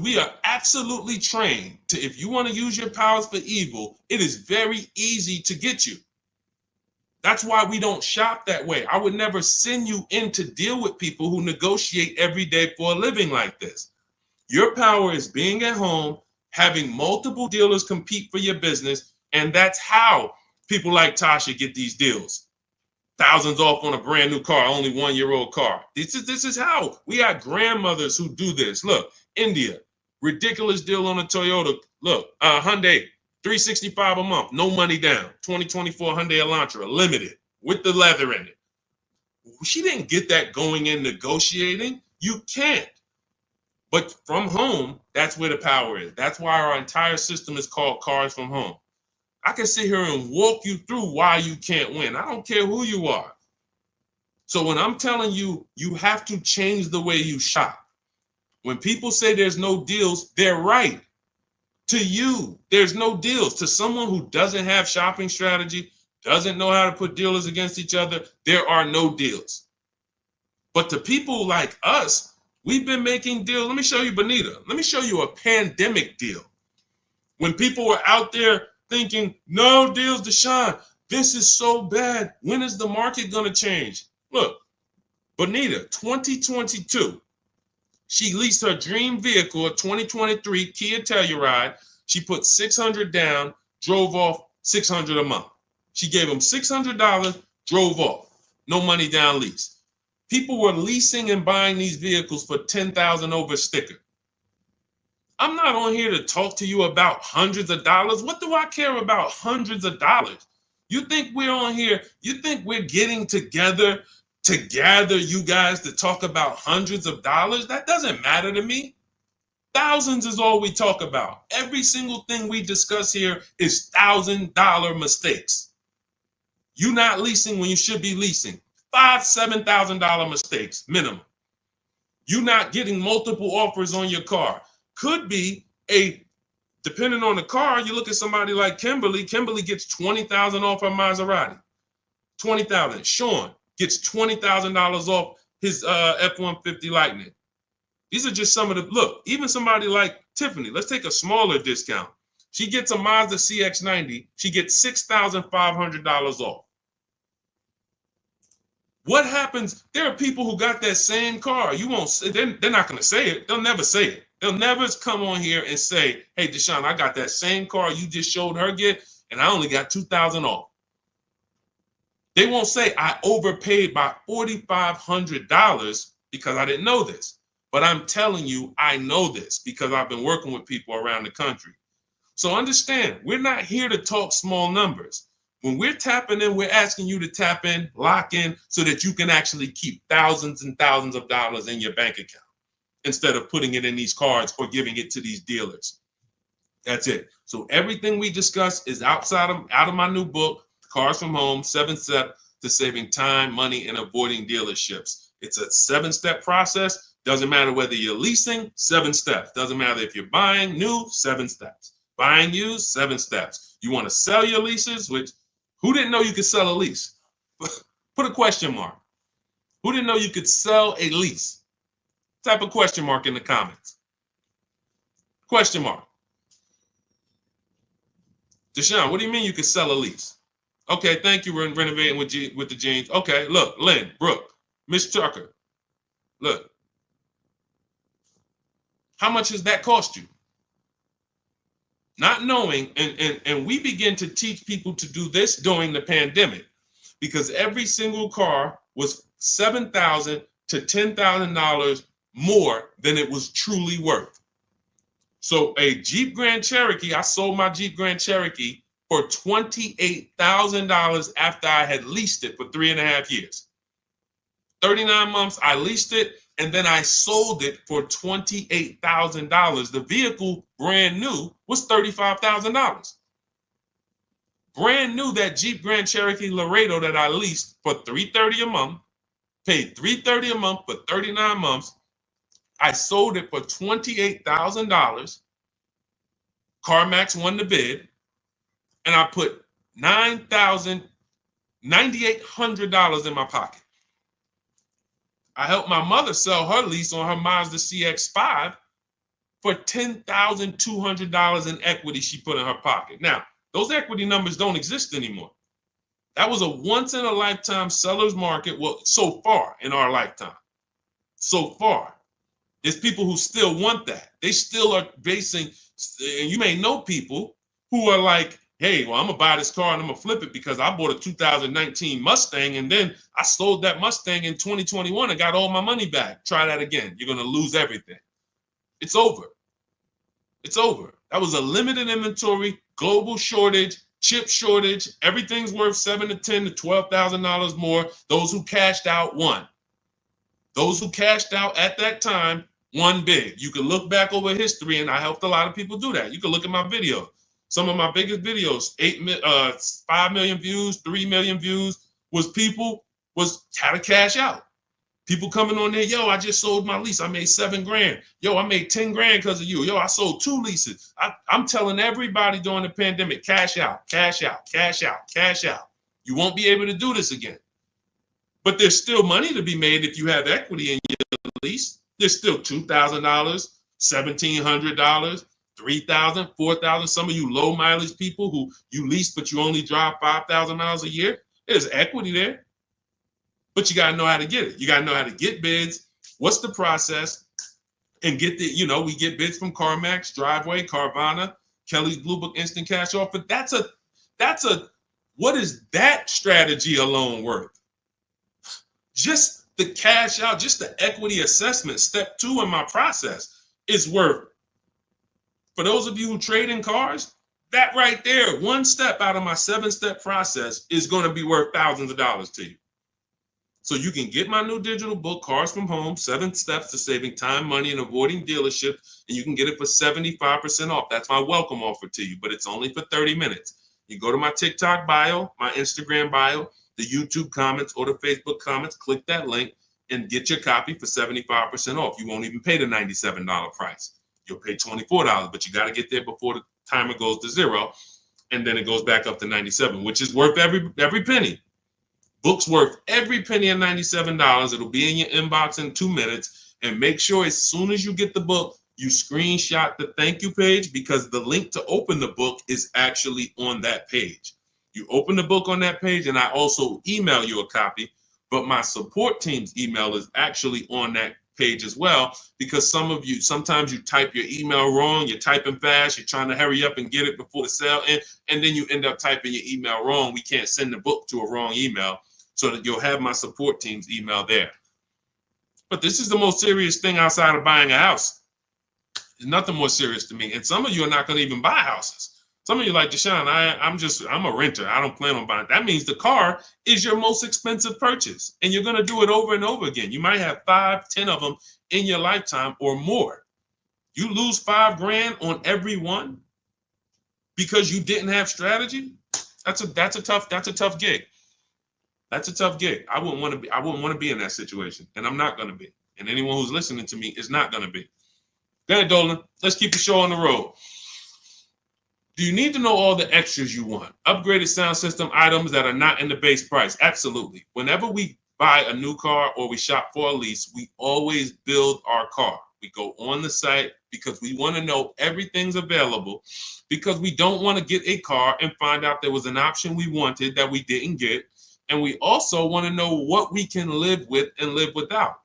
we are absolutely trained to, if you want to use your powers for evil, it is very easy to get you. That's why we don't shop that way. I would never send you in to deal with people who negotiate every day for a living like this. Your power is being at home, having multiple dealers compete for your business, and that's how people like Tasha get these deals. Thousands off on a brand new car, only 1-year-old car. This is how we got grandmothers who do this. Look, India, ridiculous deal on a Toyota. Look, Hyundai, $365 a month, no money down. 2024 Hyundai Elantra, limited with the leather in it. She didn't get that going in negotiating. You can't. But from home, that's where the power is. That's why our entire system is called Cars from Home. I can sit here and walk you through why you can't win. I don't care who you are. So when I'm telling you, you have to change the way you shop. When people say there's no deals, they're right. To you, there's no deals. To someone who doesn't have shopping strategy, doesn't know how to put dealers against each other, there are no deals. But to people like us, we've been making deals. Let me show you, Benita. Let me show you a pandemic deal. When people were out there thinking, no deals, Deshaun, this is so bad. When is the market going to change? Look, Benita, 2022, she leased her dream vehicle, a 2023 Kia Telluride. She put $600 down, drove off $600 a month. She gave him $600, drove off. No money down lease. People were leasing and buying these vehicles for $10,000 over sticker. I'm not on here to talk to you about hundreds of dollars. What do I care about hundreds of dollars? You think we're on here? You think we're getting together to gather you guys to talk about hundreds of dollars? That doesn't matter to me. Thousands is all we talk about. Every single thing we discuss here is $1,000 mistakes. You not leasing when you should be leasing. $5,000, $7,000 mistakes minimum. You not getting multiple offers on your car. Could be depending on the car, you look at somebody like Kimberly. Kimberly gets $20,000 off her Maserati. $20,000. Sean gets $20,000 off his F-150 Lightning. These are just some of the, look, even somebody like Tiffany, let's take a smaller discount. She gets a Mazda CX-90. She gets $6,500 off. What happens? There are people who got that same car. You won't say, they're not going to say it. They'll never say it. They'll never come on here and say, hey, Deshaun, I got that same car you just showed her get, and I only got $2,000 off. They won't say I overpaid by $4,500 because I didn't know this. But I'm telling you, I know this because I've been working with people around the country. So understand, we're not here to talk small numbers. When we're tapping in, we're asking you to tap in, lock in, so that you can actually keep thousands and thousands of dollars in your bank account instead of putting it in these cards or giving it to these dealers. That's it. So everything we discuss is out of my new book, Cars from Home, 7 Steps to Saving Time, Money, and Avoiding Dealerships. It's a 7-step process. Doesn't matter whether you're leasing, 7 steps. Doesn't matter if you're buying new, 7 steps. Buying used, 7 steps. You want to sell your leases, which who didn't know you could sell a lease? Put a question mark. Who didn't know you could sell a lease? Type a question mark in the comments. Question mark. Deshaun, what do you mean you could sell a lease? Okay, thank you. We're renovating with the jeans. Okay, look, Lynn, Brooke, Miss Tucker. Look. How much does that cost you? Not knowing, and we begin to teach people to do this during the pandemic because every single car was $7,000 to $10,000 more than it was truly worth. So a Jeep Grand Cherokee, I sold my Jeep Grand Cherokee for $28,000 after I had leased it for 3.5 years. 39 months, I leased it, and then I sold it for $28,000. The vehicle, brand new, was $35,000. Brand new, that Jeep Grand Cherokee Laredo that I leased for $330 a month, paid $330 a month for 39 months. I sold it for $28,000. CarMax won the bid, and I put $9,800 in my pocket. I helped my mother sell her lease on her Mazda CX-5 for $10,200 in equity she put in her pocket. Now, those equity numbers don't exist anymore. That was a once in a lifetime seller's market. Well, so far in our lifetime, so far, there's people who still want that. They still are basing, and you may know people who are like, hey, well, I'm gonna buy this car and I'm gonna flip it because I bought a 2019 Mustang and then I sold that Mustang in 2021 and got all my money back. Try that again. You're gonna lose everything. It's over. It's over. That was a limited inventory, global shortage, chip shortage. Everything's worth $7,000 to $10,000 to $12,000 more. Those who cashed out won. Those who cashed out at that time won big. You can look back over history, and I helped a lot of people do that. You can look at my videos. Some of my biggest videos, 5 million views, 3 million views, was how to cash out. People coming on there, yo, I just sold my lease. I made $7,000. Yo, I made 10 grand because of you. Yo, I sold 2 leases. I'm telling everybody during the pandemic, cash out, cash out, cash out, cash out. You won't be able to do this again. But there's still money to be made if you have equity in your lease. There's still $2,000, $1,700, $3,000, $4,000. Some of you low mileage people who you lease, but you only drive 5,000 miles a year. There's equity there. But you got to know how to get it. You got to know how to get bids. What's the process? And get we get bids from CarMax, Driveway, Carvana, Kelly's Blue Book Instant Cash Offer. What is that strategy alone worth? Just the cash out, just the equity assessment, step 2 in my process is worth. For those of you who trade in cars, that right there, one step out of my 7-step process is going to be worth thousands of dollars to you. So you can get my new digital book, Cars from Home, 7 Steps to Saving Time, Money, and Avoiding Dealership, and you can get it for 75% off. That's my welcome offer to you, but it's only for 30 minutes. You go to my TikTok bio, my Instagram bio, the YouTube comments, or the Facebook comments, click that link, and get your copy for 75% off. You won't even pay the $97 price. You'll pay $24, but you got to get there before the timer goes to 0, and then it goes back up to $97, which is worth every penny. Book's worth every penny of $97. It'll be in your inbox in 2 minutes. And make sure as soon as you get the book, you screenshot the thank you page, because the link to open the book is actually on that page. You open the book on that page, and I also email you a copy, but my support team's email is actually on that page as well, because sometimes you type your email wrong, you're typing fast, you're trying to hurry up and get it before the sale, and then you end up typing your email wrong. We can't send the book to a wrong email, so that you'll have my support team's email there. But this is the most serious thing outside of buying a house. There's nothing more serious to me. And some of you are not going to even buy houses. Some of you like, Deshaun, I'm a renter. I don't plan on buying. That means the car is your most expensive purchase. And you're going to do it over and over again. You might have 5, 10 of them in your lifetime or more. You lose $5,000 on every one because you didn't have strategy. That's a tough gig. That's a tough gig. I wouldn't want to be in that situation. And I'm not going to be. And anyone who's listening to me is not going to be. Go ahead, Dolan. Let's keep the show on the road. Do you need to know all the extras you want? Upgraded sound system items that are not in the base price? Absolutely. Whenever we buy a new car or we shop for a lease, we always build our car. We go on the site because we want to know everything's available, because we don't want to get a car and find out there was an option we wanted that we didn't get. And we also want to know what we can live with and live without.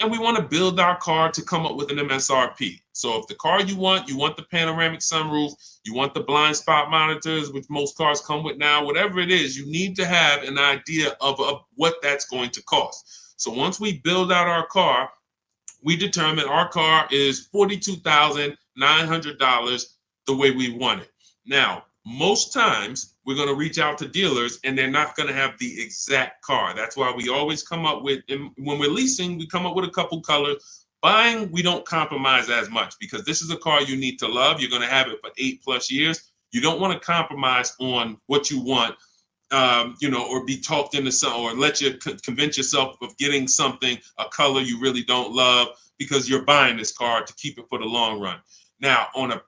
And we want to build our car to come up with an MSRP. So if the car you want the panoramic sunroof, you want the blind spot monitors, which most cars come with now, whatever it is, you need to have an idea of what that's going to cost. So once we build out our car, we determine our car is $42,900 the way we want it. Now, most times we're going to reach out to dealers and they're not going to have the exact car. That's why we always come up with, and when we're leasing, we come up with a couple colors. Buying, we don't compromise as much, because this is a car you need to love. You're going to have it for 8+ years. You don't want to compromise on what you want, or be talked into something, or let you convince yourself of getting something, a color you really don't love, because you're buying this car to keep it for the long run. Now, on a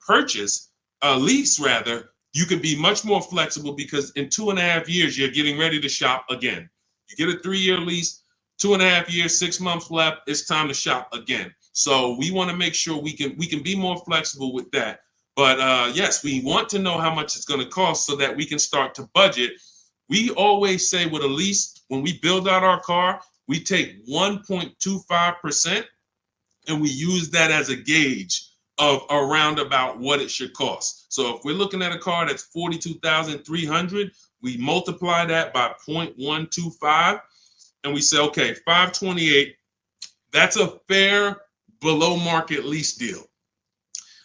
lease rather, you can be much more flexible, because in 2.5 years, you're getting ready to shop again. You get a 3-year lease, 2.5 years, 6 months left, it's time to shop again. So we want to make sure we can be more flexible with that. But yes, we want to know how much it's going to cost so that we can start to budget We always say with a lease, when we build out our car, we take 1.25% and we use that as a gauge of around about what it should cost. So if we're looking at a car that's $42,300, we multiply that by 0.125 and we say, okay, 528, that's a fair below market lease deal.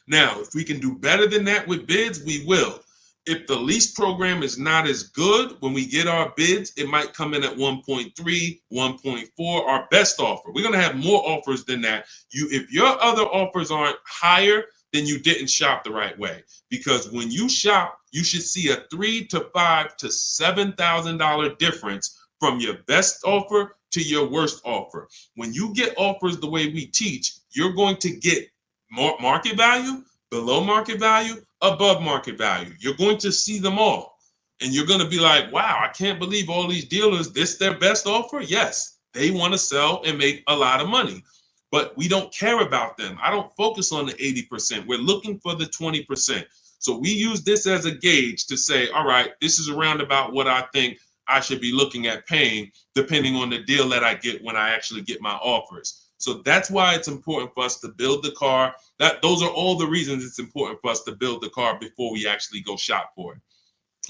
Now, if we can do better than that with bids, we will. If the lease program is not as good, when we get our bids, it might come in at 1.3, 1.4, our best offer. We're going to have more offers than that. If your other offers aren't higher, then you didn't shop the right way. Because when you shop, you should see a $3,000 to $5,000 to $7,000 difference from your best offer to your worst offer. When you get offers the way we teach, you're going to get more market value, below market value, above market value. You're going to see them all. And you're going to be like, wow, I can't believe all these dealers, this their best offer? Yes, they want to sell and make a lot of money. But we don't care about them. I don't focus on the 80%. We're looking for the 20%. So we use this as a gauge to say, all right, this is around about what I think I should be looking at paying, depending on the deal that I get when I actually get my offers. So that's why it's important for us to build the car. Those are all the reasons it's important for us to build the car before we actually go shop for it.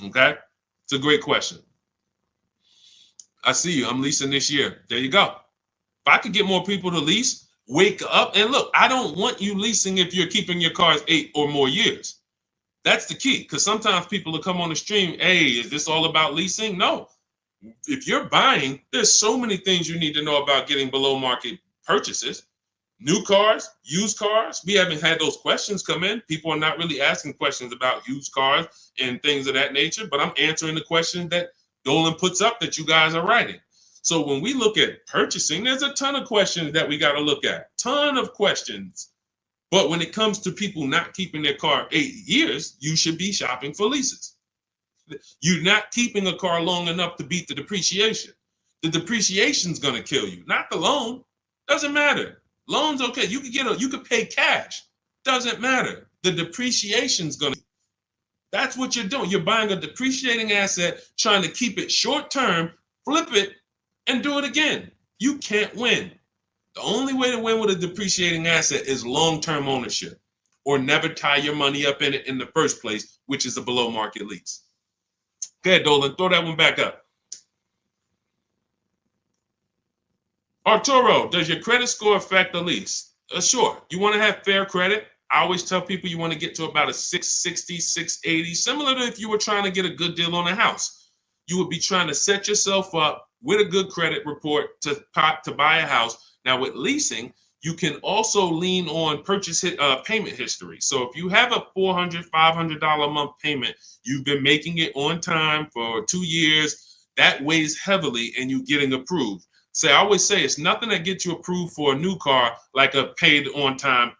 Okay? It's a great question. I see you. I'm leasing this year. There you go. If I could get more people to lease, wake up and look. I don't want you leasing if you're keeping your cars 8 or more years. That's the key, because sometimes people will come on the stream, hey, is this all about leasing? No. If you're buying, there's so many things you need to know about getting below market purchases. New cars, used cars, we haven't had those questions come in. People are not really asking questions about used cars and things of that nature, but I'm answering the questions that Dolan puts up that you guys are writing. So when we look at purchasing, there's a ton of questions that we got to look at, ton of questions. But when it comes to people not keeping their car 8 years, you should be shopping for leases. You're not keeping a car long enough to beat the depreciation. The depreciation's going to kill you, not the loan. Doesn't matter. Loans, okay, you could pay cash. Doesn't matter. The depreciation's going to. That's what you're doing. You're buying a depreciating asset, trying to keep it short term, flip it, and do it again. You can't win. The only way to win with a depreciating asset is long-term ownership, or never tie your money up in it in the first place, which is a below market lease. Go ahead, Dolan, throw that one back up. Arturo, does your credit score affect the lease? Sure. You want to have fair credit. I always tell people you want to get to about a 660, 680, similar to if you were trying to get a good deal on a house. You would be trying to set yourself up with a good credit report to buy a house. Now with leasing, you can also lean on payment history. So if you have a $400, $500 a month payment, you've been making it on time for 2 years, that weighs heavily and you getting approved. I always say it's nothing that gets you approved for a new car like a paid on time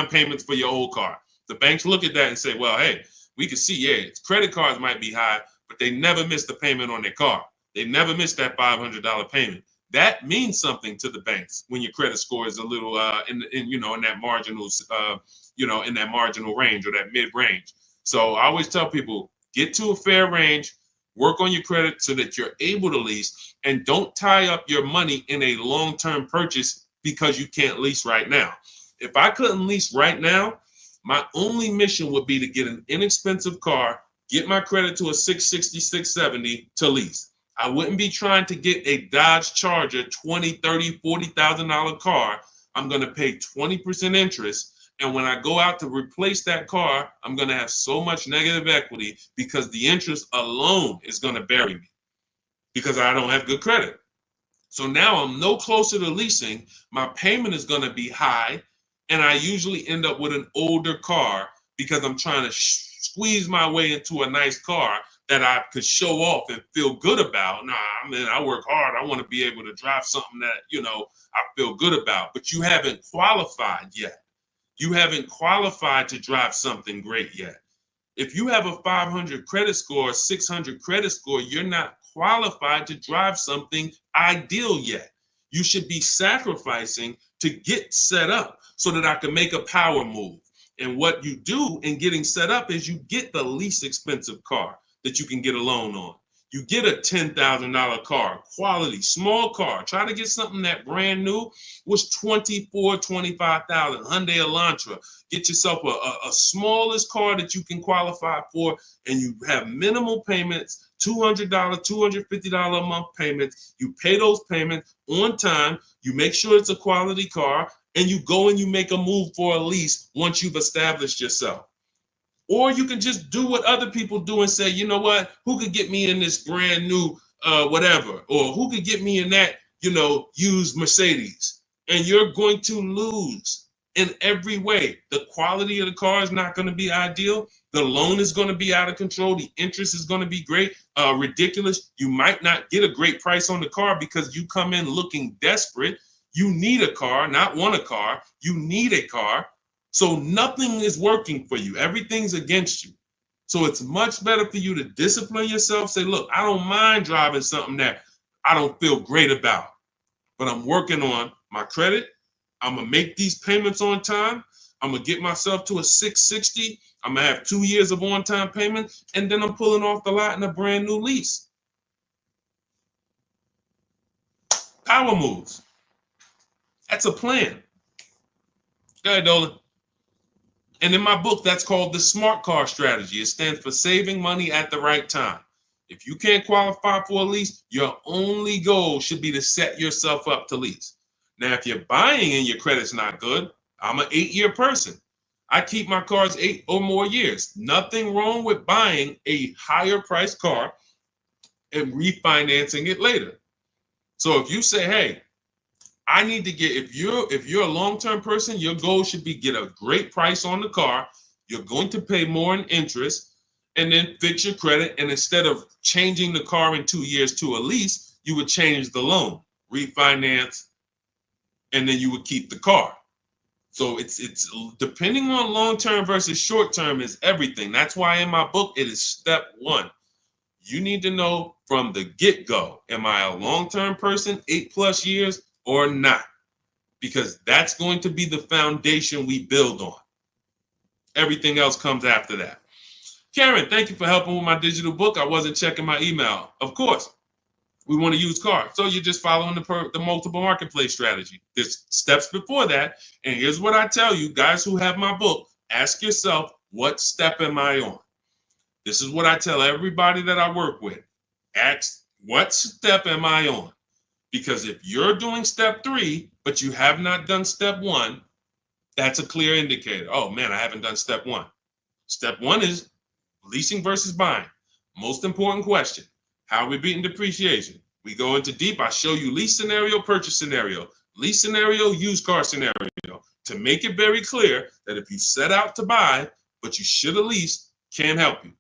payments for your old car. The banks look at that and say, well, hey, we can see, yeah, credit cards might be high, but they never miss the payment on their car. They never miss that $500 payment. That means something to the banks when your credit score is a little in that marginal in that marginal range or that mid range. So I always tell people, get to a fair range, work on your credit so that you're able to lease, and don't tie up your money in a long-term purchase because you can't lease right now. If I couldn't lease right now, my only mission would be to get an inexpensive car, get my credit to a 660, 670 to lease. I wouldn't be trying to get a Dodge Charger, $20,000, $30,000, $40,000 car. I'm going to pay 20% interest. And when I go out to replace that car, I'm going to have so much negative equity because the interest alone is going to bury me because I don't have good credit. So now I'm no closer to leasing. My payment is going to be high. And I usually end up with an older car because I'm trying to squeeze my way into a nice car that I could show off and feel good about. Nah, man, I work hard. I want to be able to drive something that, I feel good about. But you haven't qualified yet. You haven't qualified to drive something great yet. If you have a 500 credit score, 600 credit score, you're not qualified to drive something ideal yet. You should be sacrificing to get set up so that I can make a power move. And what you do in getting set up is you get the least expensive car. that you can get a loan on. You get a $10,000 car, quality, small car. Try to get something that brand new was $24,000, $25,000, Hyundai Elantra. Get yourself a smallest car that you can qualify for, and you have minimal payments, $200, $250 a month payments. You pay those payments on time. You make sure it's a quality car, and you go and you make a move for a lease once you've established yourself. Or you can just do what other people do and say, you know what, who could get me in this brand new whatever, or who could get me in that, used Mercedes? And you're going to lose in every way. The quality of the car is not going to be ideal. The loan is going to be out of control. The interest is going to be great, ridiculous. You might not get a great price on the car because you come in looking desperate. You need a car, not want a car. You need a car. So nothing is working for you. Everything's against you. So it's much better for you to discipline yourself. Say, look, I don't mind driving something that I don't feel great about, but I'm working on my credit. I'm going to make these payments on time. I'm going to get myself to a 660. I'm going to have 2 years of on-time payments, and then I'm pulling off the lot in a brand new lease. Power moves. That's a plan. Go ahead, Dolan. And in my book, that's called the SMART car strategy. It stands for saving money at the right time. If you can't qualify for a lease, your only goal should be to set yourself up to lease. Now, if you're buying and your credit's not good, I'm an 8-year person. I keep my cars 8 or more years. Nothing wrong with buying a higher priced car and refinancing it later. So if you say, hey, I need to get, if you're a long-term person, your goal should be get a great price on the car. You're going to pay more in interest and then fix your credit. And instead of changing the car in 2 years to a lease, you would change the loan, refinance, and then you would keep the car. So it's depending on long-term versus short-term is everything. That's why in my book, it is step 1. You need to know from the get-go, am I a long-term person, 8+ years, or not? Because that's going to be the foundation we build on. Everything else comes after that. Karen, thank you for helping with my digital book. I wasn't checking my email. Of course, we want to use cars. So you're just following the multiple marketplace strategy. There's steps before that. And here's what I tell you, guys who have my book, ask yourself, what step am I on? This is what I tell everybody that I work with. Ask, what step am I on? Because if you're doing step 3, but you have not done step 1, that's a clear indicator. Oh man, I haven't done step 1. Step 1 is leasing versus buying. Most important question. How are we beating depreciation? We go into deep. I show you lease scenario, purchase scenario, lease scenario, used car scenario, to make it very clear that if you set out to buy, but you should have leased, can't help you.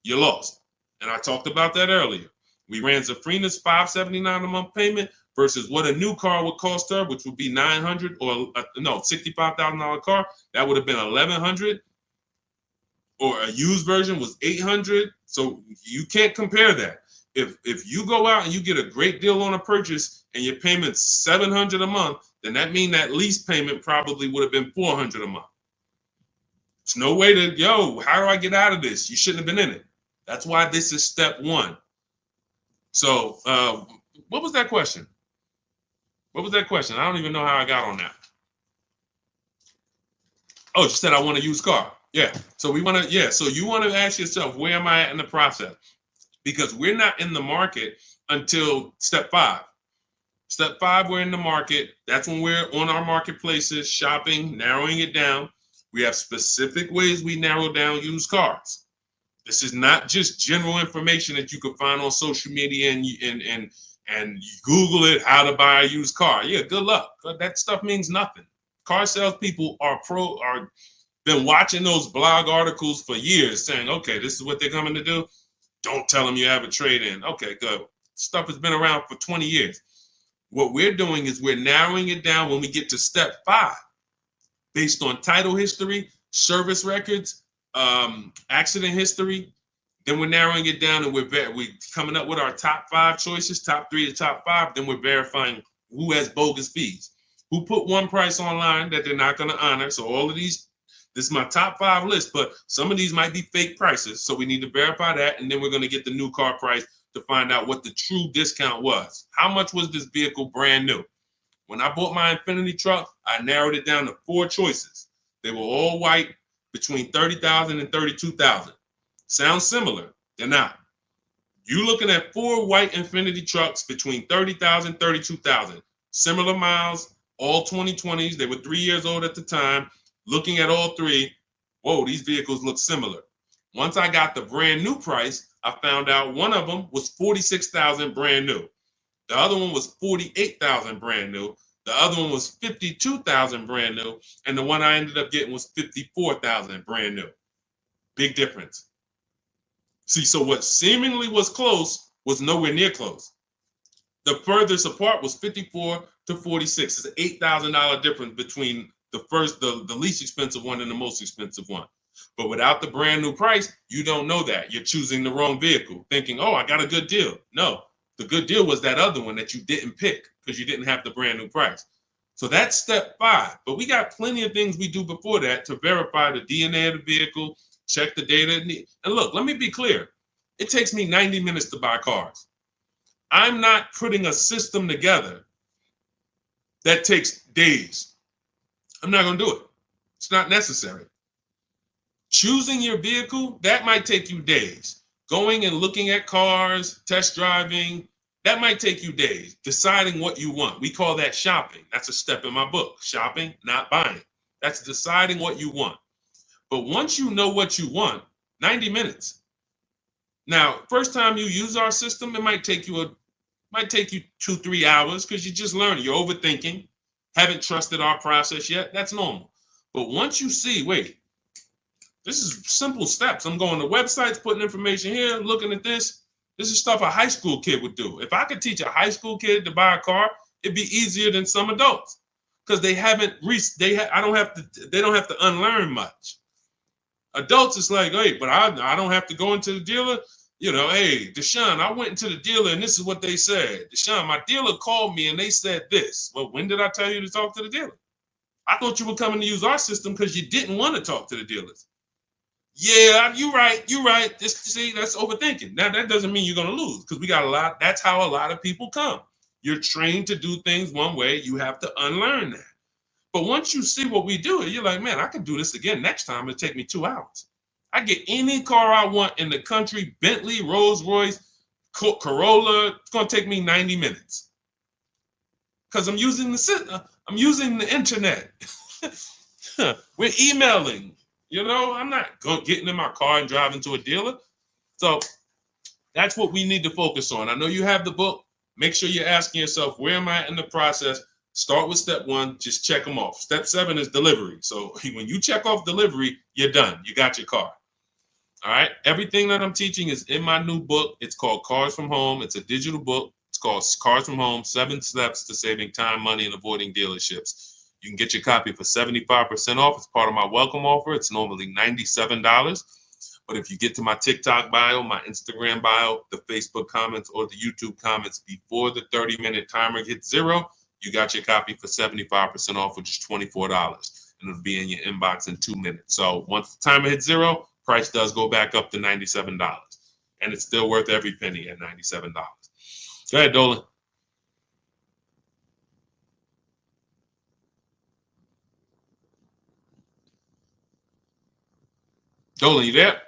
You're lost. And I talked about that earlier. We ran Zafrina's $579 a month payment versus what a new car would cost her, which would be $900 or $65,000 car. That would have been $1,100. Or a used version was $800. So you can't compare that. If you go out and you get a great deal on a purchase and your payment's $700 a month, then that means that lease payment probably would have been $400 a month. It's no way to, how do I get out of this? You shouldn't have been in it. That's why this is step 1. So what was that question? What was that question? I don't even know how I got on that. Oh, you said I want a used car. Yeah. So so you want to ask yourself, where am I at in the process? Because we're not in the market until step 5. Step 5, we're in the market. That's when we're on our marketplaces, shopping, narrowing it down. We have specific ways we narrow down used cars. This is not just general information that you can find on social media and you Google it, how to buy a used car. Yeah, good luck. That stuff means nothing. Car salespeople are been watching those blog articles for years saying, okay, this is what they're coming to do. Don't tell them you have a trade-in. Okay, good. Stuff has been around for 20 years. What we're doing is we're narrowing it down when we get to step 5, based on title history, service records, accident history. Then we're narrowing it down and we're coming up with our top 5 choices, top 3 to top 5. Then we're verifying who has bogus fees, who put one price online that they're not going to honor. So all of these This is my top 5 list, but some of these might be fake prices. So we need to verify that. And then we're going to get the new car price to find out what the true discount was. How much was this vehicle brand new? When I bought my Infiniti truck, I narrowed it down to 4 choices. They were all white, between $30,000 and $32,000. Sounds similar. They're not. You looking at 4 white Infiniti trucks between $30,000 and $32,000. Similar miles, all 2020s. They were 3 years old at the time. Looking at all 3, whoa, these vehicles look similar. Once I got the brand new price, I found out one of them was $46,000 brand new. The other one was $48,000 brand new. The other one was $52,000 brand new. And the one I ended up getting was $54,000 brand new. Big difference. See, so what seemingly was close was nowhere near close. The furthest apart was 54 to 46. It's an $8,000 difference between the least expensive one and the most expensive one. But without the brand new price, you don't know that. You're choosing the wrong vehicle, thinking, oh, I got a good deal. No, the good deal was that other one that you didn't pick because you didn't have the brand new price. So that's step 5. But we got plenty of things we do before that to verify the DNA of the vehicle, check the data. And look, let me be clear. It takes me 90 minutes to buy cars. I'm not putting a system together that takes days. I'm not going to do it. It's not necessary. Choosing your vehicle, that might take you days. Going and looking at cars, test driving, that might take you days. Deciding what you want. We call that shopping. That's a step in my book. Shopping, not buying. That's deciding what you want. But once you know what you want, 90 minutes. Now, first time you use our system, it might take you 2-3 hours because you're just learning. You're overthinking. Haven't trusted our process yet. That's normal. But once you see, wait, this is simple steps. I'm going to websites, putting information here, looking at this. This is stuff a high school kid would do. If I could teach a high school kid to buy a car, it'd be easier than some adults because they don't have to unlearn much. Adults, it's like, hey, but I don't have to go into the dealer. You know, hey, Deshaun, I went into the dealer and this is what they said. Deshaun, my dealer called me and they said this. Well, when did I tell you to talk to the dealer? I thought you were coming to use our system because you didn't want to talk to the dealers. Yeah, you're right. See, that's overthinking. Now, that doesn't mean you're going to lose because we got a lot. That's how a lot of people come. You're trained to do things one way. You have to unlearn that. But once you see what we do, you're like, man, I can do this again next time. It'll take me 2 hours. I get any car I want in the country, Bentley, Rolls Royce, Corolla. It's going to take me 90 minutes because I'm using the internet. We're emailing. You know, I'm not getting in my car and driving to a dealer. So that's what we need to focus on. I know you have the book. Make sure you're asking yourself, where am I in the process? Start with step 1, just check them off. Step 7 is delivery. So when you check off delivery, you're done. You got your car. All right. Everything that I'm teaching is in my new book. It's called Cars from Home. It's a digital book. It's called Cars from Home, 7 Steps to Saving Time, Money, and Avoiding Dealerships. You can get your copy for 75% off. It's part of my welcome offer. It's normally $97. But if you get to my TikTok bio, my Instagram bio, the Facebook comments, or the YouTube comments before the 30-minute timer hits 0, you got your copy for 75% off, which is $24. And it'll be in your inbox in 2 minutes. So once the timer hits 0, price does go back up to $97. And it's still worth every penny at $97. Go ahead, Dolan. Dolan, you there?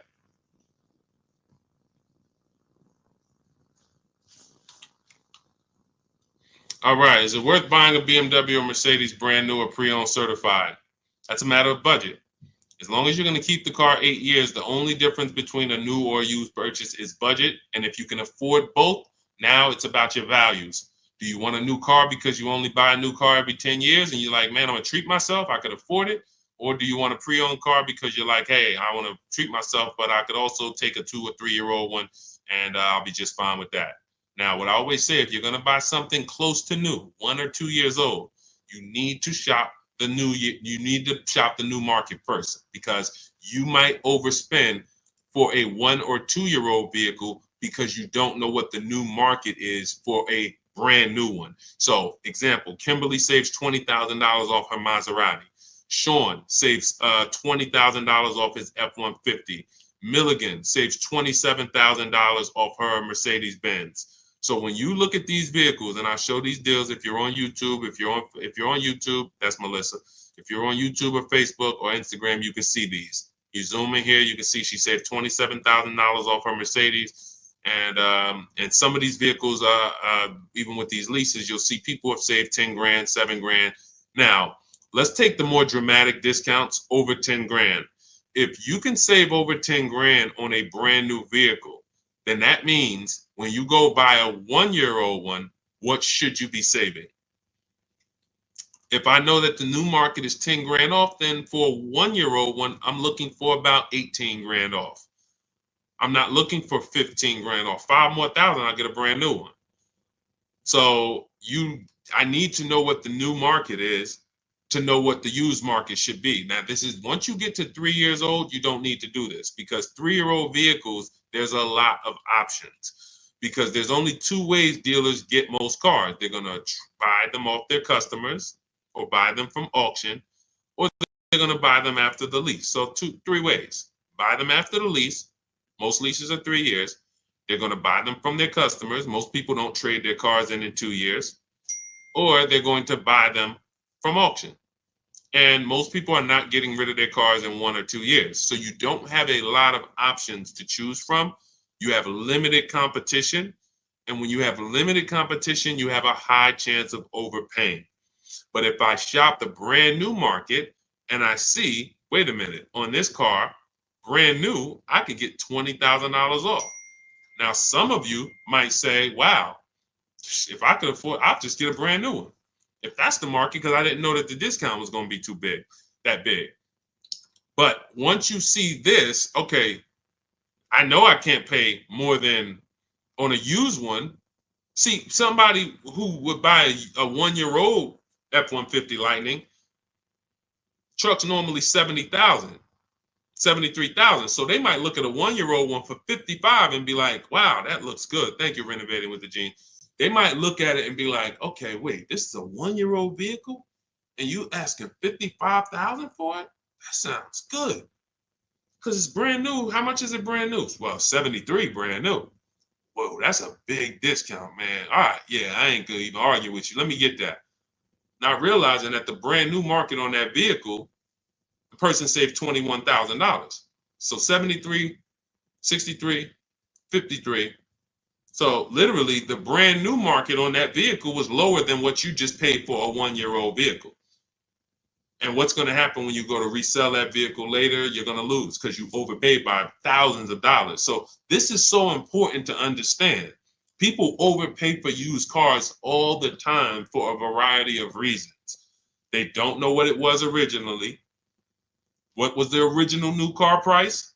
All right. Is it worth buying a BMW or Mercedes brand new or pre-owned certified? That's a matter of budget. As long as you're going to keep the car 8 years, the only difference between a new or used purchase is budget. And if you can afford both, now it's about your values. Do you want a new car because you only buy a new car every 10 years and you're like, man, I'm going to treat myself, I could afford it? Or do you want a pre-owned car because you're like, hey, I want to treat myself, but I could also take a 2 or 3 year old one and I'll be just fine with that. Now, what I always say, if you're going to buy something close to new, 1 or 2 years old, you need to shop the new market first because you might overspend for a 1 or 2 year old vehicle because you don't know what the new market is for a brand new one. So, example, Kimberly saves $20,000 off her Maserati. Sean saves $20,000 off his F-150. Milligan saves $27,000 off her Mercedes-Benz. So when you look at these vehicles, and I show these deals, if you're on YouTube, if you're on YouTube, that's Melissa. If you're on YouTube or Facebook or Instagram, you can see these. You zoom in here, you can see she saved $27,000 off her Mercedes. And some of these vehicles, even with these leases, you'll see people have saved 10 grand, 7 grand. Now, let's take the more dramatic discounts over 10 grand. If you can save over 10 grand on a brand new vehicle, then that means when you go buy a 1-year-old one, what should you be saving? If I know that the new market is 10 grand off, then for a 1-year-old one, I'm looking for about 18 grand off. I'm not looking for 15 grand off. 5 more thousand, I'll get a brand new one. So I need to know what the new market is to know what the used market should be. Now, this is once you get to 3 years old, you don't need to do this, because 3-year-old vehicles, there's a lot of options, because there's only 2 ways dealers get most cars. They're going to buy them off their customers or buy them from auction, or they're going to buy them after the lease. So 3 ways. Buy them after the lease. Most leases are 3 years. They're going to buy them from their customers. Most people don't trade their cars in 2 years. Or they're going to buy them from auction. And most people are not getting rid of their cars in 1 or 2 years. So you don't have a lot of options to choose from. You have limited competition. And when you have limited competition, you have a high chance of overpaying. But if I shop the brand new market and I see, wait a minute, on this car, brand new, I could get $20,000 off. Now, some of you might say, wow, if I could afford, I'll just get a brand new one. If that's the market, because I didn't know that the discount was going to be that big. But once you see this, okay, I know I can't pay more than on a used one. See, somebody who would buy a 1-year-old F-150 Lightning, truck's normally $70,000, $73,000. So they might look at a 1-year-old one for $55 and be like, wow, that looks good. Thank you, Renovating with the Gene. They might look at it and be like, okay, wait, this is a 1-year-old vehicle and you asking $55,000 for it? That sounds good. Because it's brand new. How much is it brand new? Well, 73 brand new. Whoa, that's a big discount, man. All right, yeah, I ain't gonna even argue with you. Let me get that. Not realizing that the brand new market on that vehicle, the person saved $21,000. So 73, 63, 53. So literally the brand new market on that vehicle was lower than what you just paid for a 1-year-old vehicle. And what's going to happen when you go to resell that vehicle later? You're going to lose because you overpaid by thousands of dollars. So this is so important to understand. People overpay for used cars all the time for a variety of reasons. They don't know what it was originally. What was the original new car price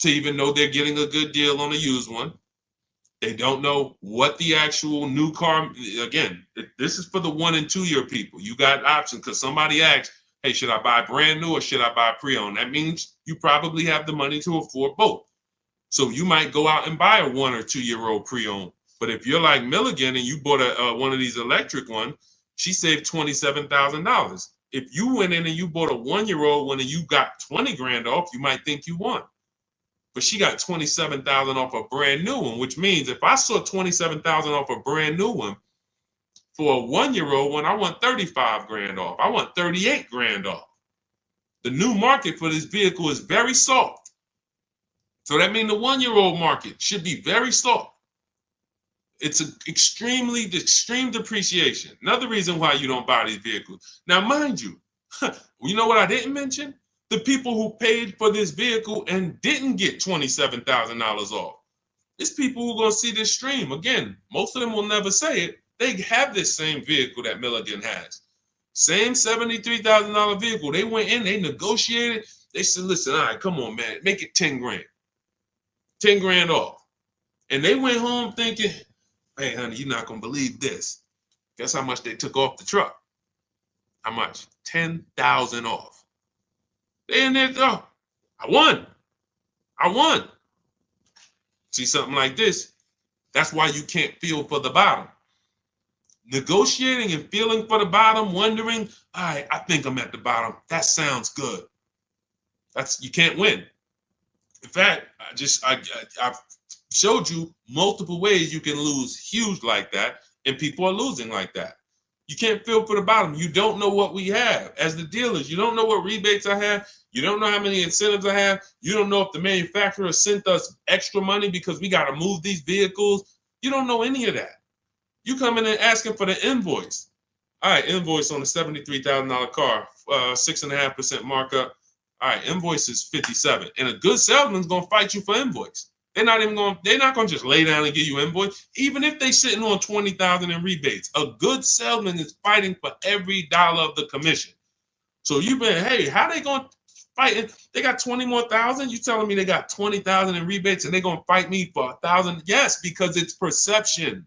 to even know they're getting a good deal on a used one? They don't know what the actual new car, again, this is for the 1 and 2 year people. You got options because somebody asked, hey, should I buy brand new or should I buy pre-owned? That means you probably have the money to afford both. So you might go out and buy a 1 or 2 year old pre-owned. But if you're like Milligan and you bought one of these electric ones, she saved $27,000. If you went in and you bought a 1-year-old one and you got 20 grand off, you might think you won. But she got $27,000 off a brand new one, which means if I saw $27,000 off a brand new one, for a 1-year-old one, I want 35 grand off. I want 38 grand off. The new market for this vehicle is very soft. So that means the 1-year-old market should be very soft. It's an extreme depreciation. Another reason why you don't buy these vehicles. Now, mind you, you know what I didn't mention? The people who paid for this vehicle and didn't get $27,000 off. It's people who are going to see this stream. Again, most of them will never say it. They have this same vehicle that Milligan has. Same $73,000 vehicle. They went in, they negotiated. They said, listen, all right, come on, man, make it 10 grand. 10 grand off. And they went home thinking, hey, honey, you're not going to believe this. Guess how much they took off the truck? How much? 10,000 off. They in there, oh, I won. See something like this? That's why you can't feel for the bottom. Negotiating and feeling for the bottom, wondering, all right, I think I'm at the bottom. That sounds good. You can't win. In fact, I've showed you multiple ways you can lose huge like that, and people are losing like that. You can't feel for the bottom. You don't know what we have as the dealers. You don't know what rebates I have. You don't know how many incentives I have. You don't know if the manufacturer sent us extra money because we got to move these vehicles. You don't know any of that. You come in and asking for the invoice. All right, invoice on a $73,000 car, 6.5% markup. All right, invoice is 57, and a good salesman's gonna fight you for invoice. They're not gonna just lay down and give you invoice, even if they sitting on 20,000 in rebates. A good salesman is fighting for every dollar of the commission. So you've been, hey, how they gonna fight? They got 20 more thousand. You telling me they got 20,000 in rebates and they gonna fight me for 1,000? Yes, because it's perception.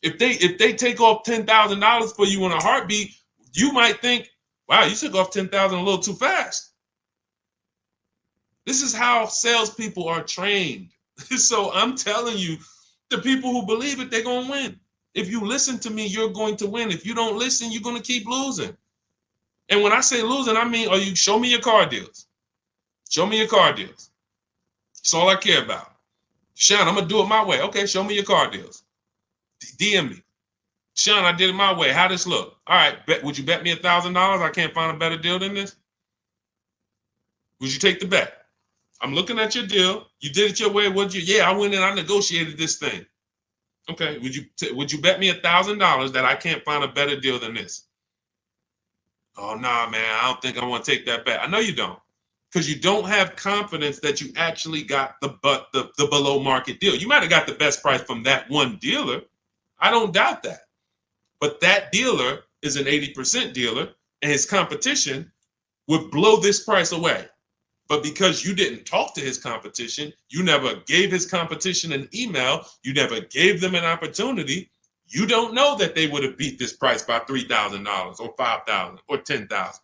If they take off $10,000 for you in a heartbeat, you might think, wow, you took off 10,000 a little too fast. This is how salespeople are trained. So I'm telling you, the people who believe it, they're going to win. If you listen to me, you're going to win. If you don't listen, you're going to keep losing. And when I say losing, I mean, show me your car deals. Show me your car deals. That's all I care about. Sean, I'm going to do it my way. Okay, show me your car deals. DM me. Sean, I did it my way. How this look? All right, would you bet me $1,000 I can't find a better deal than this? Would you take the bet? I'm looking at your deal. You did it your way. Yeah, I went in. I negotiated this thing. Okay. Would you bet me $1,000 that I can't find a better deal than this? Oh, nah, man. I don't think I want to take that bet. I know you don't, because you don't have confidence that you actually got the below market deal. You might have got the best price from that one dealer. I don't doubt that. But that dealer is an 80% dealer, and his competition would blow this price away. But because you didn't talk to his competition, you never gave his competition an email, you never gave them an opportunity, you don't know that they would have beat this price by $3,000 or $5,000 or $10,000.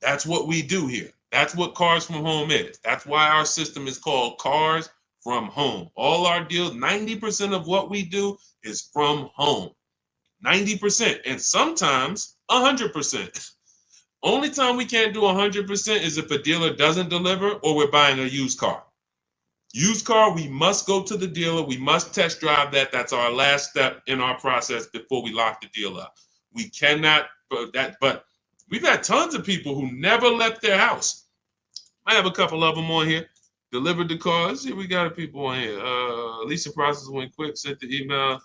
That's what we do here. That's what Cars from Home is. That's why our system is called Cars from Home. All our deals, 90% of what we do is from home. 90%, and sometimes 100%. Only time we can't do 100% is if a dealer doesn't deliver or we're buying a used car. Used car, we must go to the dealer. We must test drive that. That's our last step in our process before we lock the deal up. We cannot, but we've had tons of people who never left their house. I have a couple of them on here. Delivered the car. Let's see, we got people on here. Leasing process went quick. Sent the email.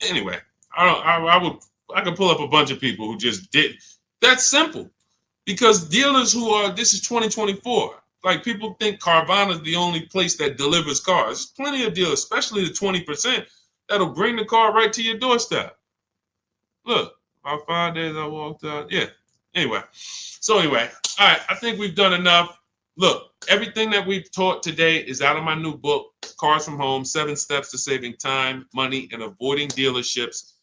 Anyway, I could pull up a bunch of people who just did. That's simple, because dealers this is 2024. Like, people think Carvana is the only place that delivers cars. There's plenty of dealers, especially the 20%, that'll bring the car right to your doorstep. Look, about 5 days I walked out. Yeah. Anyway, all right. I think we've done enough. Look, everything that we've taught today is out of my new book, Cars from Home, 7 Steps to Saving Time, Money, and Avoiding Dealerships.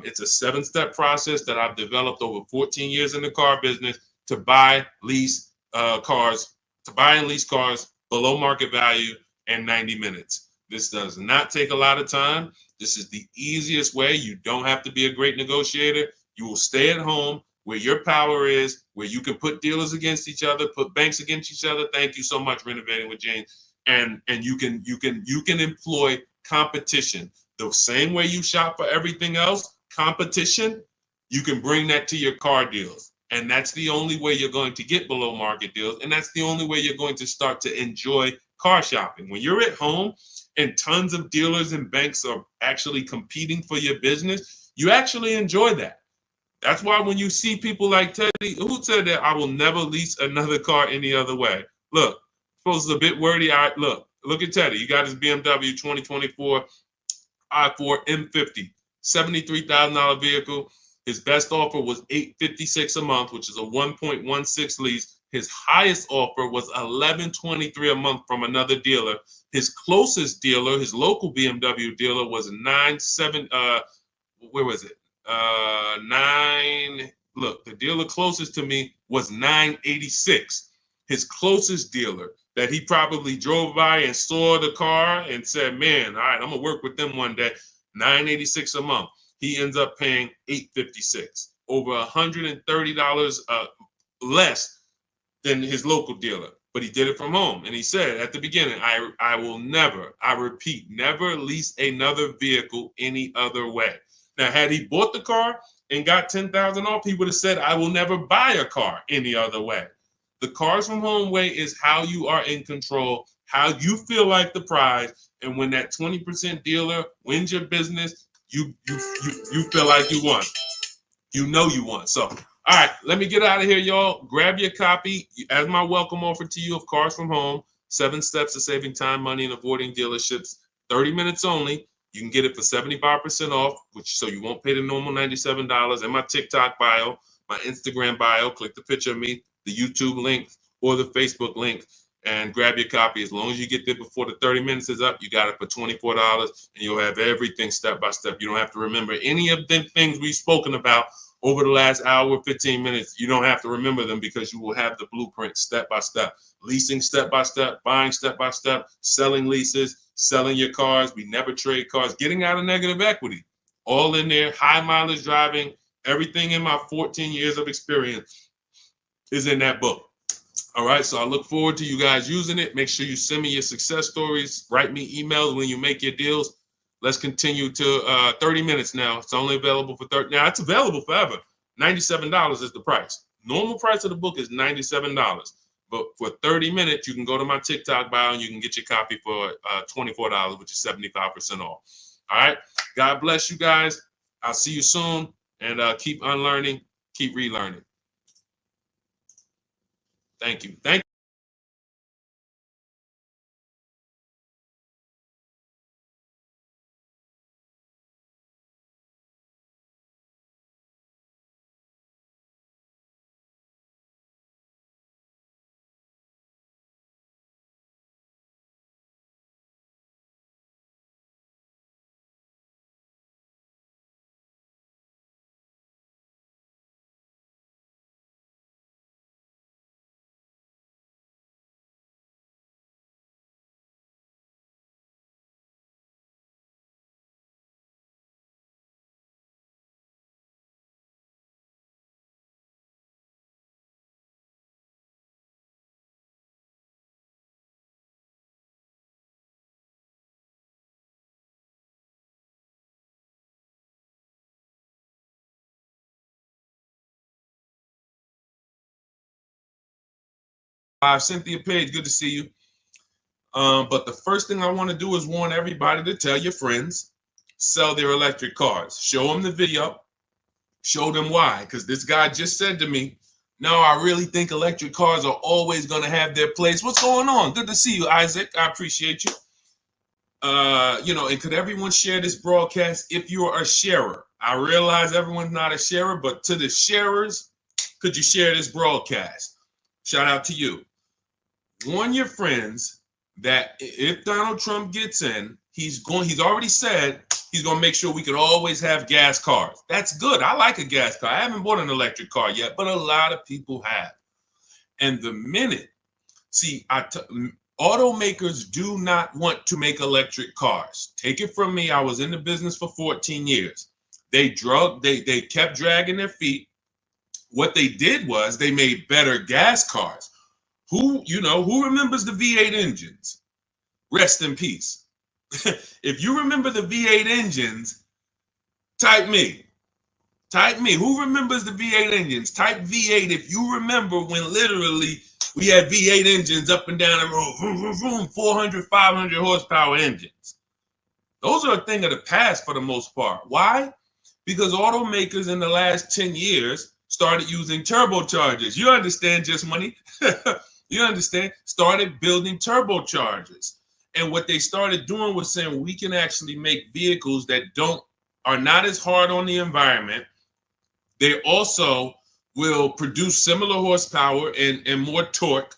It's a 7-step process that I've developed over 14 years in the car business to buy, lease cars, to buy and lease cars below market value in 90 minutes. This does not take a lot of time. This is the easiest way. You don't have to be a great negotiator. You will stay at home where your power is, where you can put dealers against each other, put banks against each other. Thank you so much, Renovating with James. And you can employ competition. The same way you shop for everything else, competition, you can bring that to your car deals. And that's the only way you're going to get below market deals. And that's the only way you're going to start to enjoy car shopping. When you're at home and tons of dealers and banks are actually competing for your business, you actually enjoy that. That's why when you see people like Teddy, who said that I will never lease another car any other way. Look, suppose it's a bit wordy. Look at Teddy. You got his BMW 2024 i4 M50, $73,000 vehicle. His best offer was $856 a month, which is a 1.16 lease. His highest offer was $1,123 a month from another dealer. His closest dealer, his local BMW dealer, was where was it? Look, the dealer closest to me was $986. His closest dealer that he probably drove by and saw the car and said, man, all right, I'm gonna work with them one day. $986 a month. He ends up paying $856, over $130 less than his local dealer. But he did it from home. And he said at the beginning, I will never, I repeat, never lease another vehicle any other way. Now, had he bought the car and got $10,000 off, he would have said, I will never buy a car any other way. The Cars from Home way is how you are in control, how you feel like the prize. And when that 20% dealer wins your business, you feel like you won. You know you won. So, all right, let me get out of here, y'all. Grab your copy as my welcome offer to you of Cars from Home. 7 steps to saving time, money, and avoiding dealerships. 30 minutes only. You can get it for 75% off, so you won't pay the normal $97. In my TikTok bio, my Instagram bio, click the picture of me, the YouTube link, or the Facebook link, and grab your copy. As long as you get there before the 30 minutes is up, you got it for $24, and you'll have everything step by step. You don't have to remember any of the things we've spoken about over the last hour, 15 minutes. You don't have to remember them because you will have the blueprint step by step. Leasing step by step, buying step by step, selling leases, selling your cars. We never trade cars, getting out of negative equity. All in there, high mileage driving, everything in my 14 years of experience is in that book. All right, so I look forward to you guys using it. Make sure you send me your success stories. Write me emails when you make your deals. Let's continue to 30 minutes now. It's only available for 30. Now, it's available forever. $97 is the price. Normal price of the book is $97. But for 30 minutes, you can go to my TikTok bio and you can get your copy for $24, which is 75% off. All right. God bless you guys. I'll see you soon. And keep unlearning, keep relearning. Thank you. Thank you. 5 Cynthia Page, good to see you. But the first thing I want to do is warn everybody to tell your friends, sell their electric cars. Show them the video. Show them why. Because this guy just said to me, no, I really think electric cars are always going to have their place. What's going on? Good to see you, Isaac. I appreciate you. And could everyone share this broadcast if you are a sharer? I realize everyone's not a sharer, but to the sharers, could you share this broadcast? Shout out to you. Warn your friends that if Donald Trump gets in, he's already said he's going to make sure we could always have gas cars. That's good. I like a gas car. I haven't bought an electric car yet, but a lot of people have. And the minute, automakers do not want to make electric cars. Take it from me. I was in the business for 14 years. They kept dragging their feet. What they did was they made better gas cars. Who remembers the V8 engines? Rest in peace. If you remember the V8 engines, type me. Who remembers the V8 engines? Type V8 if you remember when literally we had V8 engines up and down the road, vroom, vroom, vroom, 400, 500 horsepower engines. Those are a thing of the past for the most part. Why? Because automakers in the last 10 years started using turbochargers. You understand, Just Money? You understand? Started building turbochargers. And what they started doing was saying we can actually make vehicles that are not as hard on the environment. They also will produce similar horsepower and more torque.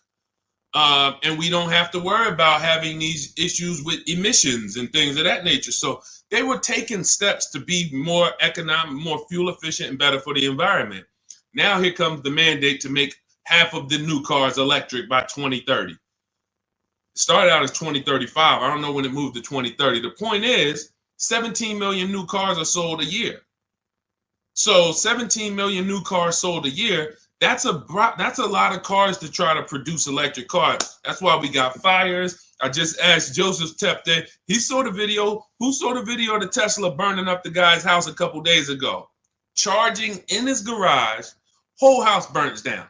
And we don't have to worry about having these issues with emissions and things of that nature. So they were taking steps to be more economic, more fuel efficient, and better for the environment. Now here comes the mandate to make half of the new cars electric by 2030. It started out as 2035. I don't know when it moved to 2030. The point is, 17 million new cars are sold a year. So 17 million new cars sold a year, that's a lot of cars to try to produce electric cars. That's why we got fires. I just asked Joseph Tepte. He saw the video. Who saw the video of the Tesla burning up the guy's house a couple days ago? Charging in his garage, whole house burns down.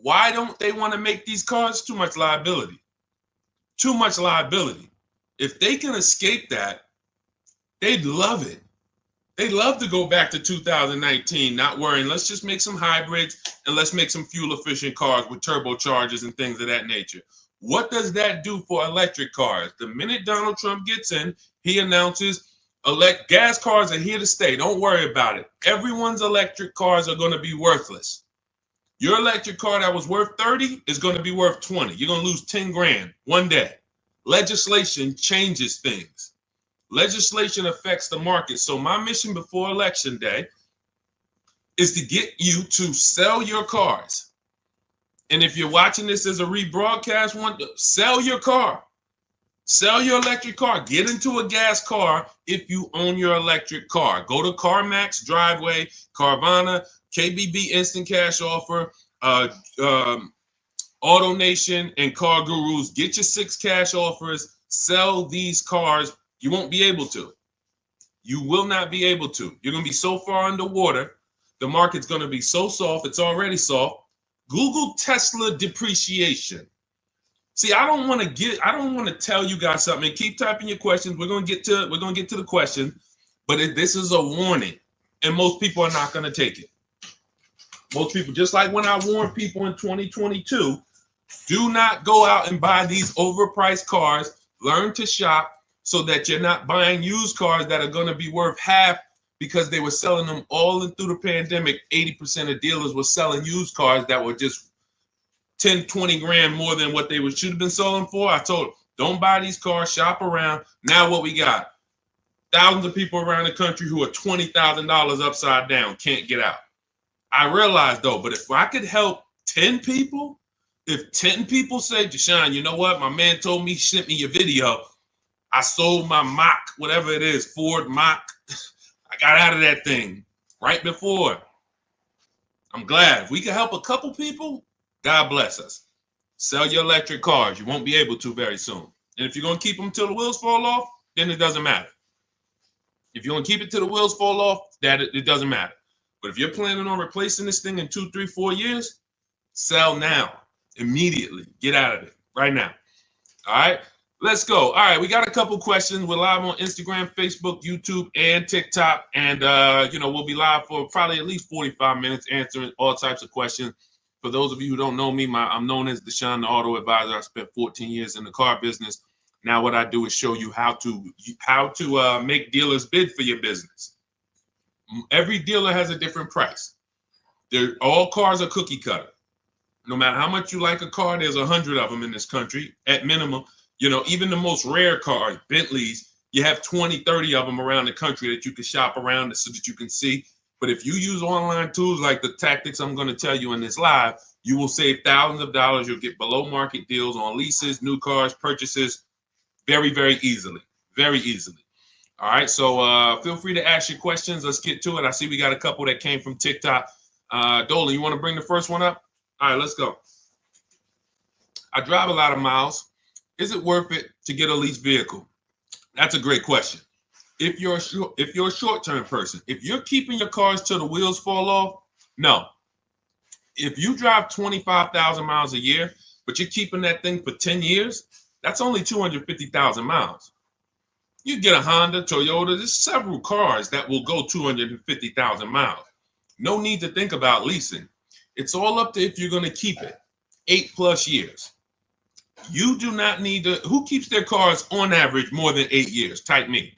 Why don't they want to make these cars? Too much liability. Too much liability. If they can escape that, they'd love it. They'd love to go back to 2019, not worrying. Let's just make some hybrids and let's make some fuel-efficient cars with turbochargers and things of that nature. What does that do for electric cars? The minute Donald Trump gets in, he announces gas cars are here to stay. Don't worry about it. Everyone's electric cars are going to be worthless. Your electric car that was worth 30 is going to be worth 20. You're going to lose 10 grand one day. Legislation changes things. Legislation affects the market. So my mission before Election Day is to get you to sell your cars. And if you're watching this as a rebroadcast, sell your car. Sell your electric car. Get into a gas car if you own your electric car. Go to CarMax, Driveway, Carvana, KBB Instant Cash Offer, AutoNation, and Car Gurus. Get your 6 cash offers. Sell these cars. You won't be able to. You will not be able to. You're going to be so far underwater. The market's going to be so soft. It's already soft. Google Tesla depreciation. See, I don't want to tell you guys something. Keep typing your questions. We're going to get to the question, but this is a warning, and most people are not going to take it. Most people, just like when I warned people in 2022, do not go out and buy these overpriced cars. Learn to shop so that you're not buying used cars that are going to be worth half because they were selling them all through the pandemic. 80% of dealers were selling used cars that were just 10, 20 grand more than what they should have been selling for. I told them, don't buy these cars, shop around. Now what we got? Thousands of people around the country who are $20,000 upside down, can't get out. I realize though, but if I could help 10 people, if 10 people say, Deshaun, you know what? My man told me, sent me your video. I sold my Mach, whatever it is, Ford Mach. I got out of that thing right before. I'm glad. If we can help a couple people, God bless us. Sell your electric cars. You won't be able to very soon. And if you're going to keep them till the wheels fall off, then it doesn't matter. If you're going to keep it till the wheels fall off, it doesn't matter. But if you're planning on replacing this thing in 2, 3, 4 years, sell now, immediately. Get out of it right now. All right. Let's go. All right, we got a couple questions. We're live on Instagram, Facebook, YouTube, and TikTok. And, we'll be live for probably at least 45 minutes answering all types of questions. For those of you who don't know me, I'm known as Deshaun, the Auto Advisor. I spent 14 years in the car business. Now what I do is show you how to make dealers bid for your business. Every dealer has a different price. All cars are cookie cutter. No matter how much you like a car, there's 100 of them in this country at minimum. Even the most rare cars, Bentleys, you have 20, 30 of them around the country that you can shop around so that you can see. But if you use online tools like the tactics I'm going to tell you in this live, you will save thousands of dollars. You'll get below market deals on leases, new cars, purchases very, very easily. Very easily. All right. So feel free to ask your questions. Let's get to it. I see we got a couple that came from TikTok. Dolan, you want to bring the first one up? All right, let's go. I drive a lot of miles. Is it worth it to get a leased vehicle? That's a great question. If you're a short-term person, if you're keeping your cars till the wheels fall off, no. If you drive 25,000 miles a year, but you're keeping that thing for 10 years, that's only 250,000 miles. You get a Honda, Toyota, there's several cars that will go 250,000 miles. No need to think about leasing. It's all up to if you're going to keep it 8+ years. You do not need to. Who keeps their cars on average more than 8 years? Type me.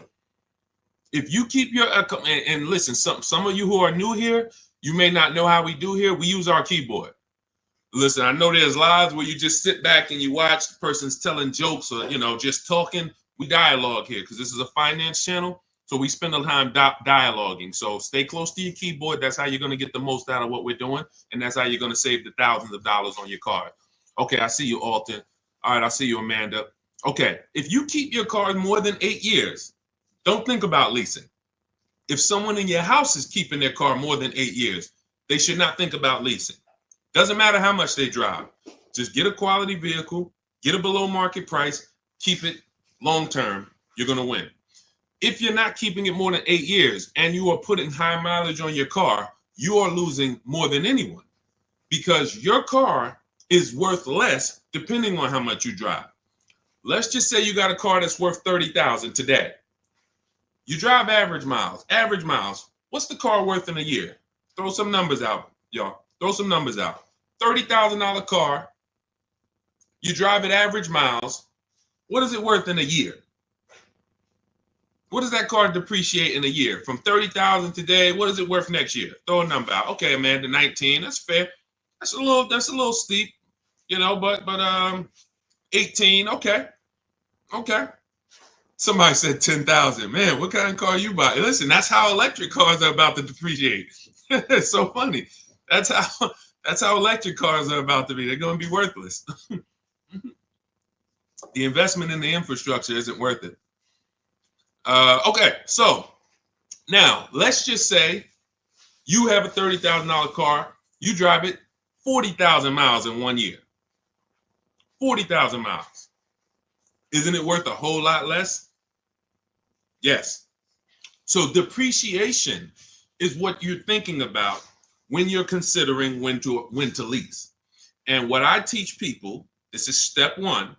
If you keep your and listen, some of you who are new here, you may not know how we do here. We use our keyboard. Listen, I know there's lives where you just sit back and you watch the person's telling jokes or just talking. We dialogue here because this is a finance channel, so we spend a time dialoguing. So stay close to your keyboard. That's how you're going to get the most out of what we're doing, and that's how you're going to save the thousands of dollars on your car. Okay, I see you, Alton. All right, I see you, Amanda. Okay, if you keep your car more than 8 years, Don't think about leasing. If someone in your house is keeping their car more than 8 years, they should not think about leasing. Doesn't matter how much they drive. Just get a quality vehicle, get a below market price, keep it long term. You're going to win. If you're not keeping it more than 8 years and you are putting high mileage on your car, you are losing more than anyone, because your car is worth less depending on how much you drive. Let's just say you got a car that's worth $30,000 today. You drive average miles. Average miles. What's the car worth in a year? Throw some numbers out, y'all. Throw some numbers out. $30,000 car. You drive at average miles. What is it worth in a year? What does that car depreciate in a year? From $30,000 today, what is it worth next year? Throw a number out. Okay, man, the 19. That's fair. That's a little steep, but 18. Okay. Somebody said 10,000. Man, what kind of car you buy? Listen, that's how electric cars are about to depreciate. It's so funny. That's how electric cars are about to be. They're going to be worthless. The investment in the infrastructure isn't worth it. Okay, so now let's just say you have a $30,000 car. You drive it 40,000 miles in 1 year. 40,000 miles. Isn't it worth a whole lot less? Yes. So depreciation is what you're thinking about when you're considering when to lease. And what I teach people, this is step one,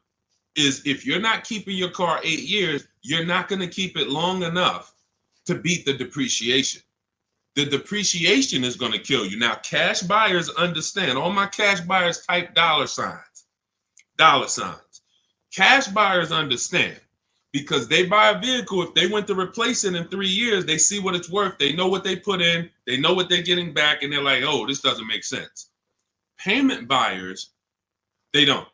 is if you're not keeping your car 8 years, you're not going to keep it long enough to beat the depreciation. The depreciation is going to kill you. Now, cash buyers understand. All my cash buyers type $. Cash buyers understand, because they buy a vehicle. If they went to replace it in 3 years, they see what it's worth. They know what they put in. They know what they're getting back. And they're like, oh, this doesn't make sense. Payment buyers, they don't.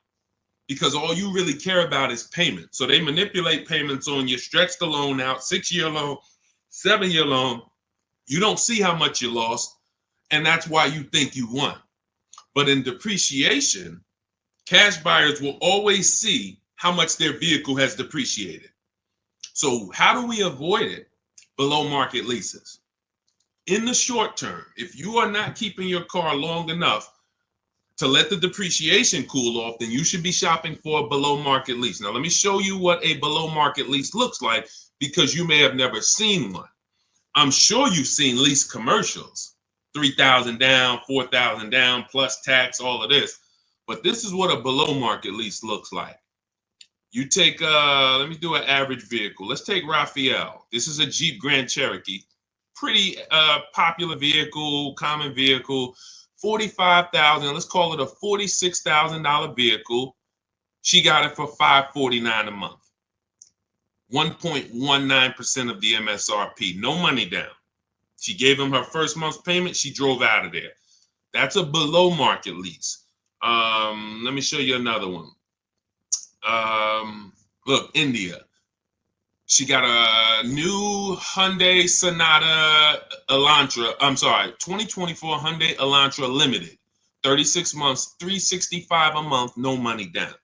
Because all you really care about is payment. So they manipulate payments on you, stretch the loan out, 6-year loan, 7-year loan. You don't see how much you lost, and that's why you think you won. But in depreciation, cash buyers will always see how much their vehicle has depreciated. So how do we avoid it? Below market leases. In the short term, if you are not keeping your car long enough to let the depreciation cool off, then you should be shopping for a below market lease. Now, let me show you what a below market lease looks like, because you may have never seen one. I'm sure you've seen lease commercials, 3,000 down, 4,000 down, plus tax, all of this. But this is what a below market lease looks like. You take, let me do an average vehicle. Let's take Raphael. This is a Jeep Grand Cherokee. Pretty popular vehicle, common vehicle. 45,000, let's call it a $46,000 vehicle. She got it for $549 a month. 1.19% of the MSRP, no money down. She gave him her first month's payment. She drove out of there. That's a below market lease. Let me show you another one. Look, India. She got a new Hyundai Sonata Elantra. 2024 Hyundai Elantra Limited. 36 months, $365 a month, no money down.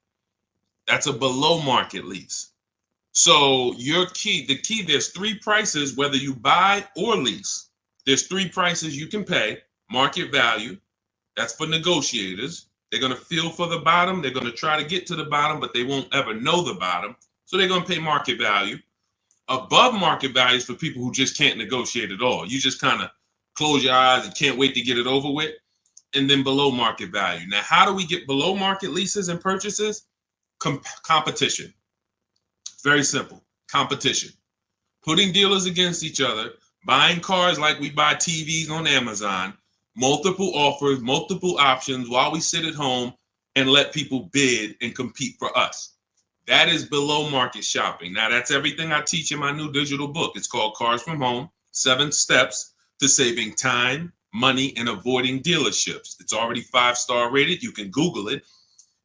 That's a below market lease. So the key, there's 3 prices, whether you buy or lease. There's 3 prices you can pay. Market value, that's for negotiators. They're going to feel for the bottom. They're going to try to get to the bottom, but they won't ever know the bottom. So they're going to pay market value. Above market values for people who just can't negotiate at all. You just kind of close your eyes and can't wait to get it over with. And then below market value. Now, how do we get below market leases and purchases? Competition. Very simple. Competition. Putting dealers against each other, buying cars like we buy TVs on Amazon, multiple offers, multiple options while we sit at home and let people bid and compete for us. That is below market shopping. Now, that's everything I teach in my new digital book. It's called Cars from Home, 7 Steps to Saving Time, Money, and Avoiding Dealerships. It's already 5-star rated. You can Google it.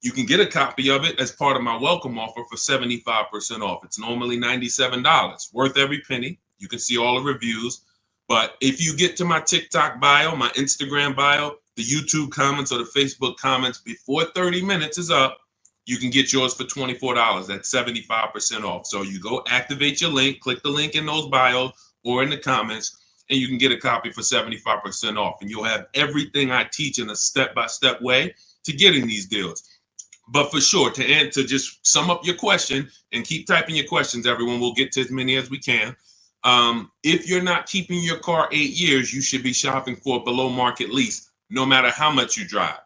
You can get a copy of it as part of my welcome offer for 75% off. It's normally $97, worth every penny. You can see all the reviews. But if you get to my TikTok bio, my Instagram bio, the YouTube comments, or the Facebook comments before 30 minutes is up, you can get yours for $24. That's 75% off. So you go activate your link, click the link in those bios or in the comments, and you can get a copy for 75% off. And you'll have everything I teach in a step-by-step way to getting these deals. But for sure, to just sum up your question and keep typing your questions, everyone, we'll get to as many as we can. If you're not keeping your car 8 years, you should be shopping for a below market lease, no matter how much you drive.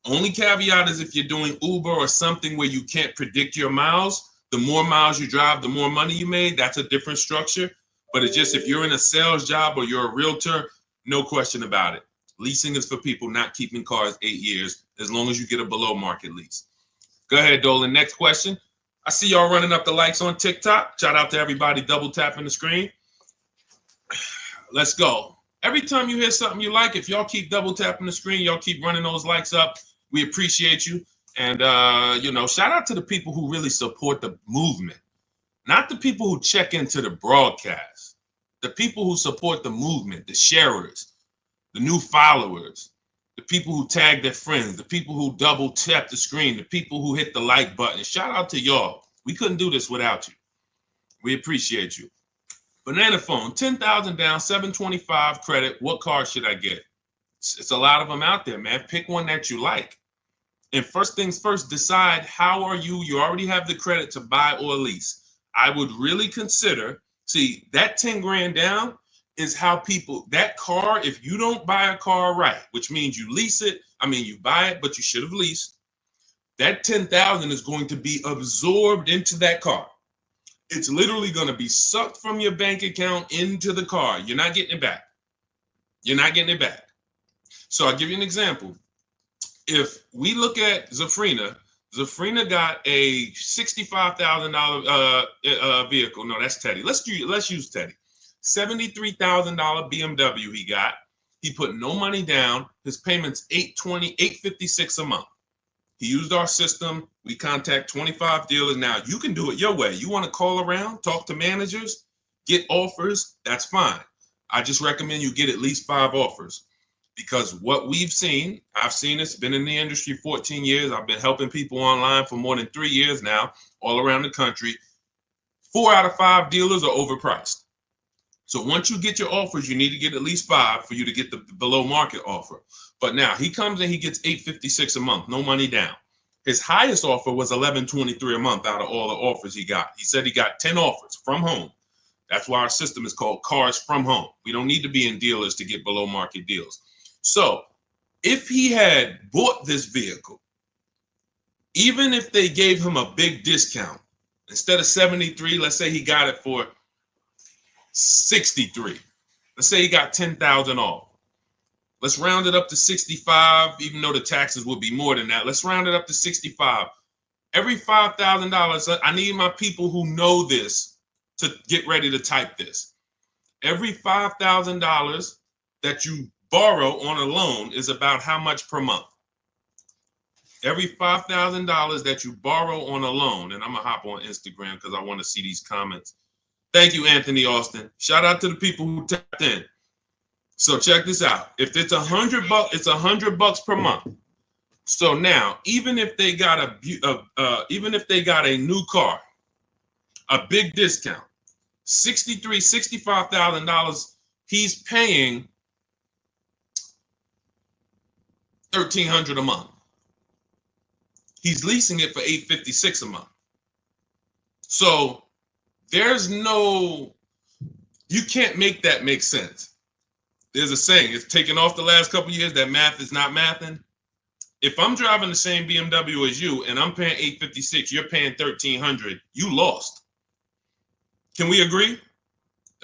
Only caveat is if you're doing Uber or something where you can't predict your miles, the more miles you drive, the more money you made. That's a different structure. But it's just if you're in a sales job or you're a realtor, no question about it. Leasing is for people not keeping cars 8 years, as long as you get a below market lease. Go ahead, Dolan. Next question. I see y'all running up the likes on TikTok. Shout out to everybody double tapping the screen. Let's go. Every time you hear something you like, if y'all keep double tapping the screen, y'all keep running those likes up, we appreciate you. And, shout out to the people who really support the movement, not the people who check into the broadcast, the people who support the movement, the sharers, the new followers, the people who tag their friends, the people who double tap the screen, the people who hit the like button. Shout out to y'all. We couldn't do this without you. We appreciate you. Banana phone, 10,000 down, 725 credit. What car should I get? It's a lot of them out there, man. Pick one that you like. And first things first, decide how are you. You already have the credit to buy or lease. I would really consider, see, that 10 grand down is how people, that car, if you don't buy a car right, which means you lease it, you buy it, but you should have leased, that 10,000 is going to be absorbed into that car. It's literally going to be sucked from your bank account into the car. You're not getting it back. You're not getting it back. So I'll give you an example. If we look at Zafrina got a $65,000 vehicle. No, that's Teddy. Let's use Teddy. $73,000 BMW he got. He put no money down. His payment's $856 a month. He used our system. We contact 25 dealers. Now, you can do it your way. You want to call around, talk to managers, get offers, that's fine. I just recommend you get at least 5 offers. Because what we've seen, I've seen this, been in the industry 14 years. I've been helping people online for more than 3 years now, all around the country. 4 out of 5 dealers are overpriced. So once you get your offers, you need to get at least 5 for you to get the below market offer. But now he comes and he gets $856 a month, no money down. His highest offer was $1123 a month out of all the offers he got. He said he got 10 offers from home. That's why our system is called Cars from Home. We don't need to be in dealers to get below market deals. So if he had bought this vehicle, even if they gave him a big discount, instead of 73, let's say he got it for 63. Let's say he got 10,000 off. Let's round it up to 65, even though the taxes will be more than that. Let's round it up to 65. Every $5,000, I need my people who know this to get ready to type this. Every $5,000 that you borrow on a loan is about how much per month? Every $5,000 that you borrow on a loan, and I'm gonna hop on Instagram because I want to see these comments. Thank you, Anthony Austin. Shout out to the people who tapped in. So check this out. If it's $100, it's $100 per month. So now, even if they got a new car, a big discount, $65,000, he's paying $1,300 a month. He's leasing it for $856 a month. So there's no, you can't make that make sense. There's a saying, it's taken off the last couple of years that math is not mathing. If I'm driving the same BMW as you and I'm paying $856, you're paying $1,300, you lost. Can we agree?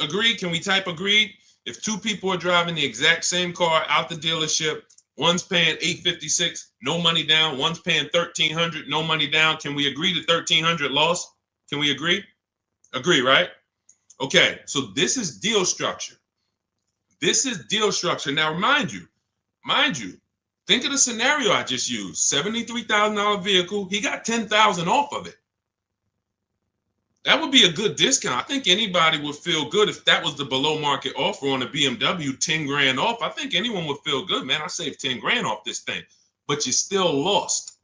Agree? Can we type agreed? If 2 people are driving the exact same car out the dealership, one's paying $856, no money down, one's paying $1,300, no money down. Can we agree to $1,300 loss? Can we agree? Agree, right? Okay, so this is deal structure. This is deal structure. Now, mind you, think of the scenario I just used. $73,000 vehicle. He got $10,000 off of it. That would be a good discount. I think anybody would feel good if that was the below market offer on a BMW, 10 grand off. I think anyone would feel good, man. I saved 10 grand off this thing, but you still lost.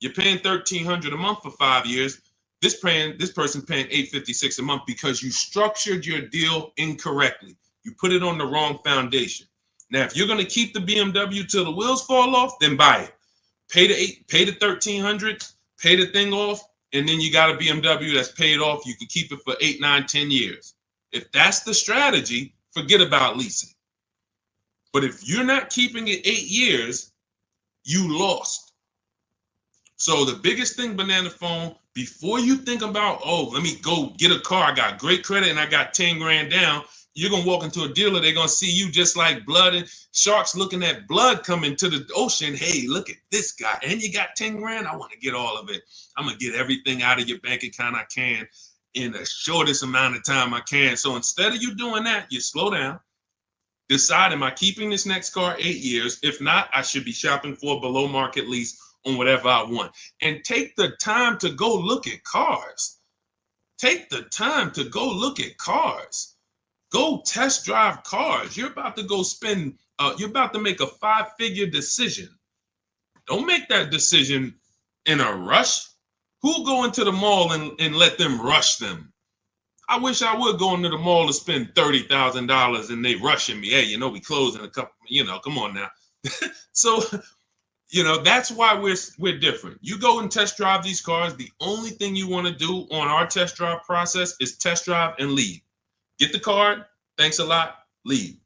You're paying $1,300 a month for 5 years. This person paying $856 a month because you structured your deal incorrectly. You put it on the wrong foundation. Now, if you're going to keep the BMW till the wheels fall off, then buy it. Pay the $1,300, pay the thing off, and then you got a BMW that's paid off. You can keep it for 8, 9, 10 years. If that's the strategy, forget about leasing. But if you're not keeping it 8 years, you lost. So the biggest thing, Banana Phone, before you think about, oh, let me go get a car, I got great credit and I got 10 grand down, you're going to walk into a dealer, they're going to see you just like blood and sharks looking at blood coming to the ocean. Hey, look at this guy. And you got 10 grand? I want to get all of it. I'm going to get everything out of your bank account I can in the shortest amount of time I can. So instead of you doing that, you slow down. Decide, am I keeping this next car 8 years? If not, I should be shopping for a below market lease on whatever I want. And take the time to go look at cars. Take the time to go look at cars. Go test drive cars. You're about to go spend, you're about to make a 5-figure decision. Don't make that decision in a rush. Who'll go into the mall and let them rush them? I wish I would go into the mall to spend $30,000 and they rushing me. Hey, you know, we close in a couple, you know, come on now. So, you know, that's why we're different. You go and test drive these cars. The only thing you want to do on our test drive process is test drive and leave. Get the card. Thanks a lot. Leave.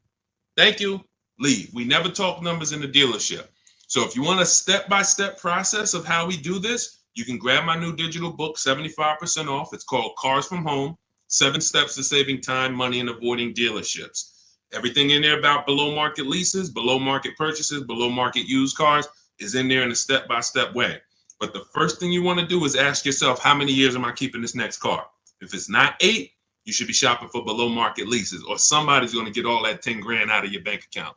Thank you. Leave. We never talk numbers in the dealership. So if you want a step-by-step process of how we do this, you can grab my new digital book, 75% off. It's called Cars from Home, 7 Steps to Saving Time, Money, and Avoiding Dealerships. Everything in there about below market leases, below market purchases, below market used cars is in there in a step-by-step way. But the first thing you want to do is ask yourself, how many years am I keeping this next car? If it's not 8, you should be shopping for below market leases, or somebody's going to get all that 10 grand out of your bank account.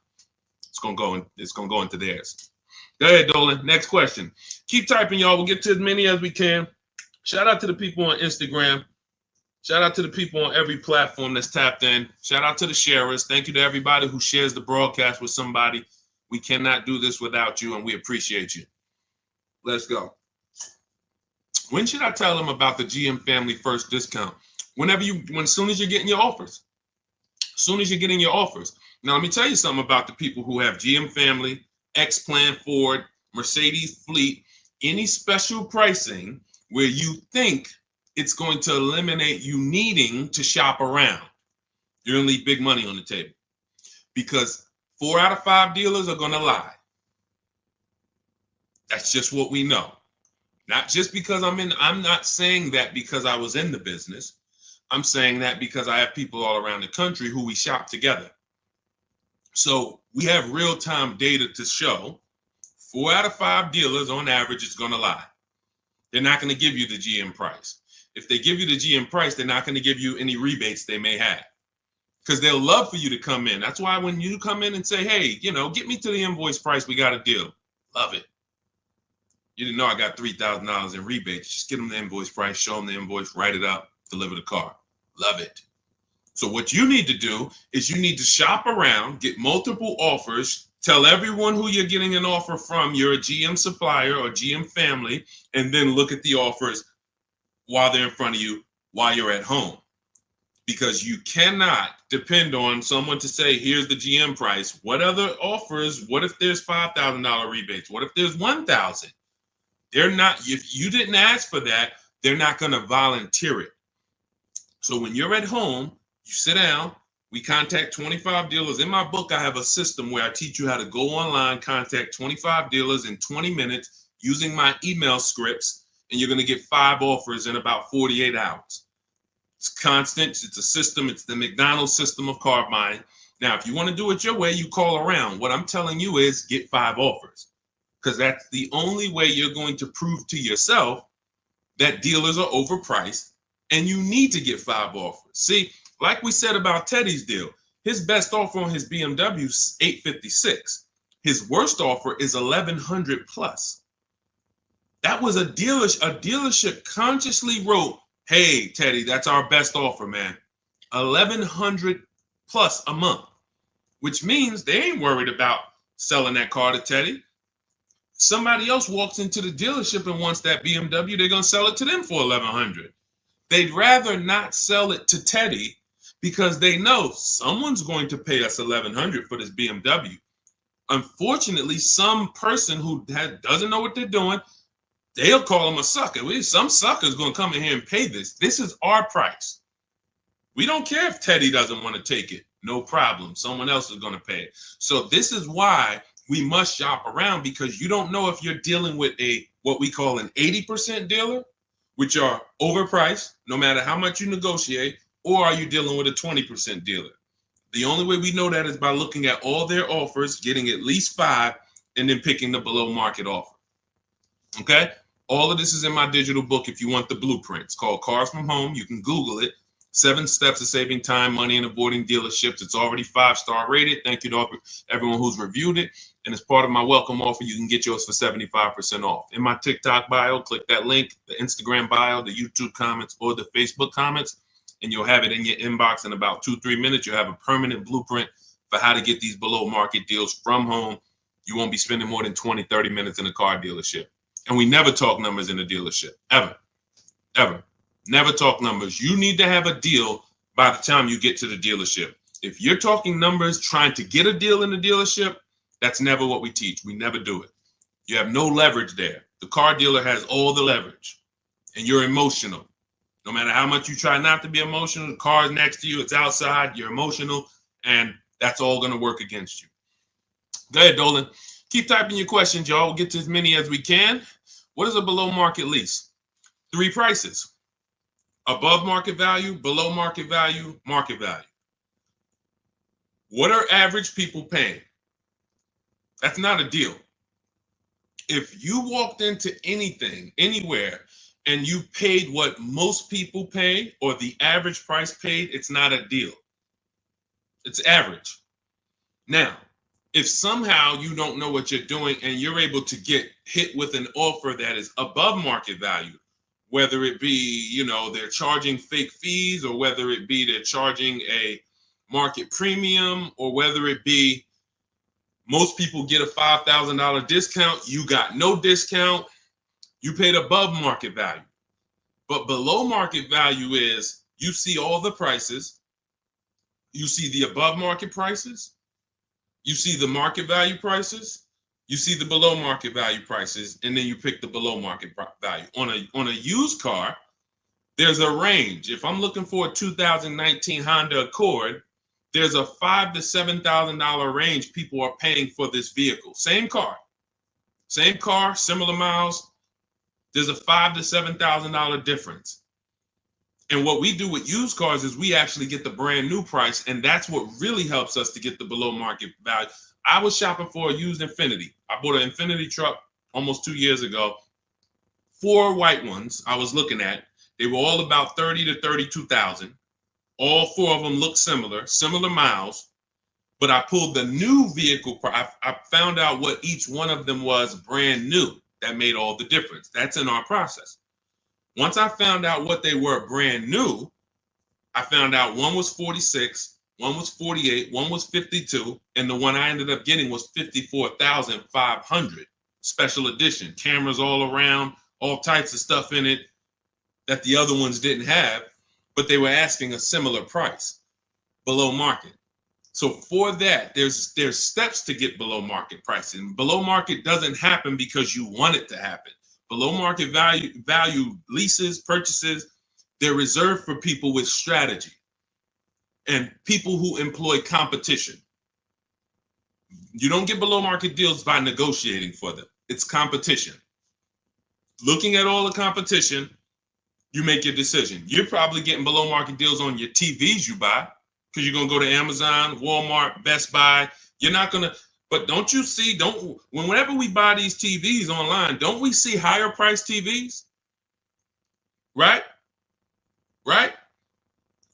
It's going to go into theirs. Go ahead, Dolan. Next question. Keep typing, y'all. We'll get to as many as we can. Shout out to the people on Instagram. Shout out to the people on every platform that's tapped in. Shout out to the sharers. Thank you to everybody who shares the broadcast with somebody. We cannot do this without you, and we appreciate you. Let's go. When should I tell them about the GM Family First discount? As soon as you're getting your offers. As soon as you're getting your offers. Now, let me tell you something about the people who have GM Family, X-Plan Ford, Mercedes Fleet, any special pricing where you think it's going to eliminate you needing to shop around. You're going to leave big money on the table because 4 out of 5 dealers are going to lie. That's just what we know. Not just because I'm not saying that because I was in the business. I'm saying that because I have people all around the country who we shop together. So we have real-time data to show 4 out of 5 dealers on average is going to lie. They're not going to give you the GM price. If they give you the GM price, they're not going to give you any rebates they may have because they'll love for you to come in. That's why when you come in and say, hey, you know, get me to the invoice price, we got a deal. Love it. You didn't know I got $3,000 in rebates. Just get them the invoice price, show them the invoice, write it up, deliver the car. Love it. So what you need to do is you need to shop around, get multiple offers, tell everyone who you're getting an offer from, you're a GM supplier or GM family, and then look at the offers while they're in front of you, while you're at home. Because you cannot depend on someone to say, here's the GM price. What other offers? What if there's $5,000 rebates? What if there's $1,000? They're not, if you didn't ask for that, they're not going to volunteer it. So when you're at home, you sit down, we contact 25 dealers. In my book, I have a system where I teach you how to go online, contact 25 dealers in 20 minutes using my email scripts, and you're going to get 5 offers in about 48 hours. It's constant. It's a system. It's the McDonald's system of car buying. Now, if you want to do it your way, you call around. What I'm telling you is get 5 offers because that's the only way you're going to prove to yourself that dealers are overpriced and you need to get 5 offers. See, like we said about Teddy's deal, his best offer on his BMW is $856. His worst offer is $1,100 plus. That was a dealership consciously wrote, hey, Teddy, that's our best offer, man. $1,100 plus a month, which means they ain't worried about selling that car to Teddy. Somebody else walks into the dealership and wants that BMW, they're going to sell it to them for $1,100. They'd rather not sell it to Teddy because they know someone's going to pay us $1,100 for this BMW. Unfortunately, some person who doesn't know what they're doing, they'll call them a sucker. Some sucker's going to come in here and pay this. This is our price. We don't care if Teddy doesn't want to take it. No problem. Someone else is going to pay it. So this is why we must shop around, because you don't know if you're dealing with what we call an 80% dealer, which are overpriced, no matter how much you negotiate, or are you dealing with a 20% dealer? The only way we know that is by looking at all their offers, getting at least 5, and then picking the below market offer. Okay? All of this is in my digital book if you want the blueprint. It's called Cars from Home. You can Google it. 7 steps of saving time, money, and avoiding dealerships. It's already 5-star rated. Thank you to everyone who's reviewed it. And as part of my welcome offer, you can get yours for 75% off. In my TikTok bio, click that link, the Instagram bio, the YouTube comments, or the Facebook comments, and you'll have it in your inbox in about 2-3 minutes. You'll have a permanent blueprint for how to get these below market deals from home. You won't be spending more than 20-30 minutes in a car dealership. And we never talk numbers in a dealership, ever, ever. Never talk numbers. You need to have a deal by the time you get to the dealership. If you're talking numbers trying to get a deal in the dealership, that's never what we teach. We never do it. You have no leverage there. The car dealer has all the leverage, and you're emotional. No matter how much you try not to be emotional, the car is next to you, it's outside, you're emotional, and that's all going to work against you. Go ahead, Dolan. Keep typing your questions, y'all. We'll get to as many as we can. What is a below market lease? 3 prices. Above market value, below market value, market value. What are average people paying? That's not a deal. If you walked into anything, anywhere, and you paid what most people pay or the average price paid, it's not a deal. It's average. Now, if somehow you don't know what you're doing and you're able to get hit with an offer that is above market value, whether it be, they're charging fake fees, or whether it be they're charging a market premium, or whether it be most people get a $5,000 discount, you got no discount, you paid above market value. But below market value is you see all the prices, you see the above market prices, you see the market value prices, you see the below market value prices, and then you pick the below market value. On a used car, there's a range. If I'm looking for a 2019 Honda Accord, there's a $5,000 to $7,000 range people are paying for this vehicle. Same car, similar miles. There's a $5,000 to $7,000 difference. And what we do with used cars is we actually get the brand new price, and that's what really helps us to get the below market value. I was shopping for a used Infiniti. I bought an Infiniti truck almost 2 years ago. 4 white ones I was looking at. They were all about 30 to 32,000. All 4 of them looked similar miles. But I pulled the new vehicle. I found out what each one of them was brand new. That made all the difference. That's in our process. Once I found out what they were brand new, I found out one was 46, one was 48, one was 52, and the one I ended up getting was 54,500 special edition. Cameras all around, all types of stuff in it that the other ones didn't have, but they were asking a similar price, below market. So for that, there's steps to get below market pricing. Below market doesn't happen because you want it to happen. Below market value leases, purchases, they're reserved for people with strategy and people who employ competition. You don't get below market deals by negotiating for them. It's competition. Looking at all the competition, you make your decision. You're probably getting below market deals on your TVs you buy, because you're going to go to Amazon, Walmart, Best Buy. You're not going to, but don't you see, whenever we buy these TVs online, don't we see higher priced TVs? Right?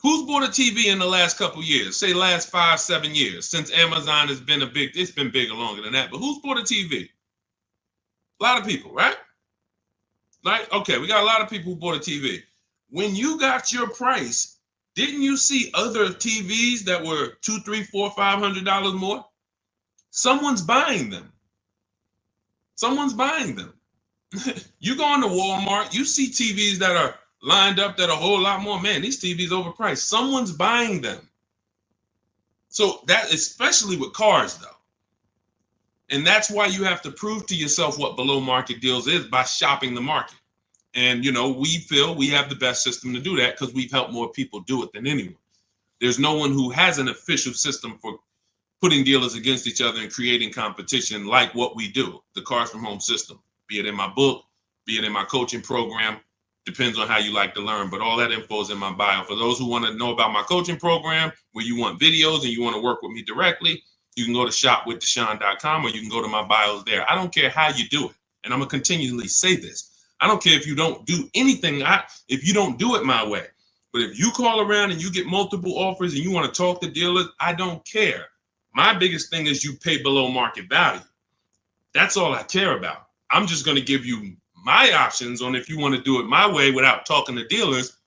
Who's bought a TV in the last couple years? Say last 5-7 years, since Amazon has been it's been bigger longer than that, but who's bought a TV? A lot of people, right? Okay, we got a lot of people who bought a TV. When you got your price, didn't you see other TVs that were $200, $300, $400, $500 more? Someone's buying them. Someone's buying them. You go into Walmart, you see TVs that are lined up that are a whole lot more. Man, these TVs overpriced. Someone's buying them. So that, especially with cars though. And that's why you have to prove to yourself what below market deals is by shopping the market. And we feel we have the best system to do that because we've helped more people do it than anyone. There's no one who has an official system for putting dealers against each other and creating competition like what we do, the Cars from Home system, be it in my book, be it in my coaching program, depends on how you like to learn, but all that info is in my bio. For those who want to know about my coaching program, where you want videos and you want to work with me directly, you can go to shopwithdeshaun.com or you can go to my bios there. I don't care how you do it. And I'm going to continually say this. I don't care if you don't do anything, if you don't do it my way. But if you call around and you get multiple offers and you want to talk to dealers, I don't care. My biggest thing is you pay below market value. That's all I care about. I'm just going to give you my options on if you want to do it my way without talking to dealers.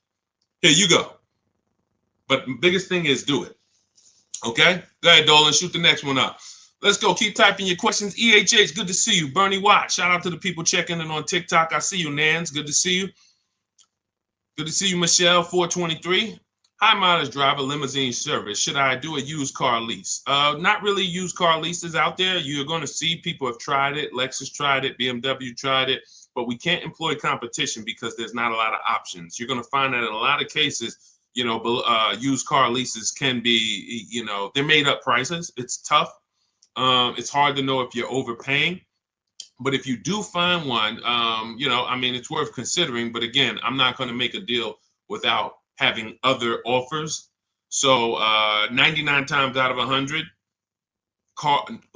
Here you go. But the biggest thing is do it. Okay? Go ahead, Dolan. Shoot the next one up. Let's go. Keep typing your questions. EHH, good to see you. Bernie Watt, shout out to the people checking in on TikTok. I see you, Nans. Good to see you. Good to see you, Michelle, 423. High mileage driver, limousine service. Should I do a used car lease? Not really used car leases out there. You're going to see people have tried it. Lexus tried it. BMW tried it. But we can't employ competition because there's not a lot of options. You're going to find that in a lot of cases, used car leases can be, they're made up prices. It's tough. It's hard to know if you're overpaying. But if you do find one, it's worth considering. But again, I'm not going to make a deal without having other offers. So 99 times out of 100,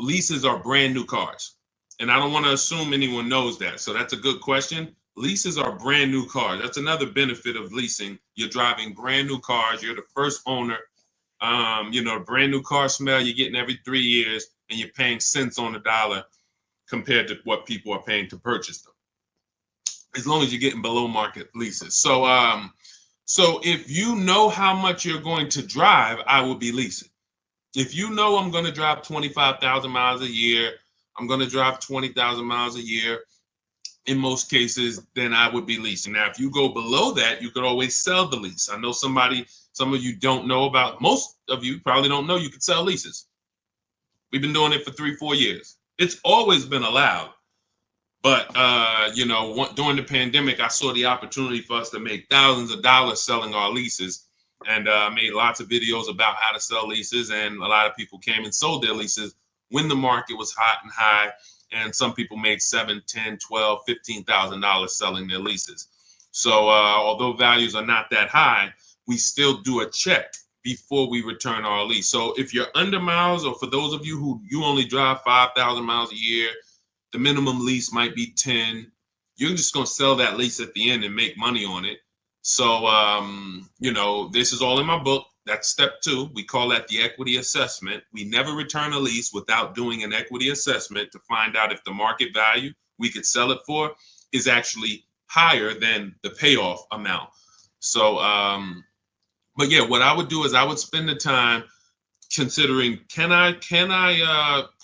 leases are brand new cars. And I don't want to assume anyone knows that. So that's a good question. Leases are brand new cars. That's another benefit of leasing. You're driving brand new cars. You're the first owner. Brand new car smell you're getting every 3 years, and you're paying cents on the dollar compared to what people are paying to purchase them, as long as you're getting below market leases. So if you know how much you're going to drive, I will be leasing. If you know I'm going to drive 25,000 miles a year, I'm going to drive 20,000 miles a year, in most cases, then I would be leasing. Now, if you go below that, you could always sell the lease. I know some of you don't know about, most of you probably don't know you could sell leases. We've been doing it for 3-4 years. It's always been allowed. But, during the pandemic, I saw the opportunity for us to make thousands of dollars selling our leases, and made lots of videos about how to sell leases. And a lot of people came and sold their leases when the market was hot and high. And some people made $7,000, $10,000, $12,000, $15,000 selling their leases. So although values are not that high, we still do a check before we return our lease. So if you're under miles, or for those of you who you only drive 5,000 miles a year, the minimum lease might be 10. You're just going to sell that lease at the end and make money on it. So, this is all in my book. That's step 2. We call that the equity assessment. We never return a lease without doing an equity assessment to find out if the market value we could sell it for is actually higher than the payoff amount. So, but yeah, what I would do is I would spend the time considering, can I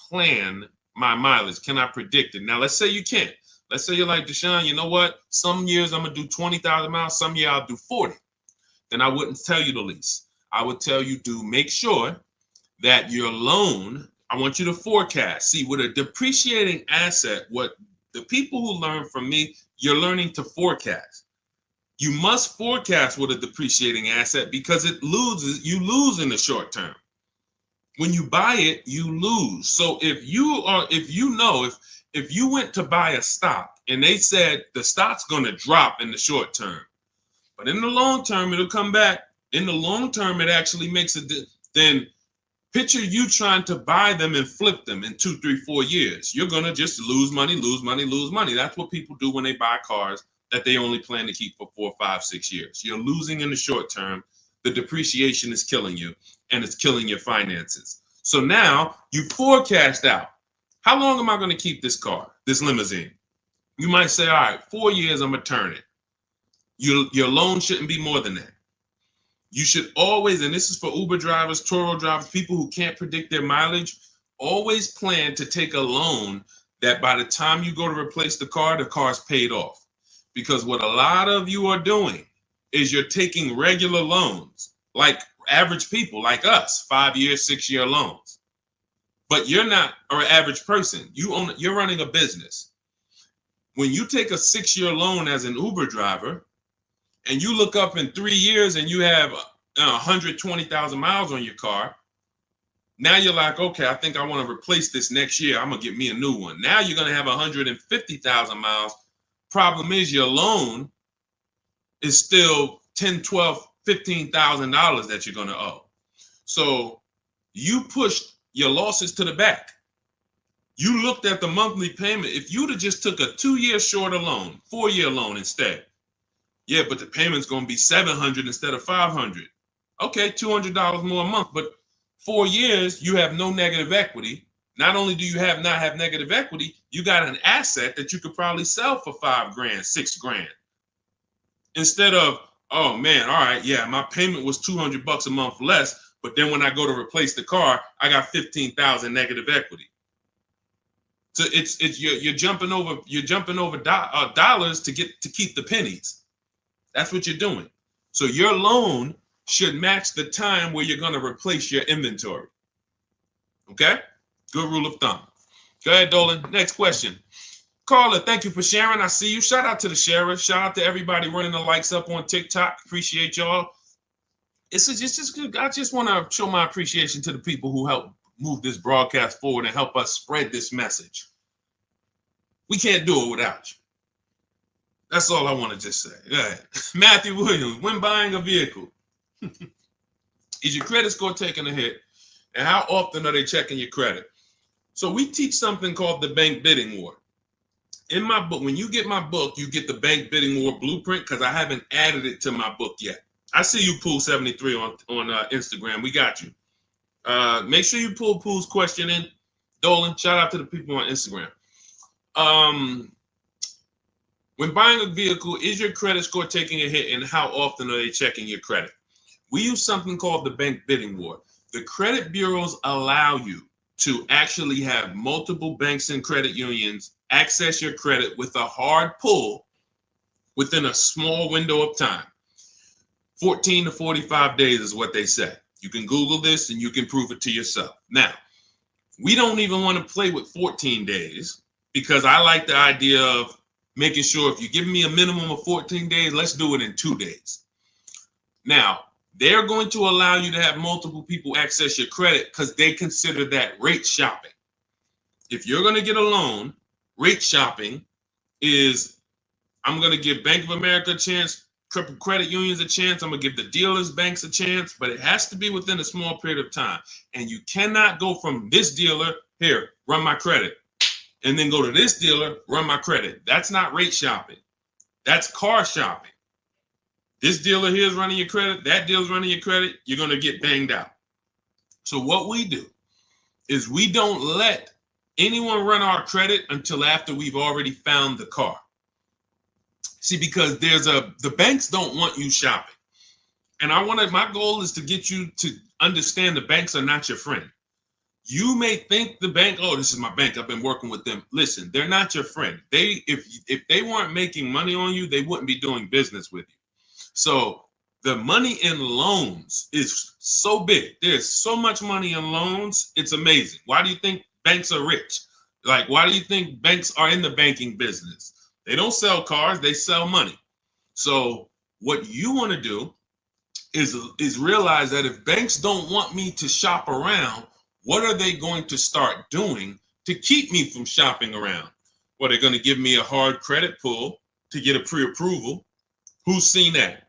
plan my mileage? Can I predict it? Now, let's say you can't. Let's say you're like, Deshaun, you know what? Some years I'm going to do 20,000 miles. Some year I'll do 40. Then I wouldn't tell you to lease. I would tell you to make sure that your loan, I want you to forecast. See, with a depreciating asset, what the people who learn from me, you're learning to forecast. You must forecast with a depreciating asset because you lose in the short term. When you buy it, you lose. So if you went to buy a stock and they said the stock's going to drop in the short term, but in the long term, it'll come back. In the long term, it actually makes then picture you trying to buy them and flip them in 2, 3, 4 years. You're going to just lose money, lose money, lose money. That's what people do when they buy cars that they only plan to keep for 4, 5, 6 years. You're losing in the short term. The depreciation is killing you, and it's killing your finances. So now you forecast out, how long am I going to keep this car, this limousine? You might say, all right, 4 years, I'm going to turn it. Your loan shouldn't be more than that. You should always, and this is for Uber drivers, Turo drivers, people who can't predict their mileage, always plan to take a loan that by the time you go to replace the car's paid off. Because what a lot of you are doing is you're taking regular loans, like average people like us, 5-year, 6-year loans. But you're not an average person. You're running a business. When you take a 6-year loan as an Uber driver and you look up in 3 years and you have 120,000 miles on your car, now you're like, okay, I think I want to replace this next year. I'm going to get me a new one. Now you're going to have 150,000 miles. Problem is your loan is still $10, $12, $15,000 that you're going to owe. So you pushed your losses to the back. You looked at the monthly payment. If you'd have just took a 2-year shorter loan, 4-year loan instead, yeah, but the payment's going to be $700 instead of $500. Okay, $200 more a month, but 4 years you have no negative equity. Not only do you not have negative equity, you got an asset that you could probably sell for $5,000, $6,000. Instead of, oh man, all right, yeah, my payment was $200 a month less, but then when I go to replace the car, I got 15,000 negative equity. So you're jumping over dollars to keep the pennies. That's what you're doing. So your loan should match the time where you're going to replace your inventory. Okay? Good rule of thumb. Go ahead, Dolan. Next question. Carla, thank you for sharing. I see you. Shout out to the sharers. Shout out to everybody running the likes up on TikTok. Appreciate y'all. It's just good. I just want to show my appreciation to the people who help move this broadcast forward and help us spread this message. We can't do it without you. That's all I want to just say. Go ahead. Matthew Williams, when buying a vehicle, is your credit score taking a hit? And how often are they checking your credit? So we teach something called the bank bidding war. In my book, when you get my book, you get the bank bidding war blueprint because I haven't added it to my book yet. I see you, Pool73 on Instagram. We got you. Make sure you pull Pool's question in. Dolan, shout out to the people on Instagram. When buying a vehicle, is your credit score taking a hit and how often are they checking your credit? We use something called the bank bidding war. The credit bureaus allow you to actually have multiple banks and credit unions access your credit with a hard pull within a small window of time. 14 to 45 days is what they say. You can Google this and you can prove it to yourself. Now, we don't even want to play with 14 days because I like the idea of making sure if you give me a minimum of 14 days, let's do it in 2 days. Now, they're going to allow you to have multiple people access your credit because they consider that rate shopping. If you're going to get a loan, rate shopping is, I'm going to give Bank of America a chance, credit unions a chance, I'm going to give the dealers, banks a chance, but it has to be within a small period of time. And you cannot go from this dealer, here, run my credit, and then go to this dealer, run my credit. That's not rate shopping. That's car shopping. This dealer here is running your credit, that dealer's running your credit, you're going to get banged out. So what we do is we don't let anyone run our credit until after we've already found the car. See, because the banks don't want you shopping. And my goal is to get you to understand the banks are not your friend. You may think the bank, oh, this is my bank, I've been working with them. Listen, they're not your friend. If they weren't making money on you, they wouldn't be doing business with you. So the money in loans is so big. There's so much money in loans. It's amazing. Why do you think banks are rich? Like, why do you think banks are in the banking business? They don't sell cars, they sell money. So what you want to do is realize that if banks don't want me to shop around, what are they going to start doing to keep me from shopping around? Well, they're going to give me a hard credit pull to get a pre-approval. Who's seen that?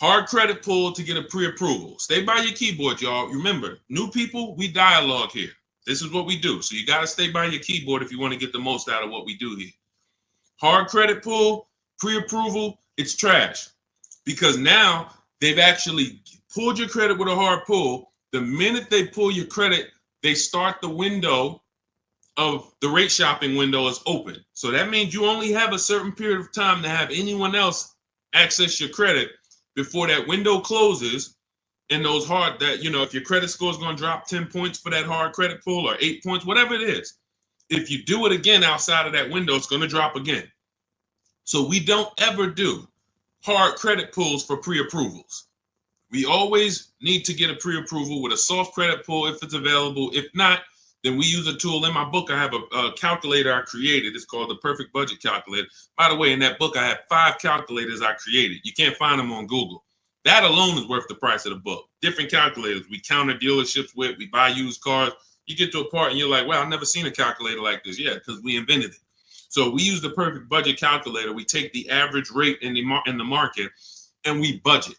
Hard credit pull to get a pre-approval. Stay by your keyboard, y'all. Remember, new people, we dialogue here. This is what we do. So you got to stay by your keyboard if you want to get the most out of what we do here. Hard credit pull, pre-approval, it's trash. Because now they've actually pulled your credit with a hard pull. The minute they pull your credit, they start the window of the rate shopping window is open. So that means you only have a certain period of time to have anyone else access your credit before that window closes. And those hard, that, if your credit score is going to drop 10 points for that hard credit pull or 8 points, whatever it is, If you do it again outside of that window, it's going to drop again. So we don't ever do hard credit pulls for pre-approvals. We always need to get a pre-approval with a soft credit pull if it's available. If not, then we use a tool. In my book, I have a calculator I created. It's called the Perfect Budget Calculator. By the way, in that book, I have 5 calculators I created. You can't find them on Google. That alone is worth the price of the book. Different calculators. We counter dealerships with. We buy used cars. You get to a part and you're like, wow, I've never seen a calculator like this. Yeah, because we invented it. So we use the Perfect Budget Calculator. We take the average rate in the market and we budget.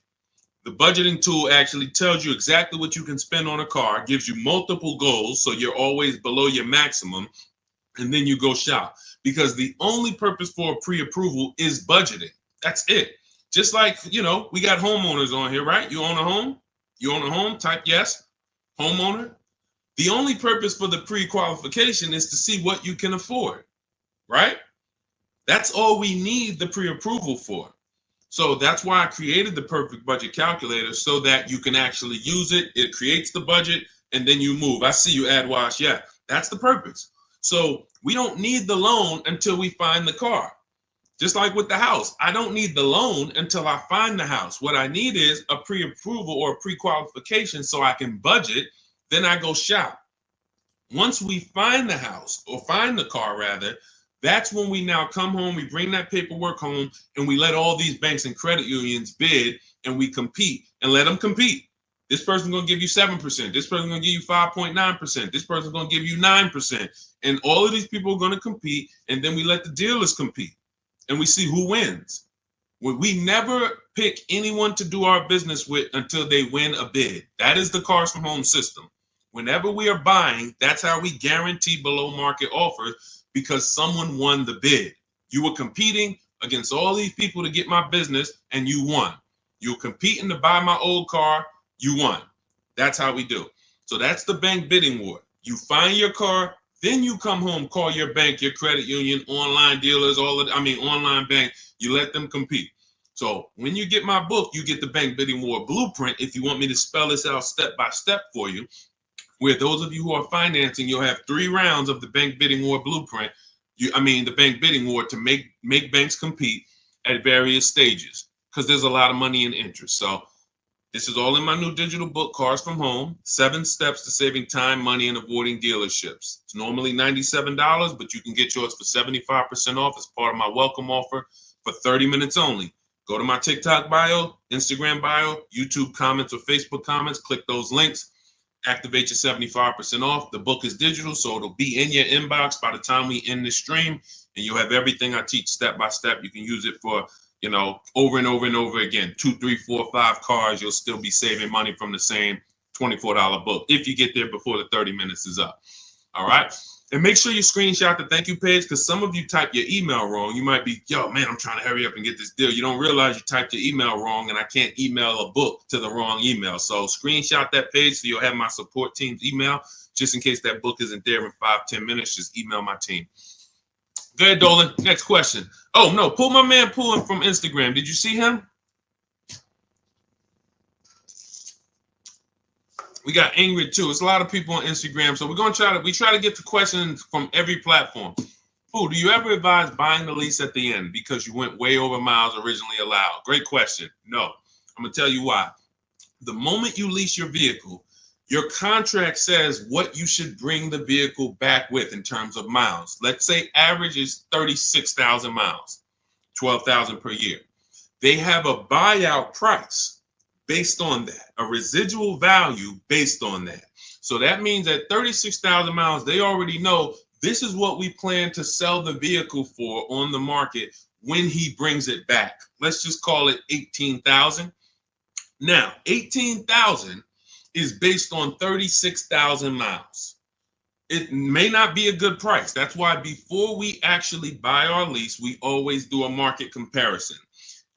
The budgeting tool actually tells you exactly what you can spend on a car, gives you multiple goals, so you're always below your maximum, and then you go shop. Because the only purpose for a pre-approval is budgeting. That's it. Just like, we got homeowners on here, right? You own a home? You own a home? Type yes. Homeowner. The only purpose for the pre-qualification is to see what you can afford, right? That's all we need the pre-approval for. So that's why I created the Perfect Budget Calculator, so that you can actually use it. It creates the budget and then you move. I see you, AdWash. Yeah, that's the purpose. So we don't need the loan until we find the car. Just like with the house, I don't need the loan until I find the house. What I need is a pre-approval or a pre-qualification so I can budget. Then I go shop. Once we find the house, or find the car rather, that's when we now come home, we bring that paperwork home, and we let all these banks and credit unions bid, and we compete and let them compete. This person's going to give you 7%. This person's going to give you 5.9%. This person's going to give you 9%. And all of these people are going to compete, and then we let the dealers compete, and we see who wins. We never pick anyone to do our business with until they win a bid. That is the Cars from Home system. Whenever we are buying, that's how we guarantee below market offers, because someone won the bid. You were competing against all these people to get my business, and you won. You were competing to buy my old car, you won. That's how we do. So that's the bank bidding war. You find your car, then you come home, call your bank, your credit union, online dealers, online bank, you let them compete. So when you get my book, you get the bank bidding war blueprint. If you want me to spell this out step by step for you, where those of you who are financing, you'll have 3 rounds of the bank bidding war blueprint. The bank bidding war to make banks compete at various stages, because there's a lot of money and interest. So this is all in my new digital book, Cars from Home, 7 Steps to Saving Time, Money, and Avoiding Dealerships. It's normally $97, but you can get yours for 75% off as part of my welcome offer for 30 minutes only. Go to my TikTok bio, Instagram bio, YouTube comments, or Facebook comments. Click those links. Activate your 75% off. The book is digital, so it'll be in your inbox by the time we end this stream, and you'll have everything I teach step by step. You can use it for, over and over and over again. 2, 3, 4, 5 cars. You'll still be saving money from the same $24 book if you get there before the 30 minutes is up. All right. And make sure you screenshot the thank you page, because some of you type your email wrong. You might be, yo, man, I'm trying to hurry up and get this deal. You don't realize you typed your email wrong, and I can't email a book to the wrong email. So screenshot that page so you'll have my support team's email, just in case that book isn't there in 5-10 minutes. Just email my team. Go ahead, Dolan. Next question. Oh, no, pull my man Pulling from Instagram. Did you see him? We got Ingrid too. It's a lot of people on Instagram, so we're gonna try to get to questions from every platform. Pooh, do you ever advise buying the lease at the end because you went way over miles originally allowed? Great question. No, I'm gonna tell you why. The moment you lease your vehicle, your contract says what you should bring the vehicle back with in terms of miles. Let's say average is 36,000 miles, 12,000 per year. They have a buyout price based on that, a residual value based on that. So that means at 36,000 miles, they already know this is what we plan to sell the vehicle for on the market when he brings it back. Let's just call it 18,000. Now, 18,000 is based on 36,000 miles. It may not be a good price. That's why before we actually buy our lease, we always do a market comparison.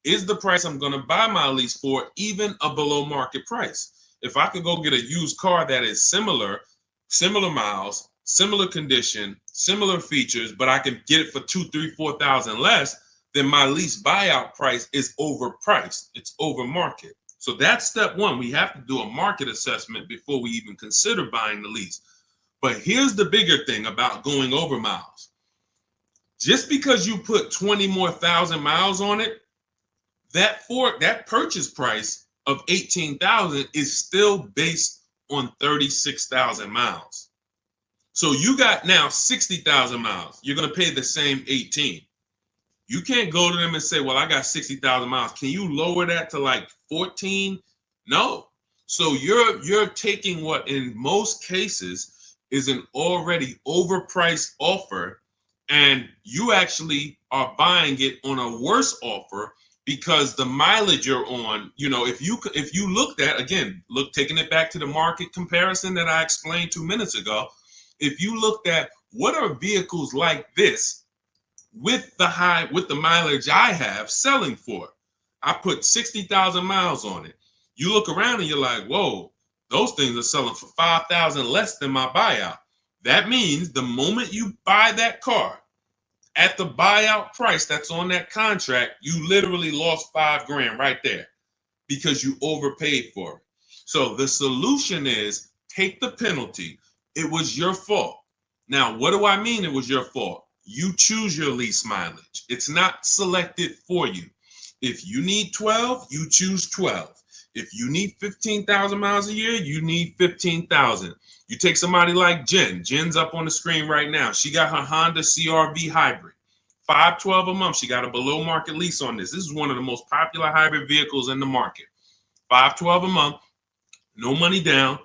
Is the price I'm going to buy my lease for even a below market price? If I could go get a used car that is similar miles, similar condition, similar features, but I can get it for 2, 3, 4,000 less, then my lease buyout price is overpriced. It's over market. So that's step one. We have to do a market assessment before we even consider buying the lease. But here's the bigger thing about going over miles. Just because you put 20 more thousand miles on it, that purchase price of 18,000 is still based on 36,000 miles. So you got now 60,000 miles. You're going to pay the same 18. You can't go to them and say, well, I got 60,000 miles. Can you lower that to like 14? No. So you're taking what in most cases is an already overpriced offer, and you actually are buying it on a worse offer because the mileage you're on, if you looked at, again, taking it back to the market comparison that I explained 2 minutes ago, if you looked at what are vehicles like this with the mileage I have selling for, I put 60,000 miles on it. You look around and you're like, whoa, those things are selling for 5,000 less than my buyout. That means the moment you buy that car at the buyout price that's on that contract, you literally lost $5,000 right there because you overpaid for it. So the solution is take the penalty. It was your fault. Now, what do I mean it was your fault? You choose your lease mileage. It's not selected for you. If you need 12, you choose 12. If you need 15,000 miles a year, you need 15,000. You take somebody like Jen. Jen's up on the screen right now. She got her Honda CR-V hybrid. $512 a month. She got a below market lease on this. This is one of the most popular hybrid vehicles in the market. $512 a month, no money down.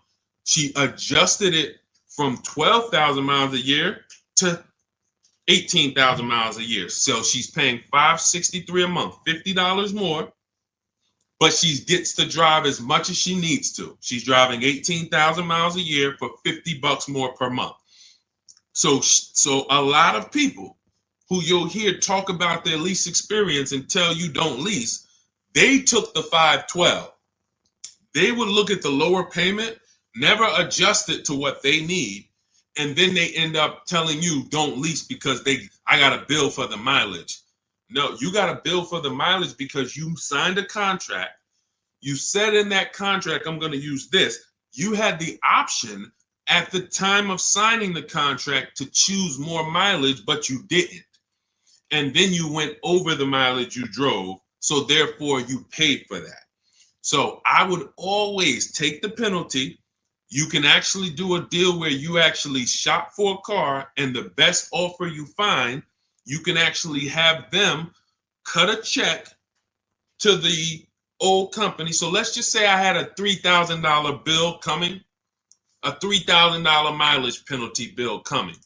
She adjusted it from 12,000 miles a year to 18,000 miles a year. So she's paying $563 a month, $50 more, but she gets to drive as much as she needs to. She's driving 18,000 miles a year for $50 more per month. So a lot of people who you'll hear talk about their lease experience and tell you don't lease, they took the 512. They would look at the lower payment, never adjust it to what they need, and then they end up telling you don't lease because I got a bill for the mileage. No, you got a bill for the mileage because you signed a contract. You said in that contract, I'm going to use this. You had the option at the time of signing the contract to choose more mileage, but you didn't. And then you went over the mileage you drove, so therefore you paid for that. So I would always take the penalty. You can actually do a deal where you actually shop for a car, and the best offer you find, you can actually have them cut a check to the old company. So let's just say I had a $3,000 bill coming, a $3,000 mileage penalty bill coming.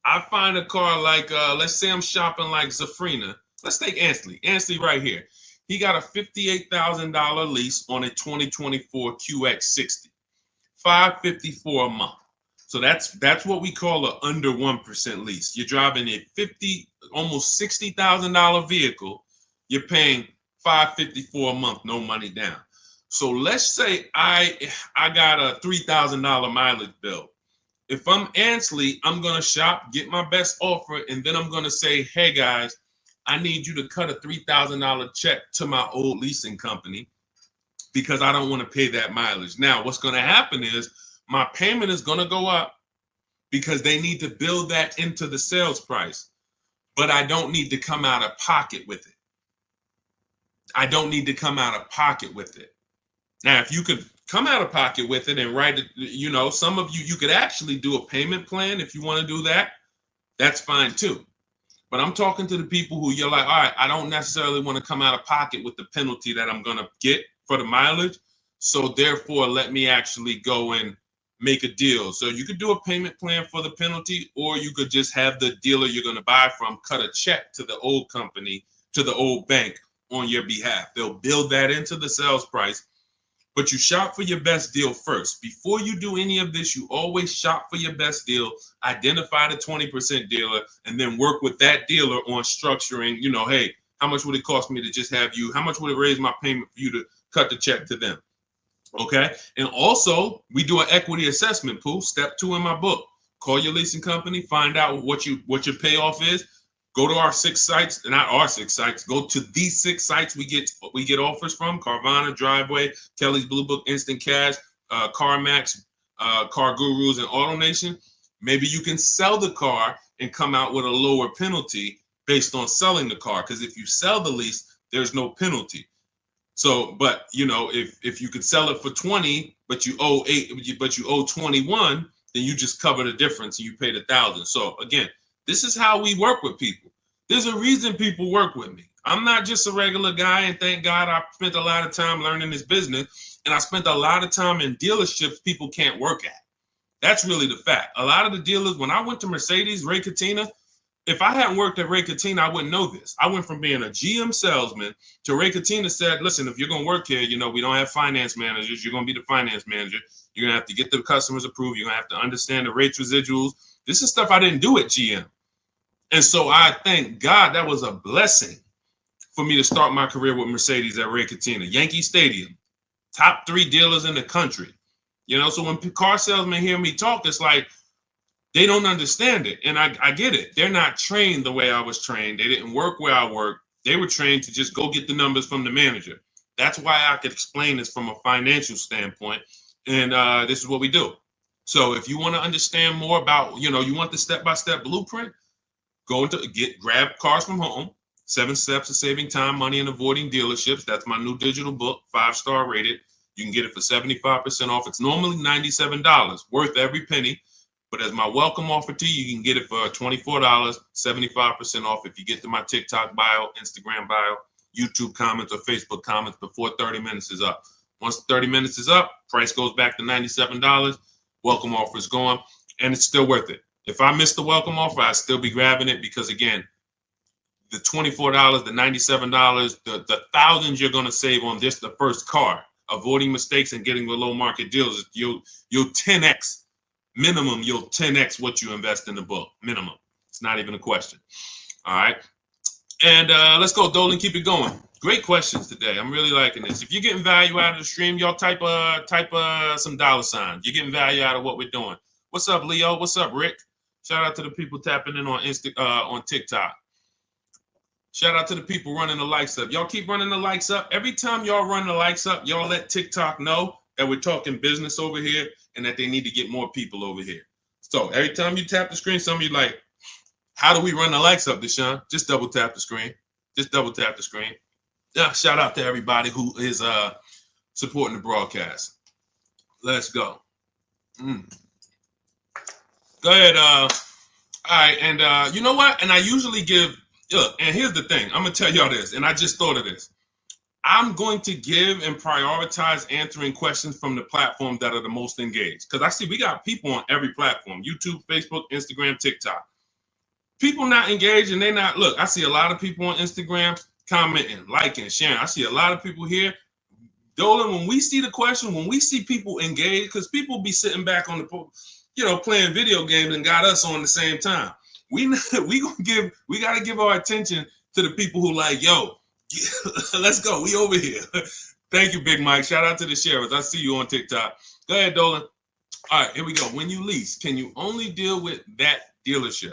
I find a car like, let's say I'm shopping like Zafrina. Let's take Ansley. Ansley right here. He got a $58,000 lease on a 2024 QX60. $554 a month. So that's what we call an under 1% lease. You're driving a almost $60,000 vehicle. You're paying $554 a month, no money down. So let's say I got a $3,000 mileage bill. If I'm Ansley, I'm going to shop, get my best offer, and then I'm going to say, hey, guys, I need you to cut a $3,000 check to my old leasing company because I don't want to pay that mileage. Now, what's going to happen is my payment is going to go up because they need to build that into the sales price, but I don't need to come out of pocket with it. I don't need to come out of pocket with it. Now, if you could come out of pocket with it and write it, some of you could actually do a payment plan if you want to do that. That's fine too. But I'm talking to the people who you're like, all right, I don't necessarily want to come out of pocket with the penalty that I'm going to get for the mileage. So therefore, let me actually go and make a deal. So you could do a payment plan for the penalty, or you could just have the dealer you're going to buy from cut a check to the old company, to the old bank on your behalf. They'll build that into the sales price. But you shop for your best deal first. Before you do any of this, you always shop for your best deal, identify the 20% dealer, and then work with that dealer on structuring, hey, how much would it cost me to just have you? How much would it raise my payment for you to cut the check to them? Okay. And also, we do an equity assessment, Pooh. Step 2 in my book. Call your leasing company, find out what your payoff is. Go to our 6 sites, not our 6 sites. Go to these 6 sites we get offers from: Carvana, Driveway, Kelly's Blue Book, Instant Cash, CarMax, Car Gurus and AutoNation, maybe you can sell the car and come out with a lower penalty based on selling the car. Because if you sell the lease, there's no penalty. So, but you know, if you could sell it for 20, but you owe 21, then you just cover the difference and you pay the 1,000. So again, this is how we work with people. There's a reason people work with me. I'm not just a regular guy, and thank God I spent a lot of time learning this business, and I spent a lot of time in dealerships people can't work at. That's really the fact. A lot of the dealers, when I went to Mercedes, Ray Catena, if I hadn't worked at Ray Catena, I wouldn't know this. I went from being a GM salesman to Ray Catena said, listen, if you're going to work here, you know, we don't have finance managers. You're going to be the finance manager. You're going to have to get the customers approved. You're going to have to understand the rates, residuals. This is stuff I didn't do at GM. And so I thank God that was a blessing for me to start my career with Mercedes at Ray Catena. Yankee Stadium, top 3 dealers in the country. You know, so when car salesmen hear me talk, it's like, they don't understand it. And I get it. They're not trained the way I was trained. They didn't work where I worked. They were trained to just go get the numbers from the manager. That's why I could explain this from a financial standpoint. And this is what we do. So if you want to understand more about, you know, you want the step-by-step blueprint, grab Cars from Home, 7 Steps to Saving Time, Money, and Avoiding Dealerships. That's my new digital book, 5-star rated. You can get it for 75% off. It's normally $97, worth every penny. But as my welcome offer to you, you can get it for $24, 75% off if you get to my TikTok bio, Instagram bio, YouTube comments, or Facebook comments before 30 minutes is up. Once 30 minutes is up, price goes back to $97. Welcome offer is gone, and it's still worth it. If I miss the welcome offer, I'd still be grabbing it because, again, the $24, the $97, the thousands you're going to save on just the first car, avoiding mistakes and getting below market deals, you'll 10x. Minimum, you'll 10x what you invest in the book. Minimum. It's not even a question. All right. And let's go, Dolan. Keep it going. Great questions today. I'm really liking this. If you're getting value out of the stream, y'all type some dollar signs. You're getting value out of what we're doing. What's up, Leo? What's up, Rick? Shout out to the people tapping in on on TikTok. Shout out to the people running the likes up. Y'all keep running the likes up. Every time y'all run the likes up, y'all let TikTok know that we're talking business over here and that they need to get more people over here. So every time you tap the screen, some of you like, how do we run the likes up, Deshaun? Just double tap the screen. Just double tap the screen. Yeah, shout out to everybody who is supporting the broadcast. Let's go. Go ahead. All right, and you know what? And I usually give, look, and here's the thing. I'm going to tell y'all this, and I just thought of this. I'm going to give and prioritize answering questions from the platforms that are the most engaged. Because I see we got people on every platform, YouTube, Facebook, Instagram, TikTok. People not engaged and they not, look, I see a lot of people on Instagram commenting, liking, sharing. I see a lot of people here. Dolan, when we see the question, when we see people engaged, because people be sitting back on the, you know, playing video games and got us on the same time. We got to give our attention to the people who like, yo, let's go. We over here. Thank you, Big Mike. Shout out to the sharers. I see you on TikTok. Go ahead, Dolan. All right, here we go. When you lease, can you only deal with that dealership?